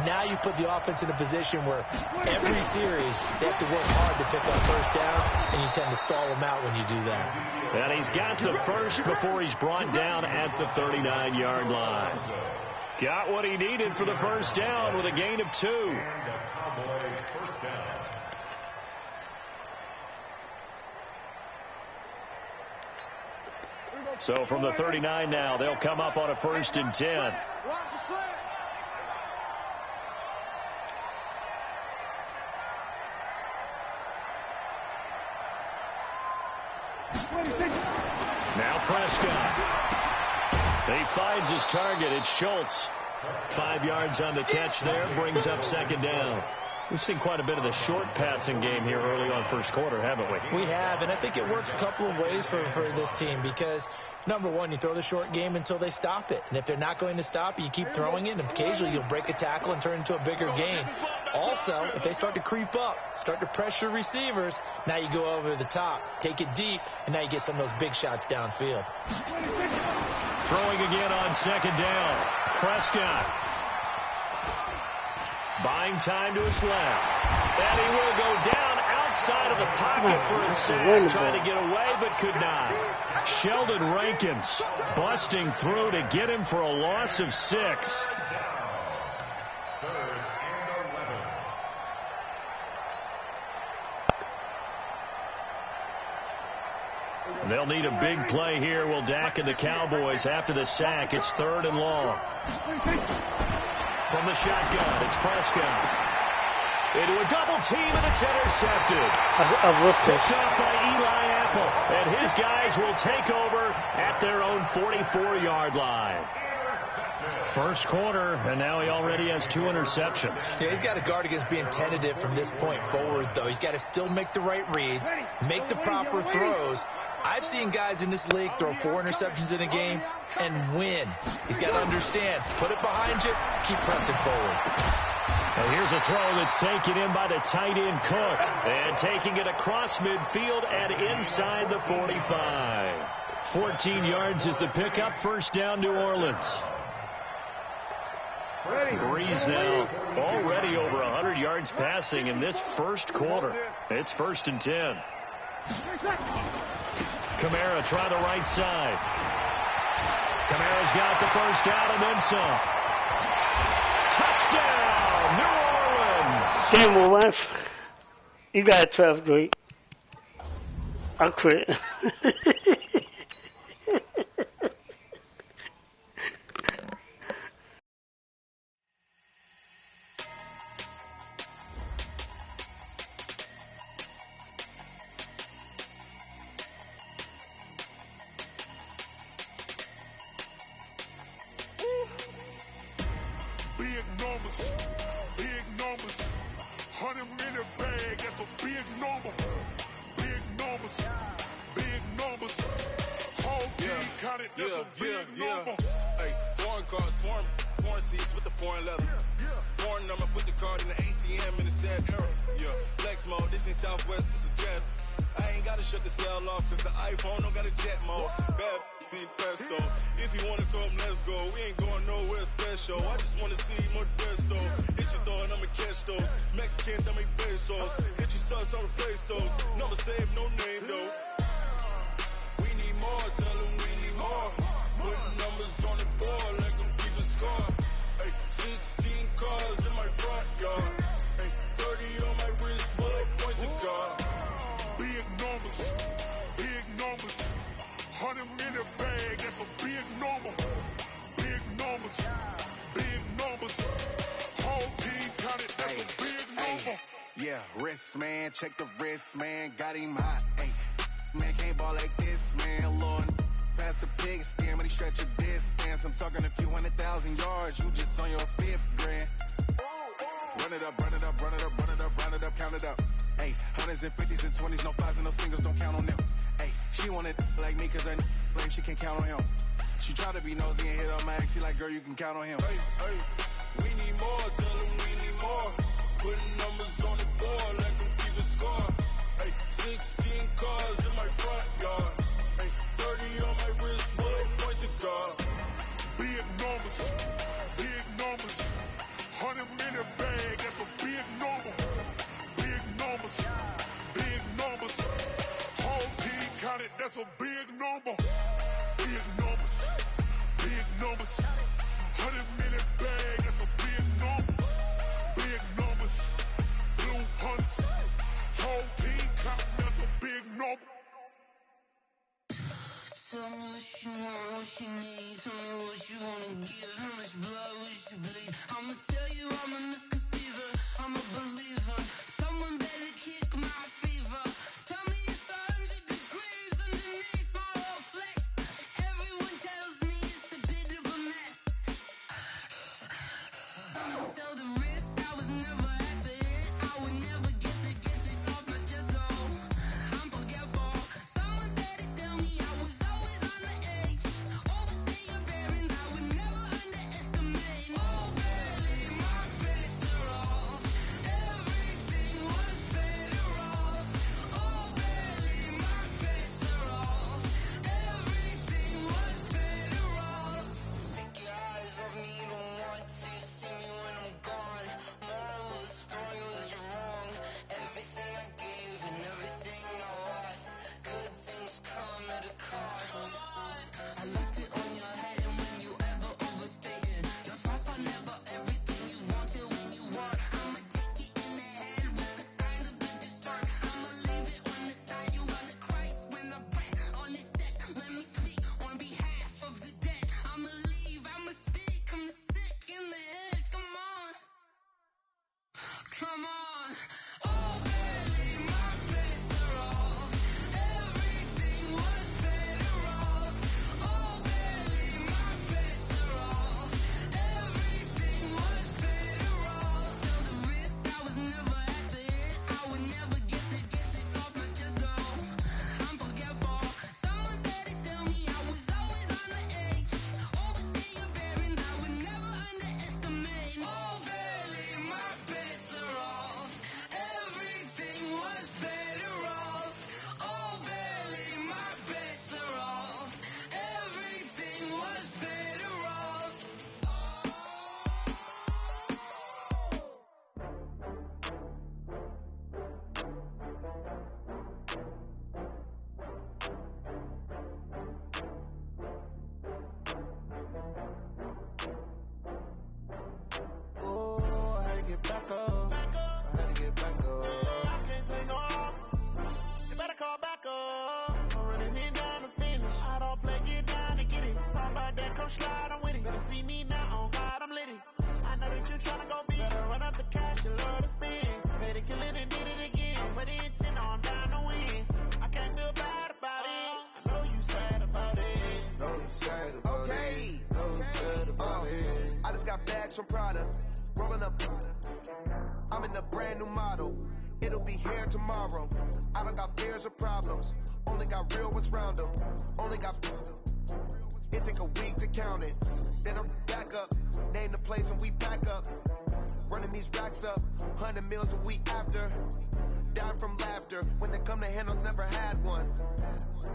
now you put the offense in a position where every series they have to work hard to pick up first downs, and you tend to stall them out when you do that. And he's got the first before he's brought down at the 39-yard line. Got what he needed for the first down with a gain of 2. So from the 39 now, they'll come up on a 1st and 10. Now Prescott. He finds his target. It's Schultz. 5 yards on the catch there. Brings up 2nd down. We've seen quite a bit of the short passing game here early on first quarter, haven't we? We have, and I think it works a couple of ways for this team because, number one, you throw the short game until they stop it. And if they're not going to stop it, you keep throwing it, and occasionally you'll break a tackle and turn it into a bigger gain. Also, if they start to creep up, start to pressure receivers, now you go over the top, take it deep, and now you get some of those big shots downfield. Throwing again on 2nd down. Prescott. Buying time to his left. And he will go down outside of the pocket for a sack. Trying to get away, but could not. Sheldon Rankins busting through to get him for a loss of 6. They'll need a big play here. Will Dak and the Cowboys after the sack. It's 3rd and long. From the shotgun, it's Prescott. Into a double team, and it's intercepted. Picked off by Eli Apple. And his guys will take over at their own 44-yard line. First quarter, and now he already has 2 interceptions. Yeah, he's got to guard against being tentative from this point forward, though. He's got to still make the right reads, make the proper throws. I've seen guys in this league throw 4 interceptions in a game and win. He's got to understand, put it behind you, keep pressing forward. And here's a throw that's taken in by the tight end Cook. And taking it across midfield and inside the 45. 14 yards is the pickup. First down, New Orleans. Breeze now already over 100 yards passing in this first quarter. It's 1st and 10. Kamara try the right side. Kamara's got the first down and then some. Touchdown, New Orleans. Game over. You got a 12th grade. I quit. check the wrist, man, got him hot. Hey, man, can't ball like this, man, Lord. Pass the pig skin, but he stretch a distance. I'm talking a few 100,000 yards, you just on your 5th grand. Run it up, run it up, run it up, run it up, run it up, count it up. Hey, hundreds and 50s and 20s, no 5s and no singles, don't count on them. Hey, she wanted like me cause her blame, she can't count on him. She tried to be nosy and hit on my ex, she like, girl, you can count on him. Hey, we need more, tell them we need more. Putting numbers on the board, let them keep the score. Hey, 16 cars in my front yard. Hey, 30 on my wrist, boy, point to God. Big numbers, 100-minute bag, that's a big number. Big numbers, whole team counted, that's a big number. Big numbers, 100-minute bag, that's a big number. Big numbers, blue hunts, whole team counting, that's a big number. Tell me what you want, what you need. Tell me what you wanna give. How much blood would you bleed? I'ma tell you I'm a misconceiver. I'm a believer. Someone better kick my fever. Tell me it's 100 degrees underneath my whole flex. Everyone tells me it's a bit of a mess. I'ma tell the risk I was never at the hit. I would never get it off my chest though. I'm forgetful. Someone better tell me I was always on the edge. Overstay your bearings, I would never underestimate. Oh baby, my bets are off. Everything was better off. Oh baby, my bets are off. Everything was better off. Take your eyes off me, you don't want to see me when I'm gone. Moral of the story was you're wrong. Everything I gave and everything I lost. Good things come at a cost. I left it on your head, and when you ever overstated your thoughts are never everything you wanted when you want. I'ma take it in the head with the signs of the distort. I'ma leave it on the side. You wanna Christ when I break on this set. Let me speak on behalf of the dead. I'ma leave, I'ma speak. I'm sick in the head. Come on. Come on. Oh baby, my bets are off. Everything was better off. Oh baby, my bets are off. Everything was better off. Till the risk I was never at the hit. I would never get it off my chest though. I'm forgetful. Someone better tell me I was always on the edge. Overstay your bearings, I would never underestimate. Oh baby, my bets are off. Everything was better off. Oh baby, my bets are off. Everything was better off. Oh, I had to get back up. I had to get back up. I can't take no more. You better call back up. I'm running it down to finish. I don't play, get down to get it. Talk about that, come slide, I'm with it. Better see me now, on God, I'm litty. I know that you tryna go big. Better run up the cash, you love to spend. Better kill it and did it again. I'm with it, 10, I'm down to win. I can't feel bad about it. I know you sad about it. Know you sad about it. Know you sad about it. I just got bags from Prada. Rolling up. I'm in a brand new model. It'll be here tomorrow. I don't got fears or problems. Only got real ones round them. Only got. It take a week to count it. Then I'm back up. Name the place and we back up. Running these racks up. 100 meals a week after. Die from laughter. When they come to handles, never had one.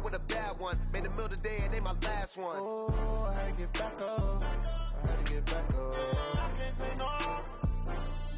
With a bad one. Made a meal today and they my last one. Oh, I had to get back up. I had to get back up. I can't take no more.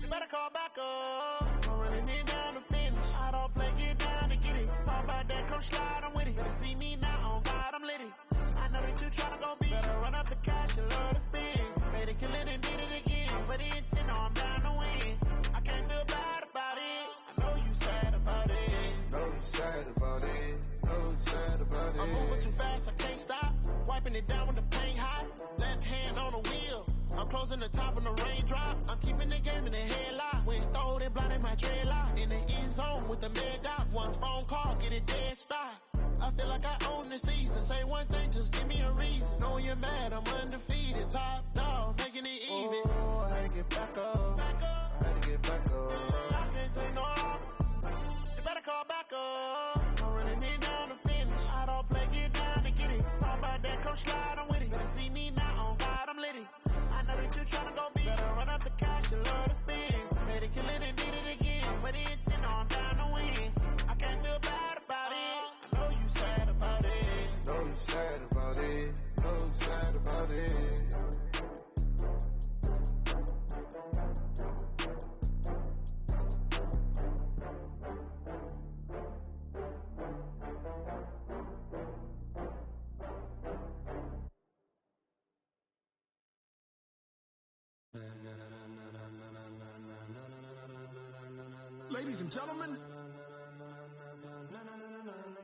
You better call back up. I'm running it down to finish. I don't play, get down to get it. Talk about that, come slide, I'm with it. Better see me now, on God, I'm litty. I know that you tryna go big. Better run up the cash, you love to spend. Better kill it and did it again. I'm with it, 10, I'm down to win. I can't feel bad about it. I know you sad about it. Know you sad about it. Know you sad about it. I'm moving too fast, I can't stop. Wiping it down when the paint hot. Left hand on the wheel. I'm closing the top when the raindrop. I'm keeping the game in the headlock. went throwed and blinded my dreadlock. In the end zone with the man got one phone call, get it dead stop. I feel like I own the season. Say one thing, just give me a reason. Know you're mad, I'm undefeated. Top dog, making it even. Oh, I had to get back up. I had to get back up. I can't take no loss. You better call back up. Don't really need down to finish. I don't play, get down to get it. Talk about that, come slide, I'm with it. Better see me now, on God, I'm litty. I know that you tryna go big. Better run up the cash, you love to spend. Better kill it and did it again. But it's in on down to win. I can't feel bad about it. I know you sad about it. Know you sad about it. Know you sad about it. Ladies and gentlemen,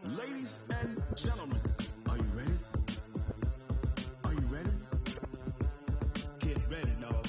ladies and gentlemen, are you ready? Are you ready? Get ready, dog.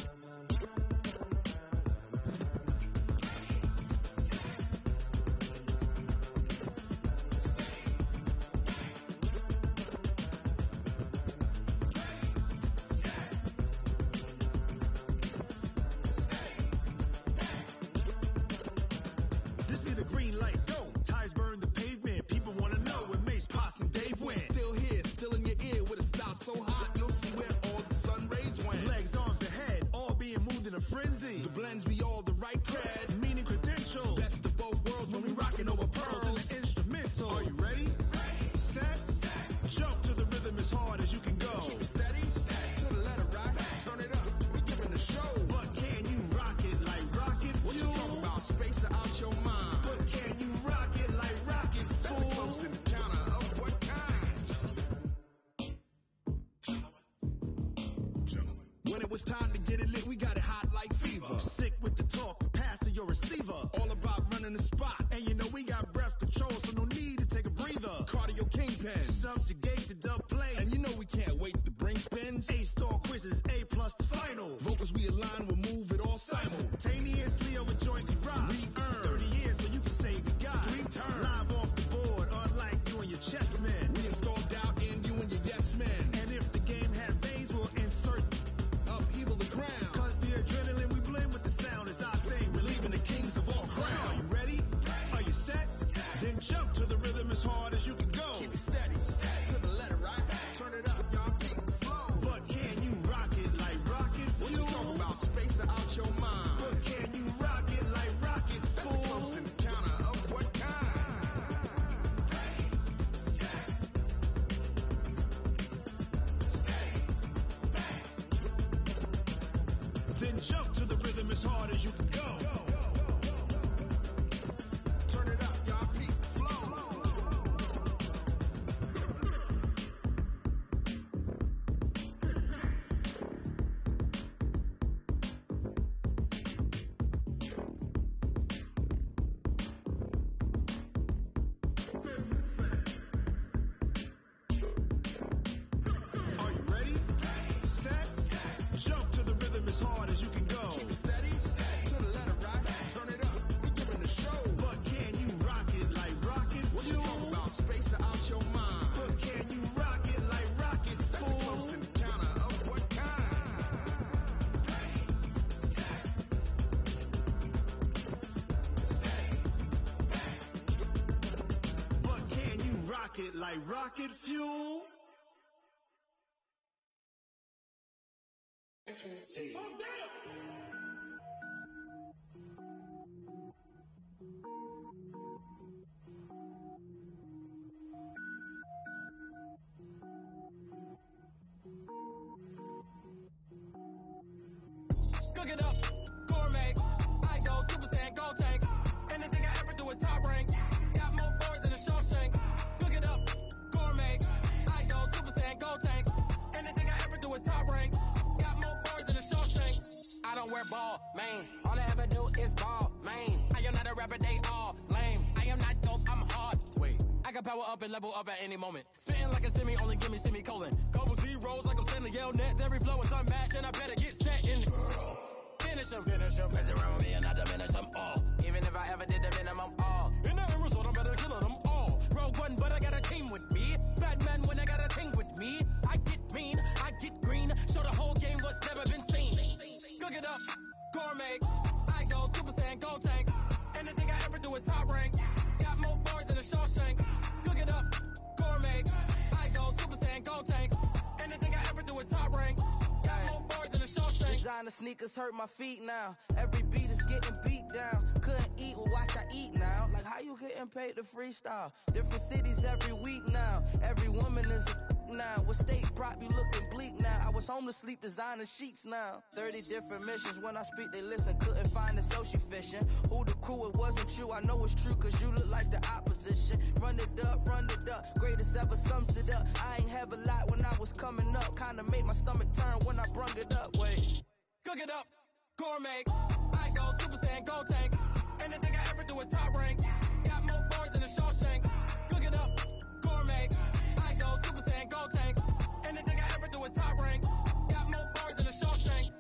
This be the green light, go. Tires burn the pavement. People wanna know when Mace, Potts, and Dave went. Still here, still in your ear with a style so hot, you'll see where all the sun rays went. Legs, arms, the head, all being moved in a frenzy. The blends be all the right cred, meaning credentials. Best of both worlds when we rockin' over pearls in the instrumental. Are you ready? Set, jump to the rhythm as hard as you can go. Keep it steady, to the letter right, turn it up, we giving the show. But can you rock it like rocket? What you talking about? Space out your mind. But can you rock it like rockets? That's a close encounter of what kind? When it was time to get it lit, we got it hot like fever. Sick with the talk, pass to your receiver. All about running the spot. And you know we got breath control, so no need to take a breather. Cardio kingpin, subjugate the dub play. And you know we can't wait to bring spins. A-star quizzes, A+ the final. Vocals we align, we'll move it all simultaneously over joints he rock. We earn 30 years so you can say we got 3 turns. Live off the board, unlike you and your chess men. We install doubt in you and your yes men. And if the game had veins, we'll insert upheaval the ground. Cause the adrenaline we blend with the sound is our thing, relieving the kings of all crowns. Are you ready? Are you set? Then jump to the rhythm as hard as you can go. Keep it steady, to the letter right. Turn it up, y'all beat the flow. But can you rock it like rocket? What you talking about? Space out your mind. But can you rock it like rockets? That's a close encounter of what kind? Then jump to the rhythm as hard as you can go. Turn it up, y'all beat the flow. Are you ready? Set, jump to the rhythm as hard as you can go. Keep it steady, to the letter right. Turn it up, we giving the show. But can you rock it like rocket? What you talking about? Space out your mind. But can you rock it like rockets? That's a close encounter of what kind? But can you rock it like rocket fuel? Cook it up, gourmet. I go Super Saiyan, gold tank. Anything I ever do is top rank. Got more boards than a Shawshank. Cook it up, gourmet. I go Super Saiyan, gold tank. Anything I ever do is top rank. Got more boards than a Shawshank. I don't wear ball mains. All I ever do is ball main. I am not a rapper, they all lame. I am not dope, I'm hard. Wait, I can power up and level up at any moment. Spitting like a semi, only give me semicolon. Couple zeros like I'm sending yell nets. Every flow is unmatched and I better get set in. finish them. Mess around with me and I diminish them all. Even if I ever did the minimum all. In that result, I'm better killing them all. Rogue One, but I got a team with me. Batman when I got a team with me. I get mean, I get green. Show the whole game what's never been seen. Cook it up, gourmet. I go Super Saiyan, Gold Tank. Anything I ever do is top rank. Got more bars than a Shawshank. Cook it up, gourmet. I go Super Saiyan, Gold Tank. Anything I ever do is top rank. Got more bars than a Shawshank. Designer sneakers hurt my feet now. Every beat is getting beat down. Couldn't eat, well watch I eat now. Like how you getting paid to freestyle? Different cities every week now. Every woman is a now. With state prop, you looking bleak now. I was home to sleep, designer sheets now. 30 different missions. When I speak, they listen. Couldn't find it, so she fishing. Who the crew? It wasn't you. I know it's true, cause you look like the opposition. Run it up, greatest ever sums it up. I ain't have a lot when I was coming up. Kinda made my stomach turn when I brung it up. Wait. Cook it up, gourmet. I go Super Saiyan, Gold Tank. Anything I ever do is top rank. Got more bars than a Shawshank. Cook it up, gourmet. I go Super Saiyan, Gold Tank. Anything I ever do is top rank. Got more bars than a Shawshank.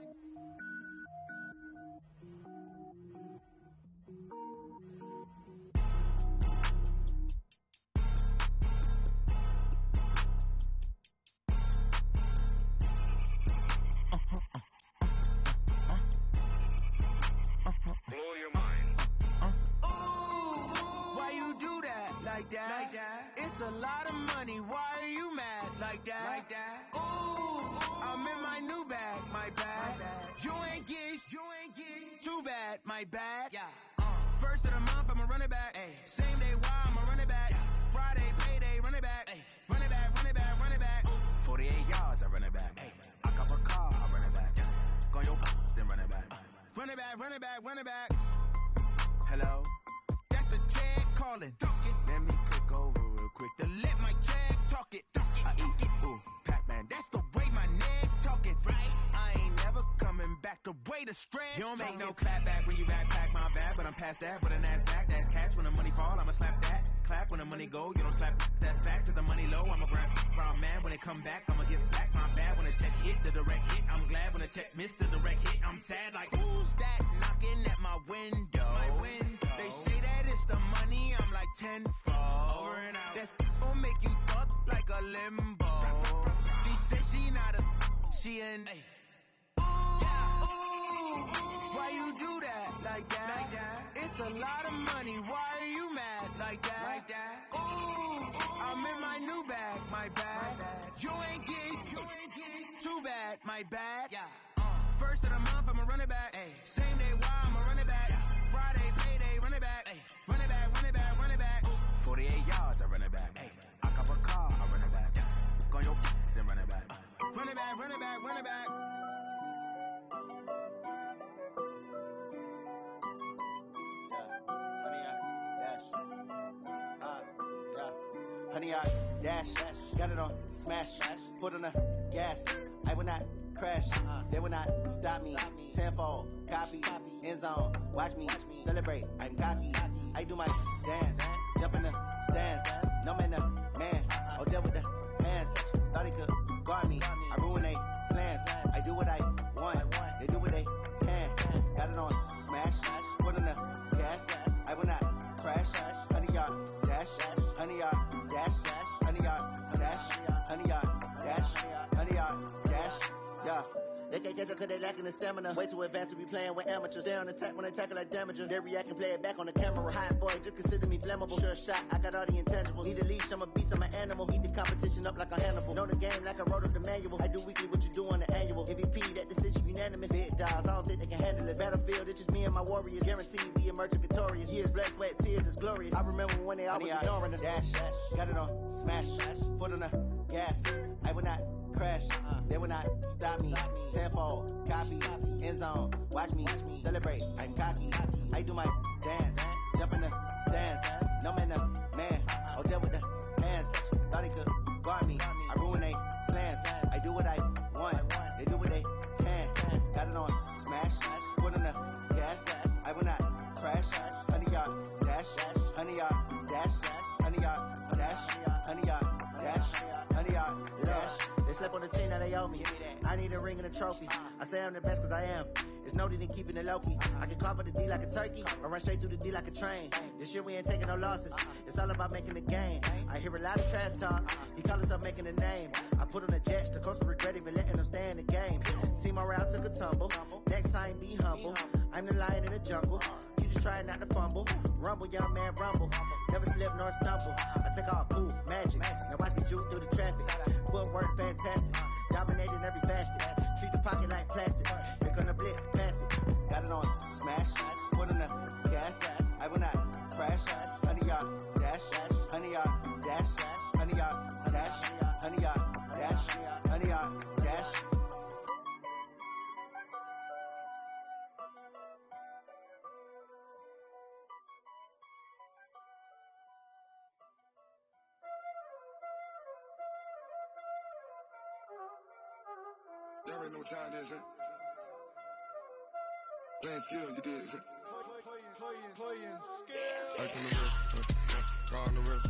Blow your mind. Why you do that like that? It's a lot of money. Why are you mad like that? Ooh, I'm in my new bag, my bad. You ain't get too bad, my bad. First of the month, I'ma run it back. Same day, why I'ma run it back. Friday, payday, run it back. Run it back, run it back, run it back. 48 yards, I run it back. I cop a car, I run it back. Go your then run it back. Run it back, run it back, run it back. Hello? That's the check calling. Let me click over real quick. To let my check talk it. I eat it, ooh, Pac-Man. That's the way my neck talking. Right? I ain't never coming back. The way the stretch. You don't make no clap back when you backpack my bag, but I'm past that. But a NASDAQ, that's cash. When the money fall, I'ma slap that. Clap when the money go, you don't slap. That's facts. If the money low, I'ma grab round man. When it come back, I'ma get back my bad. When the check hit, the direct hit. I'm glad when the check missed the direct hit. I'm sad like who's that knocking at my window? They say that it's the money. I'm like tenfold. Over and out. That's gon' make you fuck like a limbo. She said she not a, she an. Why you do that like that? It's a lot of money. Why are you mad like that? Ooh, I'm in my new bag, my bad. You ain't get too bad, my bad. First of the month, I'ma run it back. Same day, why I'ma run it back. Friday, payday, run it back. Run it back, run it back, run it back. 48 yards, I run it back. I cop a car, I run it back. Go your then run it back. Run it back, run it back, run it back. Honey, I dash, got it on smash, foot on the gas. I will not crash, they will not stop me. Tenfold, copy, end zone, watch me celebrate. I'm cocky, I do my dance, jump in the stands. No man, the man, oh deal with the hands. Thought he could guard me, I ruin they plans. I do what I want, they do what they can. Got it on smash, foot on the gas. I will not crash, honey, y'all dash, honey, y'all dash, honey, y'all dash, honey, y'all dash, honey, y'all dash, yeah. They can't catch up cause they lacking the stamina. Way too advanced to be playing with amateurs. Stay on attack when they tackle like damager. They react and play it back on the camera. Hot boy, just consider me flammable. Sure shot, I got all the intangibles. Need a leash, I'm a beast, I'm an animal. Eat the competition up like a Hannibal. Know the game like I wrote up the manual. I do weekly what you do on the annual. MVP, that decision unanimous. Big dogs, I don't think they can handle it. Battlefield, it's just me and my warriors. Guaranteed we emerge victorious. Years, blood, sweat, tears, is glorious. I remember when they always ignoring the dash. Got it on smash, foot on the gas. I will not crash, they will not stop me. Tenfold, copy, end zone, watch me celebrate. I'm cocky, I do my dance, jump in the stands. No man, the man, oh deal with the hands. Thought he could guard me, I ruin they plans. I do what I want, they do what they can. Got it on smash, foot on the gas. I will not crash, honey y'all dash, honey y'all dash, honey y'all dash, honey y'all dash, honey y'all dash. They slept on the team that they owe me. I need a ring and a trophy. I say I'm the best cause I am. It's noted in keeping it low-key. I can carve up the D like a turkey or run straight through the D like a train. This year we ain't taking no losses. It's all about making a game. I hear a lot of trash talk. He call himself making a name. I put on the Jets. The coach will regret even letting them stay in the game. Team morale took a tumble. Next time be humble. I'm the lion in the jungle. You just try not to fumble. Rumble, young man, rumble. Never slip nor stumble. I take all poof, magic. Now watch me juke through the traffic. Footwork fantastic. Dominating every facet. Treat the pocket like plastic. You're gonna blitz, pass it. Got it on smash. Put in the gas. I will not crash. 100-yard dash. 100-yard dash. 100-yard dash. 100-yard dash. 100-yard dash. Y'all already know what time it is, huh? Playing skill, you did. Playing skill. Ice on the wrist, car on the wrist,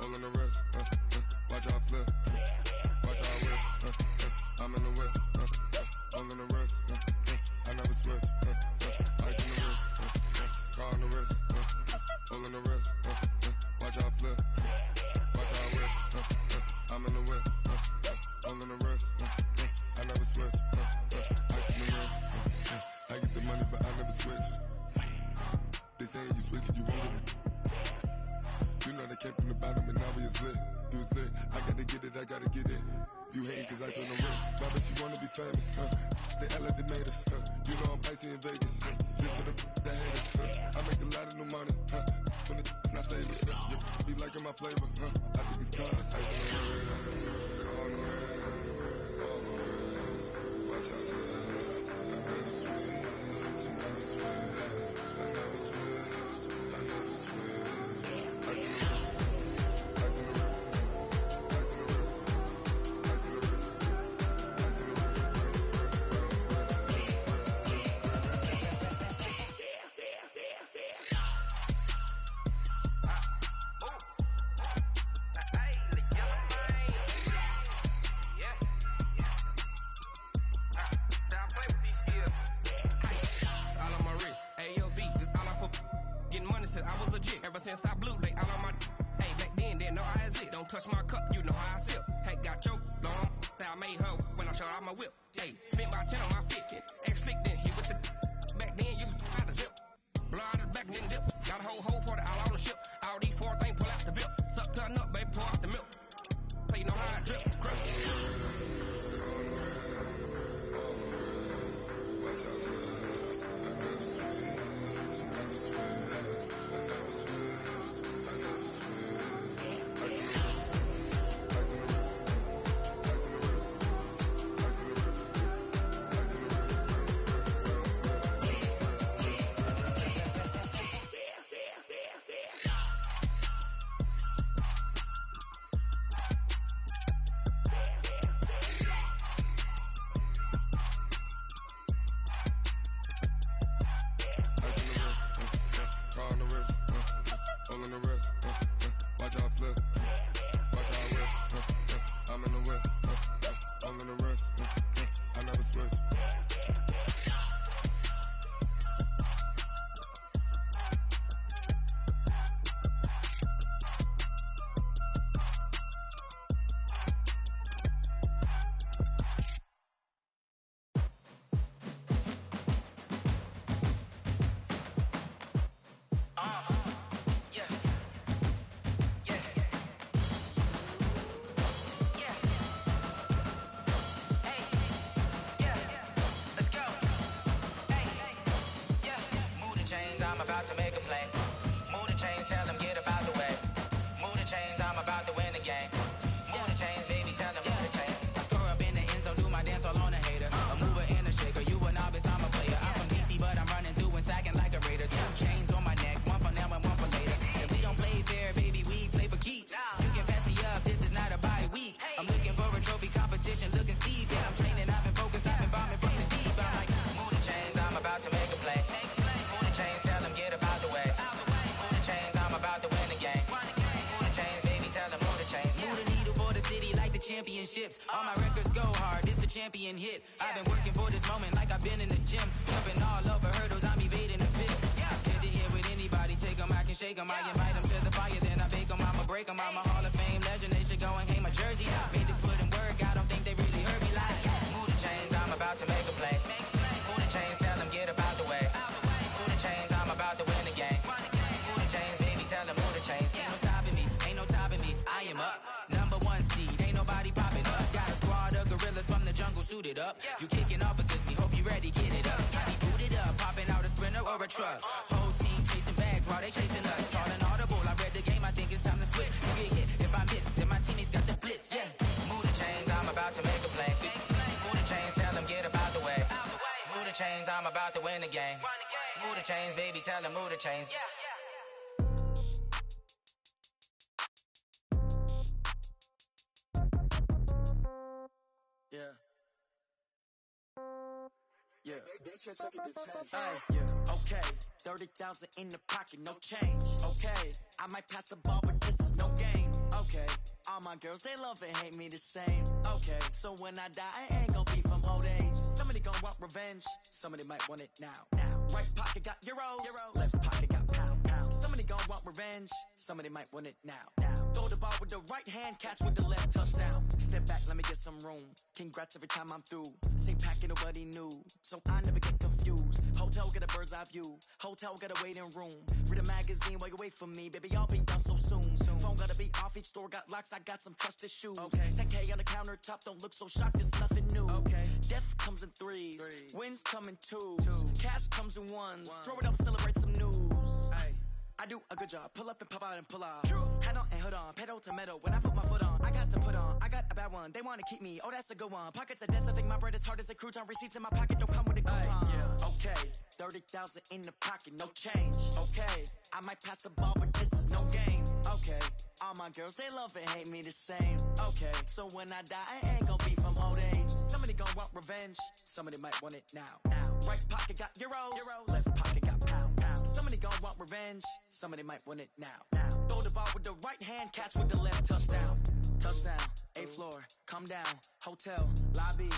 hole in the wrist, watch out flip, watch out whip, I'm in the whip, hole in the wrist, I never switch, ice on the wrist, car on the wrist, hole in the wrist, watch out flip, watch out whip, I'm in the whip, hole in the wrist, I never switch, ice on the wrist, I get the money but I never switch. They saying you switch, you won't get it. You know they came from the bottom and now we is lit. You was lit, I gotta get it, I gotta get it. You hating cause I on the wrist. Why bet you wanna be famous, They LA they made us, You know I'm icy in Vegas, Just for the that haters, I make a lot of new money, When it's not stable, You be liking my flavor, I think it's cause ice on the wrist, car on the wrist, all the wrist. Watch out, I never switch, I never switch. Ever since I blew, they all on my. Hey, back then, didn't know I exist. Don't touch my cup, you know how I sip. Hey, got your long. I made her when I showed out my whip. Hey, spent about 10 on my fit. Ex-slick, then hit with the. Back then, you out the zip. Blow out the back, then dip. Got a whole party all on the ship. All these 4 things pull out the bip. Suck turn up, baby, pour out the milk. So you know how I drip. Crush. To make a play. Move the chains, tell them get about the way. Move the chains, I'm about to win the game. Move the chains, baby, tell them move the chains. I score up in the end zone, do my dance all on a hater. A mover and a shaker, you a novice, I'm a player. I'm from DC, but I'm running through and sacking like a raider. 2 chains on my neck, 1 for now and 1 for later. And we don't play fair, baby, we play for keeps. You can pass me up, this is not a bye week. I'm looking for a trophy competition, looking Steve. Yeah, I'm training, I've been focused, I've been bombing from the deep. I'm like, move the chains, I'm about to make a play. Move the chains, tell them get about the way. championships. All my records go hard, this a champion hit. I've been working for this moment like I've been in the gym. Jumping all over hurdles, I'm evading the pit. Get to here with anybody, take them, I can shake them. I invite them to the fire, then I bake them, I'ma break them. I'm a Hall of Fame legend, they should go and hang my jersey. Made the foot and work, I don't think they really heard me like. Move the chains, I'm about to make a play. Move the chains, tell them get up out the way. Move the chains, I'm about to win the game. Move the chains, baby, tell them move the chains. Ain't no stopping me, ain't no topping me. I am up, number one seed, ain't nobody popping up. Got a squad of gorillas from the jungle suited up. You kicking off against me, hope you ready, get it up. I be booted up, popping out a Sprinter or a truck. Whole team chasing bags while they chasing us. Calling audible, I read the game, I think it's time to switch. You get hit, if I miss, then my teammates got the blitz, yeah. Move the chains, I'm about to make a play. Move the chains, tell them get up out the way. Move the chains, I'm about to win the game. Move the chains, baby, tell them move the chains. Yeah. Yeah. Okay, 30,000 in the pocket, no change. Okay, I might pass the ball, but this is no game. Okay, all my girls, they love and hate me the same. Okay, so when I die, I ain't gon' be from old age. Somebody gon' want revenge, somebody might want it now. Right pocket got euro, left pocket got pound. Somebody gon' want revenge, somebody might want it now. Throw the ball with the right hand, catch with the left, touchdown. Step back, let me get some room. Congrats every time I'm through. Same packet, nobody knew, so I never get confused. Hotel get a bird's eye view. Hotel got a waiting room. Read a magazine while you wait for me, baby. I'll be done so soon. Phone gotta be off. Each store got locks. I got some trusted shoes. Okay. 10K on the countertop. Don't look so shocked. It's nothing new. Okay. Death comes in threes. Wins come in twos. Cash comes in ones. Throw it up, celebrate some news. Hey. I do a good job. Pull up and pop out and pull off. Head on and hood on. Pedal to metal. When I put my foot on, I got to put on. I got a bad one. They want to keep me. Oh, that's a good one. Pockets are dense. I think my bread is hard as a crouton. Receipts in my pocket don't come with a coupon. Okay. 30,000 in the pocket. No change. Okay. I might pass the ball, but this is no game. Okay. All my girls, they love and hate me the same. Okay. So when I die, I ain't gon' be from old age. Somebody gon' want revenge. Somebody might want it now. Right pocket got euro. Left pocket got pound. Somebody gon' want revenge. Somebody might want it now. Throw the ball with the right hand, catch with the left, touchdown. Touchdown, 8th floor, come down, hotel, lobby.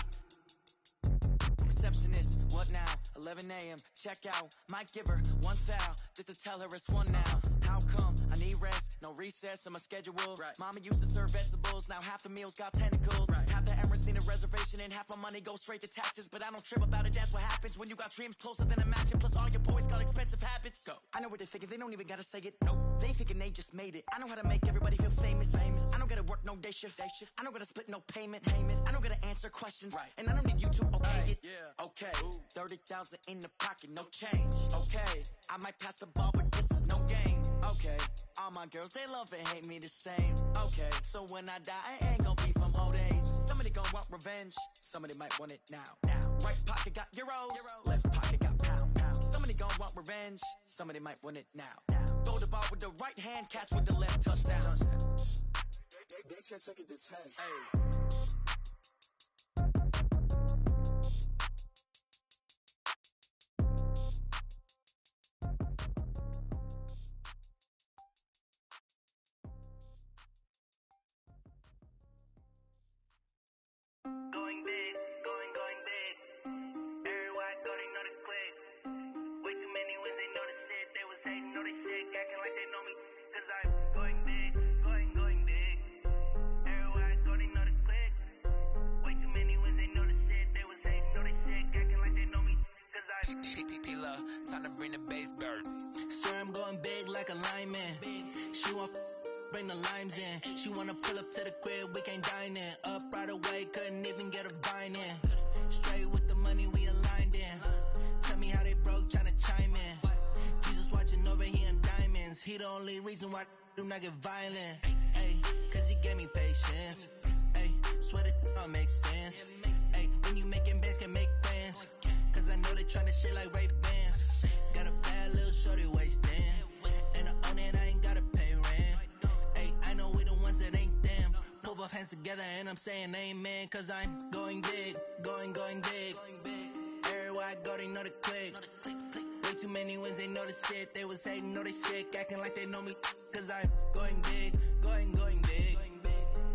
Receptionist, what now? 11 a.m., check out. Might give her one foul, just to tell her it's one now. How come? I need rest, no recess in my schedule. Right. Mama used to serve vegetables, now half the meals got tentacles. Right. Half the Emirates need a reservation and half my money goes straight to taxes. But I don't trip about it, that's what happens when you got dreams closer than a match. And plus all your boys got expensive habits. Go. I know what they're thinking, they don't even gotta say it. Nope. They thinking they just made it. I know how to make everybody feel famous. I don't gotta work no day shift. I don't gotta split no payment. I don't gotta answer questions. Right. And I don't need you to okay it. Yeah. Okay. 30,000 in the pocket, no change. Okay. I might pass the ball, but this is no game. Okay. All my girls, they love and hate me the same. Okay. So when I die, I ain't gon' be from old age. Somebody gon' want revenge. Somebody might want it now. Right pocket got euros. Left pocket got pound. Somebody gon' want revenge. Somebody might want it now. Throw the ball with the right hand, catch with the left, touchdown. They can't take it to 10. Hey. Going big, going big. Everywhere I go, they know the click. Way too many when they know the shit. They was hating, know they sick, acting like they know me. Cause I'm going big, going big. Everywhere I go, they know the click. Way too many when they know the shit. They was hating, know they sick, acting like they know me. Cause I'm P-Love, time to bring the bass back. Sir, I'm going big like a lineman. She want bring the limes in. She wanna pull up to the crib, we can't dine in. Up right away, couldn't even get a vine in. Straight with the money we aligned in. Tell me how they broke, tryna chime in. Jesus watching over here in diamonds. He the only reason why I do not get violent. Ay, cause he gave me patience. Ay, swear that all makes sense. Ay, when you making bands, can make friends. Cause I know they tryna shit like Ray-Bans. Got a bad little shorty wasting. And I own it, I ain't gotta pay rent. Ay, I know we the ones that ain't them. Put both hands together and I'm saying amen. Cause I'm going big, going big. Everywhere I go, they know the click. Way too many wins, they know the shit. They was hating, know they sick, acting like they know me. Cause I'm going big, going big.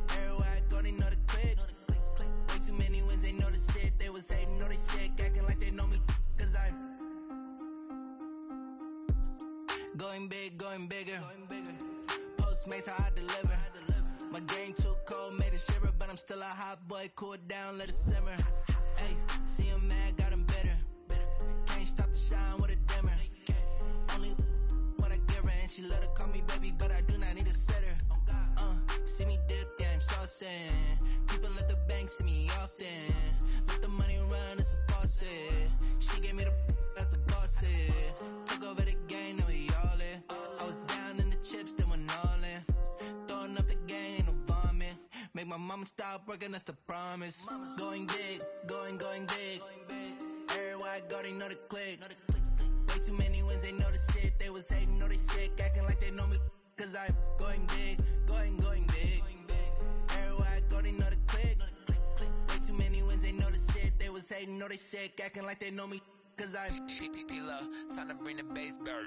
Everywhere I go, they know the click. going big, going bigger. Postmates how I deliver. My game too cold, made it shiver, but I'm still a hot boy. Cool it down, let it simmer. Hey, see him mad, got him bitter. Can't stop the shine with a dimmer. Only what I give her, and she let her call me baby, but I do not need a sitter. See me dip, yeah, I'm saucing. People at the bank see me often. Let the money run, it's a faucet. She gave me the that's a faucet. Took over the game, now we all in. I was down in the chips, then went all in. Throwing up the game, ain't no vomit. Make my mama stop working, that's the promise. Going big, going big. Everywhere I go, they know the click. Way too many wins, they know the shit. They was hating, know they sick, acting like they know me. Cause I'm going big, going big. Everywhere I go, they know the click. Way too many wins, they know the shit. They was hating, know they sick, acting like they know me. Cause I'm P-Lo, time to bring the bass back.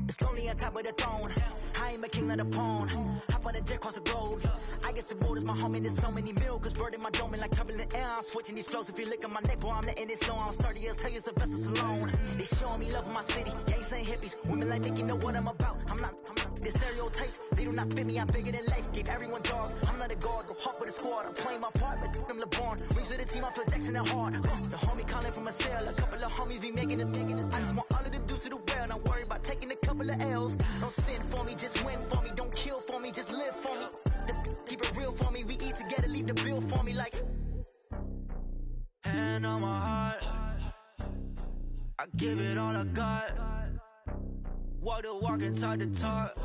It's lonely on top of the throne. I ain't a king of the pawn. Hop on the jet across the globe. I guess the world is my home and there's so many mil. Cause bird in my dome and like turbulent air. I'm switching these flows. If you look at my neck, boy, I'm letting it slow. I'm sturdy as hell, as a vessel alone. They showing me love in my city. Gangs ain't hippies. Women like think you know what I'm about. I'm not the stereotypes. They do not fit me. I'm bigger than life. Give everyone dogs. I'm not a guard. Go hawk with a squad. I'm playing my part, but them LeBron. Rings of the team, I feel Jackson and hard. The homie calling from a cell. A couple of homies be making it. I just want all of them dudes to the well. Not worry about taking a couple of L's. Don't sin for me, just win for me. Don't kill for me, just live for me. Keep it real for me. We eat together, leave the bill for me like. Hand on my heart, I give it all I got. Walk the walk and talk the talk.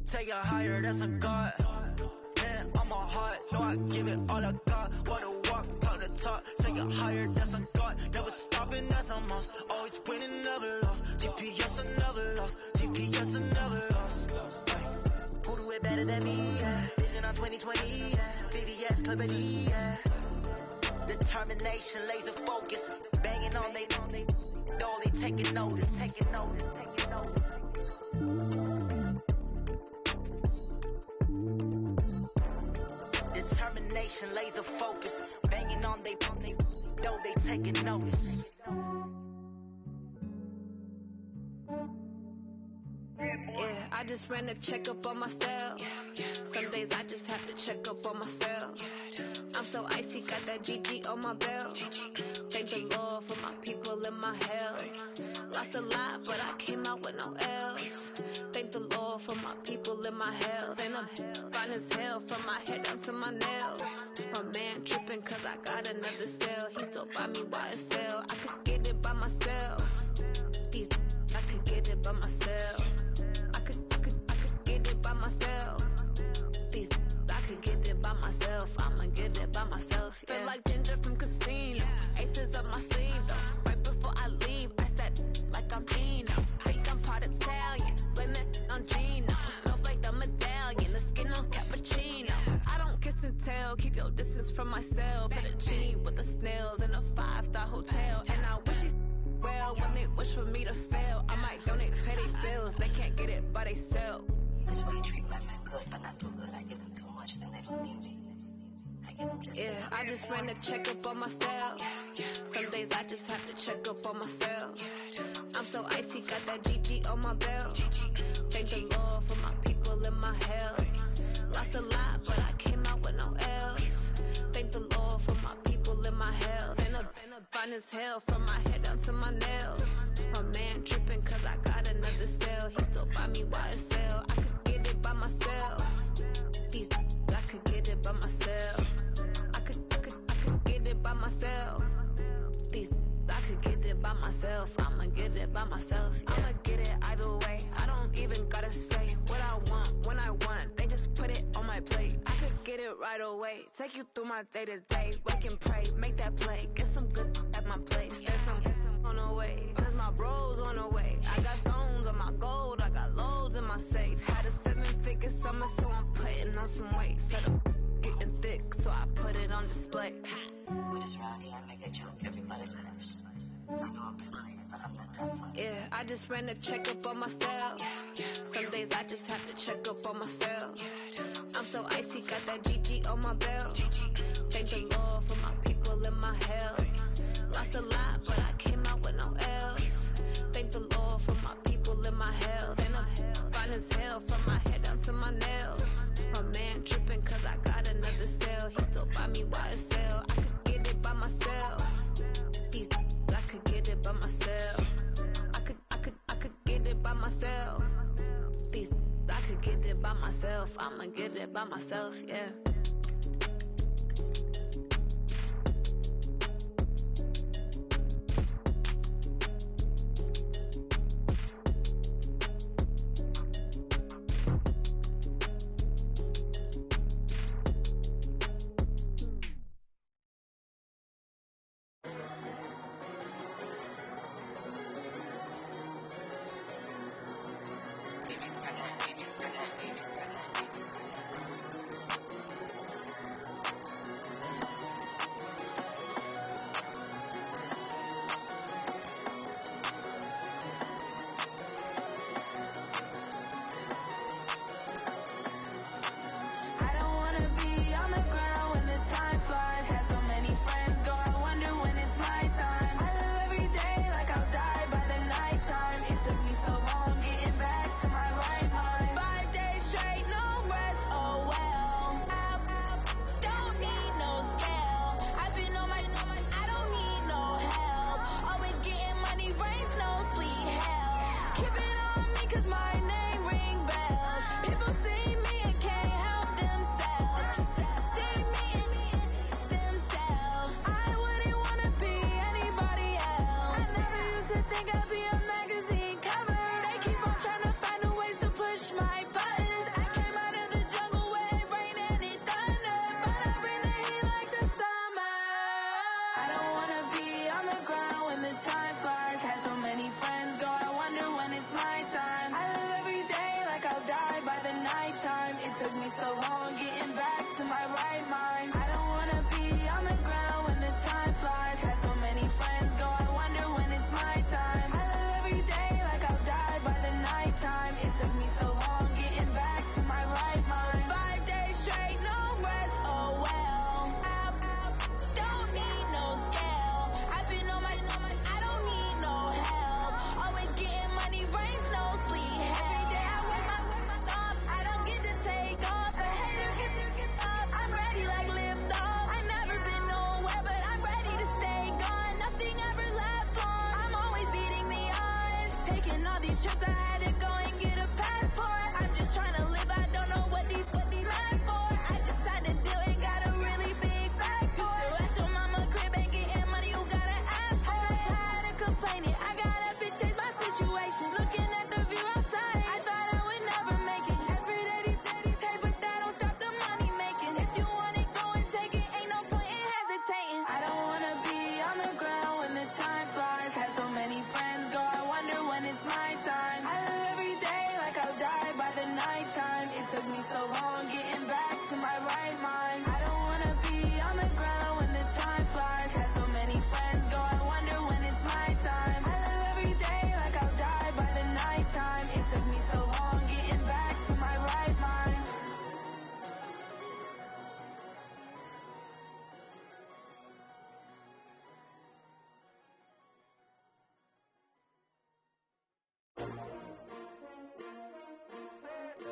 Take it higher, that's a God. Hand on my heart, no, I give it all I got. Walk the walk, talk the talk. Take it higher, that's a God. Never stopping, that's a must. Always winning, never lost. GPS, I never lost. GPS, I never lost. Who do it better than me? Yeah. Vision on 2020. Yeah. VVS, Clippity. Yeah. Determination, laser focus. Banging on they know they taking notice. Taking notice. Determination, laser focus. Banging on they know they taking notice. Yeah, I just ran a checkup on myself. Some days I just have to check up on myself. I'm so icy, got that GG on my belt. Thank the Lord for my people in my health. Lost a lot, but I came out with no L's. Thank the Lord for my people in my health. And I'm fine as hell from my head down to my nails. My man tripping cause I got another cell. He still buy me YSL. I could get it by myself. These I could get it by myself. I could get it by myself. These I could get it by myself. I'ma get it by myself. Yeah. Feel like Ginger from Casino. Aces up my sleeve though. Right before I leave, I said like I'm Dino. Think I'm part Italian. Blame it on Gino. Snowflake the medallion. The skin on cappuccino. I don't kiss and tell. Keep your distance from myself. Put a genie with the snails in a 5-star hotel. And I wish he's well when they wish for me to fail. I might donate, pay their bills. They can't get it by they self. This way you treat women good, but not too good. I give them too much, then they don't need me. I give them just yeah, I just ran a checkup on myself. Some days I just have to check up on myself. I'm so icy, got that GG on my belt. Thank the Lord for my people in my health. Lost a lot, but I came out with no L's. Thank the Lord for my people in my health. And I'm fine as hell from my head down to my nails. My man tripping cause I got another cell. He still buy me YSL. I could get it by myself. These I could get it by myself. I could get it by myself. These I could get it by myself. I'ma get it by myself. Yeah. I'ma get it either right away. Take you through my day to day. Wake and pray, make that play. Get some good at my place. There's some on the way. Cause my bros on the way. I got stones on my gold. I got loads in my safe. Had a 7-figure summer, so I'm putting on some weight. Set up getting thick, so I put it on display. With this round here, I make a joke. Everybody laughs. I know I'm flying, but I'm not that funny. Yeah, I just ran a checkup on myself. Some days I just have to check up on myself. I'm so icy, got that GG on my belt. Thank the Lord for my people in my health. Lost a lot, but I came out with no L's. Thank the Lord for my people in my health. And I'm fine as hell from my head down to my nails. My man tripping cause I got another cell. He still buy me YSL. I could get it by myself. These I could get it by myself. I could get it by myself. These I could get it by myself. I'ma get it by myself, yeah.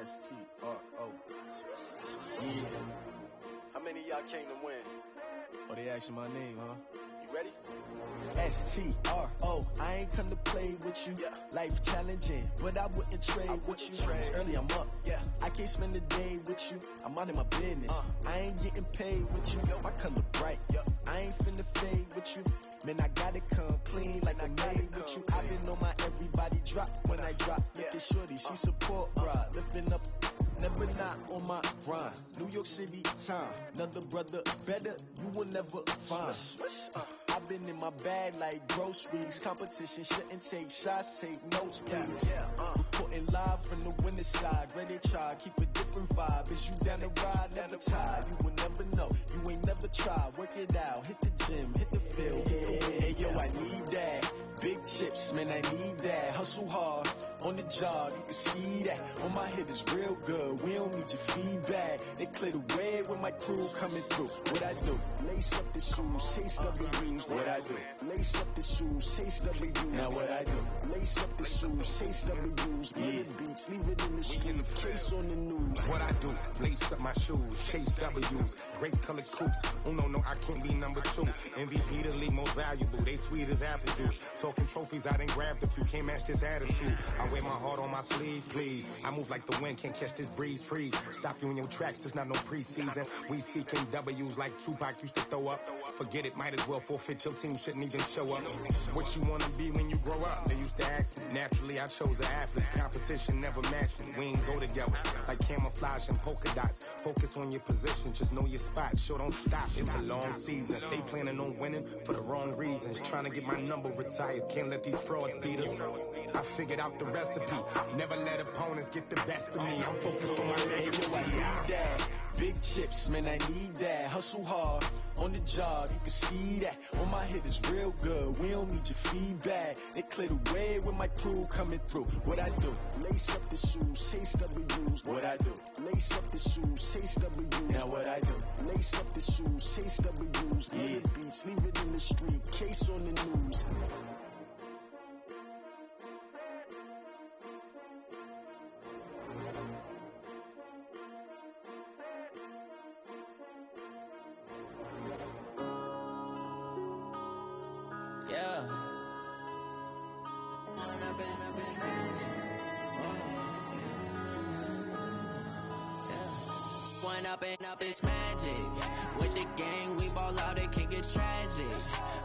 S-T-R-O. Yeah. How many of y'all came to win? Oh, they asking my name, huh? You ready? S-T-R-O. I ain't come to play with you. Yeah. Life challenging, but I wouldn't trade with you. It's early, I'm up. Yeah. I can't spend the day with you. I'm minding my business. I ain't getting paid with you. My color bright. I ain't finna fade with you. Man, I gotta come clean like I made with you. I've been on my everybody drop when I drop. Look at shorty, she support, bruh. Lifting up never not on my grind. New York City time, another brother better, you will never find. I've been in my bag like groceries. Competition shouldn't take shots, take notes, please. Reporting live from the winner's side. Ready to try, keep a different vibe. Is you down the ride, never tired. You will never know, you ain't never tried. Work it out, hit the gym, hit the field. Hey yo, I need that. Big chips, man, I need that. Hustle hard, on the job, you can see that. On my head is real good, we don't need your feedback. They clear the way when my crew coming through. What I do? Lace up the shoes, chase W's. What I do? Lace up the shoes, chase W's. Now what I do? Lace up the shoes, chase W's. Yeah. Beats, leave it in the street, case on the news. What I do? Lace up my shoes, chase W's. Great colored coupes. Oh no, I can't be number 2. MVP the league most valuable. They sweet as apple juice. Talking trophies, I done grabbed a few. Can't match this attitude. I wear my heart on my sleeve, please. I move like the wind, can't catch this breeze, freeze. Stop you in your tracks, there's not no preseason. We seeking W's like Tupac used to throw up. Forget it, might as well forfeit. Your team shouldn't even show up. What you wanna be when you grow up? They used to ask me. Naturally, I chose an athlete. Competition never matched me. We ain't go together like camouflage and polka dots. Focus on your position, just know your spot. Sure, don't stop. It's a long season. They planning on winning for the wrong reasons. Trying to get my number retired. Can't let these frauds beat us. I figured out the recipe. Never let opponents get the best of me. I'm focused on my legacy. I need that. Big chips, man, I need that. Hustle hard, on the job, you can see that. On my head is real good, we don't need your feedback. They clear the way when my crew coming through. What I do? Lace up the shoes, chase W's. What I do? Lace up the shoes, chase W's. Now what I do? Lace up the shoes, chase W's. Yeah. Beats, leave it in the street, case on the news. Yeah. One up and up is magic. With the gang, we ball out, it can get tragic.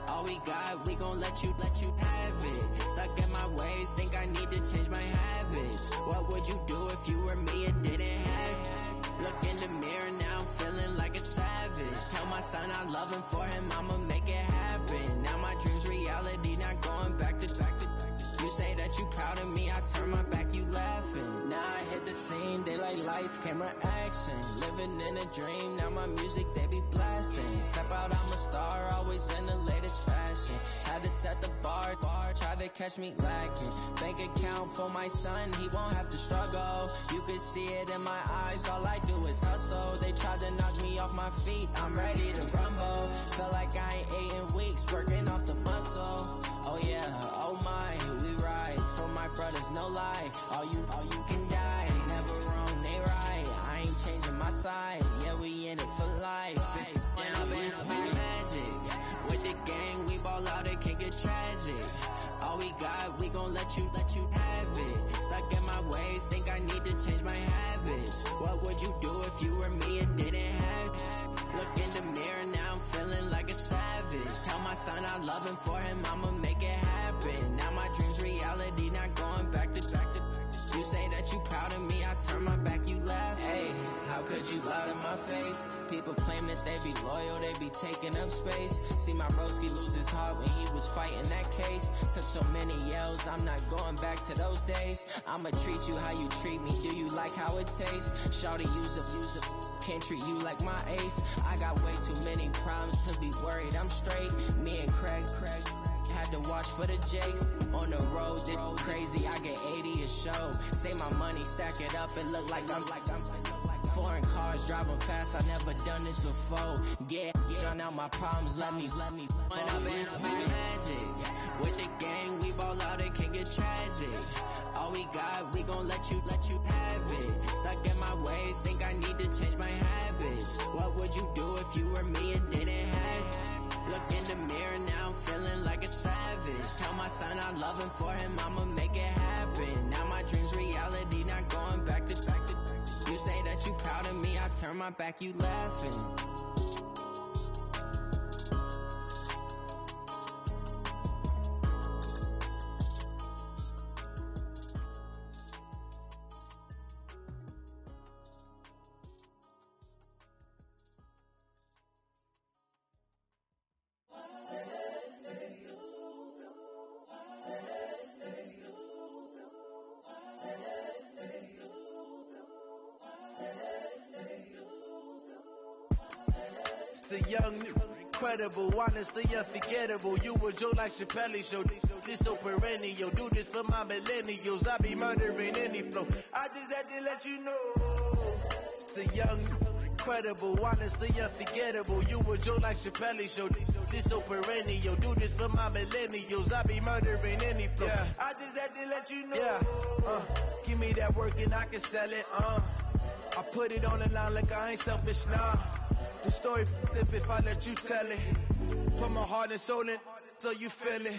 All we got, we gon' let you have it. Stuck in my ways, think I need to change my habits. What would you do if you were me and didn't have it? Look in the mirror now, I'm feeling like a savage. Tell my son I love him, for him I'ma make it happen. Now my dreams reality, not going back to. You say that you proud of me, I turn my back, you laughing. Now I hit the scene, they like lights, camera, action. Living in a dream, now my music, they be blasting. Step out, I'm a star, always in the latest fashion. Had to set the bar, try to catch me lacking. Bank account for my son, he won't have to struggle. You could see it in my eyes, all I do is hustle. They tried to knock me off my feet, I'm ready to rumble. Feel like I ain't ate in weeks, working off the muscle. Oh yeah, oh my, we ride for my brothers, no lie. All you can die, never wrong, they right. I ain't changing my side, yeah, we in it for life. Down, it's magic. With the gang, we ball out, it can get tragic. All we got, we gon' let you have it. Stuck in my ways, think I need to change my habits. What would you do if you were me and didn't have it? Look in the mirror now, I'm feeling like a savage. Tell my son I love him, for him I'ma make it happen. Now my dreams reality, not going back to. You say that you proud of me, I turn my back, you laugh. Hey, how could you lie to my face? People claim that they be loyal, they be taking up space. See my broski lose his heart when he was fighting that case. Took so many yells, I'm not going back to those days. I'ma treat you how you treat me, do you like how it tastes? Shawty, use a can't treat you like my ace. I got way too many problems to be worried, I'm straight. Me and Craig had to watch for the Jakes. On the road, it's crazy, I get 80 a show. Say my money, stack it up, it look like I'm foreign cars, driving fast, I never done this before. Get drown out my problems, let me One up and up is magic. With the gang, we ball out, it can get tragic. All we got, we gon' let you have it. Stuck in my ways, think I need to change my habits. What would you do if you were me and didn't have it? Look in the mirror now, I'm feeling like a savage. Tell my son I love him, for him I'ma make it happen. Now my dreams reality, not going back to. You say that you proud of me, I turn my back, you laughing. The young, incredible, honestly unforgettable. You a Joe like Chappelle show. This so perennial. Do this for my millennials. I be murdering any flow. I just had to let you know. It's the young, incredible, honestly unforgettable. You a Joe like Chappelle show. This so perennial. Do this for my millennials. I be murdering any flow. Yeah. I just had to let you know. Yeah. Give me that work and I can sell it. I put it on the line like I ain't selfish, nah. The story flip if I let you tell it. Put my heart and soul in so you feel it.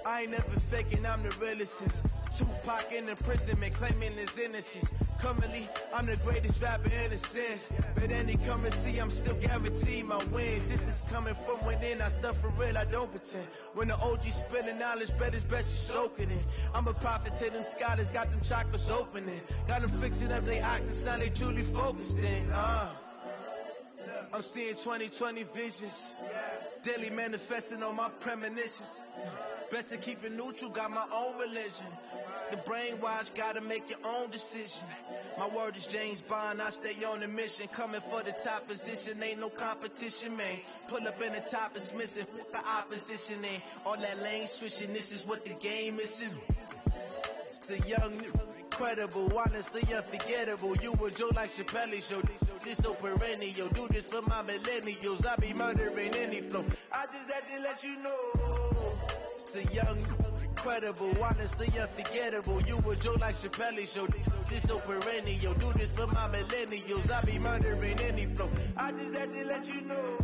I ain't never faking, I'm the realest since Tupac in imprisonment, claiming his innocence. Currently, I'm the greatest rapper in a sense. But any come and see, I'm still guaranteed my wins. This is coming from within, I stuff for real, I don't pretend. When the OG spilling knowledge, bet it's best you soak it in. I'm a prophet to them scholars, got them chakras opening. Got them fixing up their actors, now they truly focused in. I'm seeing 2020 visions, daily manifesting on my premonitions. Better keep it neutral, got my own religion. The brainwash, gotta make your own decision. My word is James Bond, I stay on a mission. Coming for the top position, ain't no competition, man. Pull up in the top is missing, fuck the opposition, ain't all that lane switching. This is what the game is. It's the young, incredible, honestly unforgettable. You a Joe like Chappelle show. This so perennial. Do this for my millennials. I be murdering any flow. I just had to let you know. It's the young, incredible, honestly unforgettable. You a Joe like Chappelle show. This so perennial. Do this for my millennials. I be murdering any flow. I just had to let you know.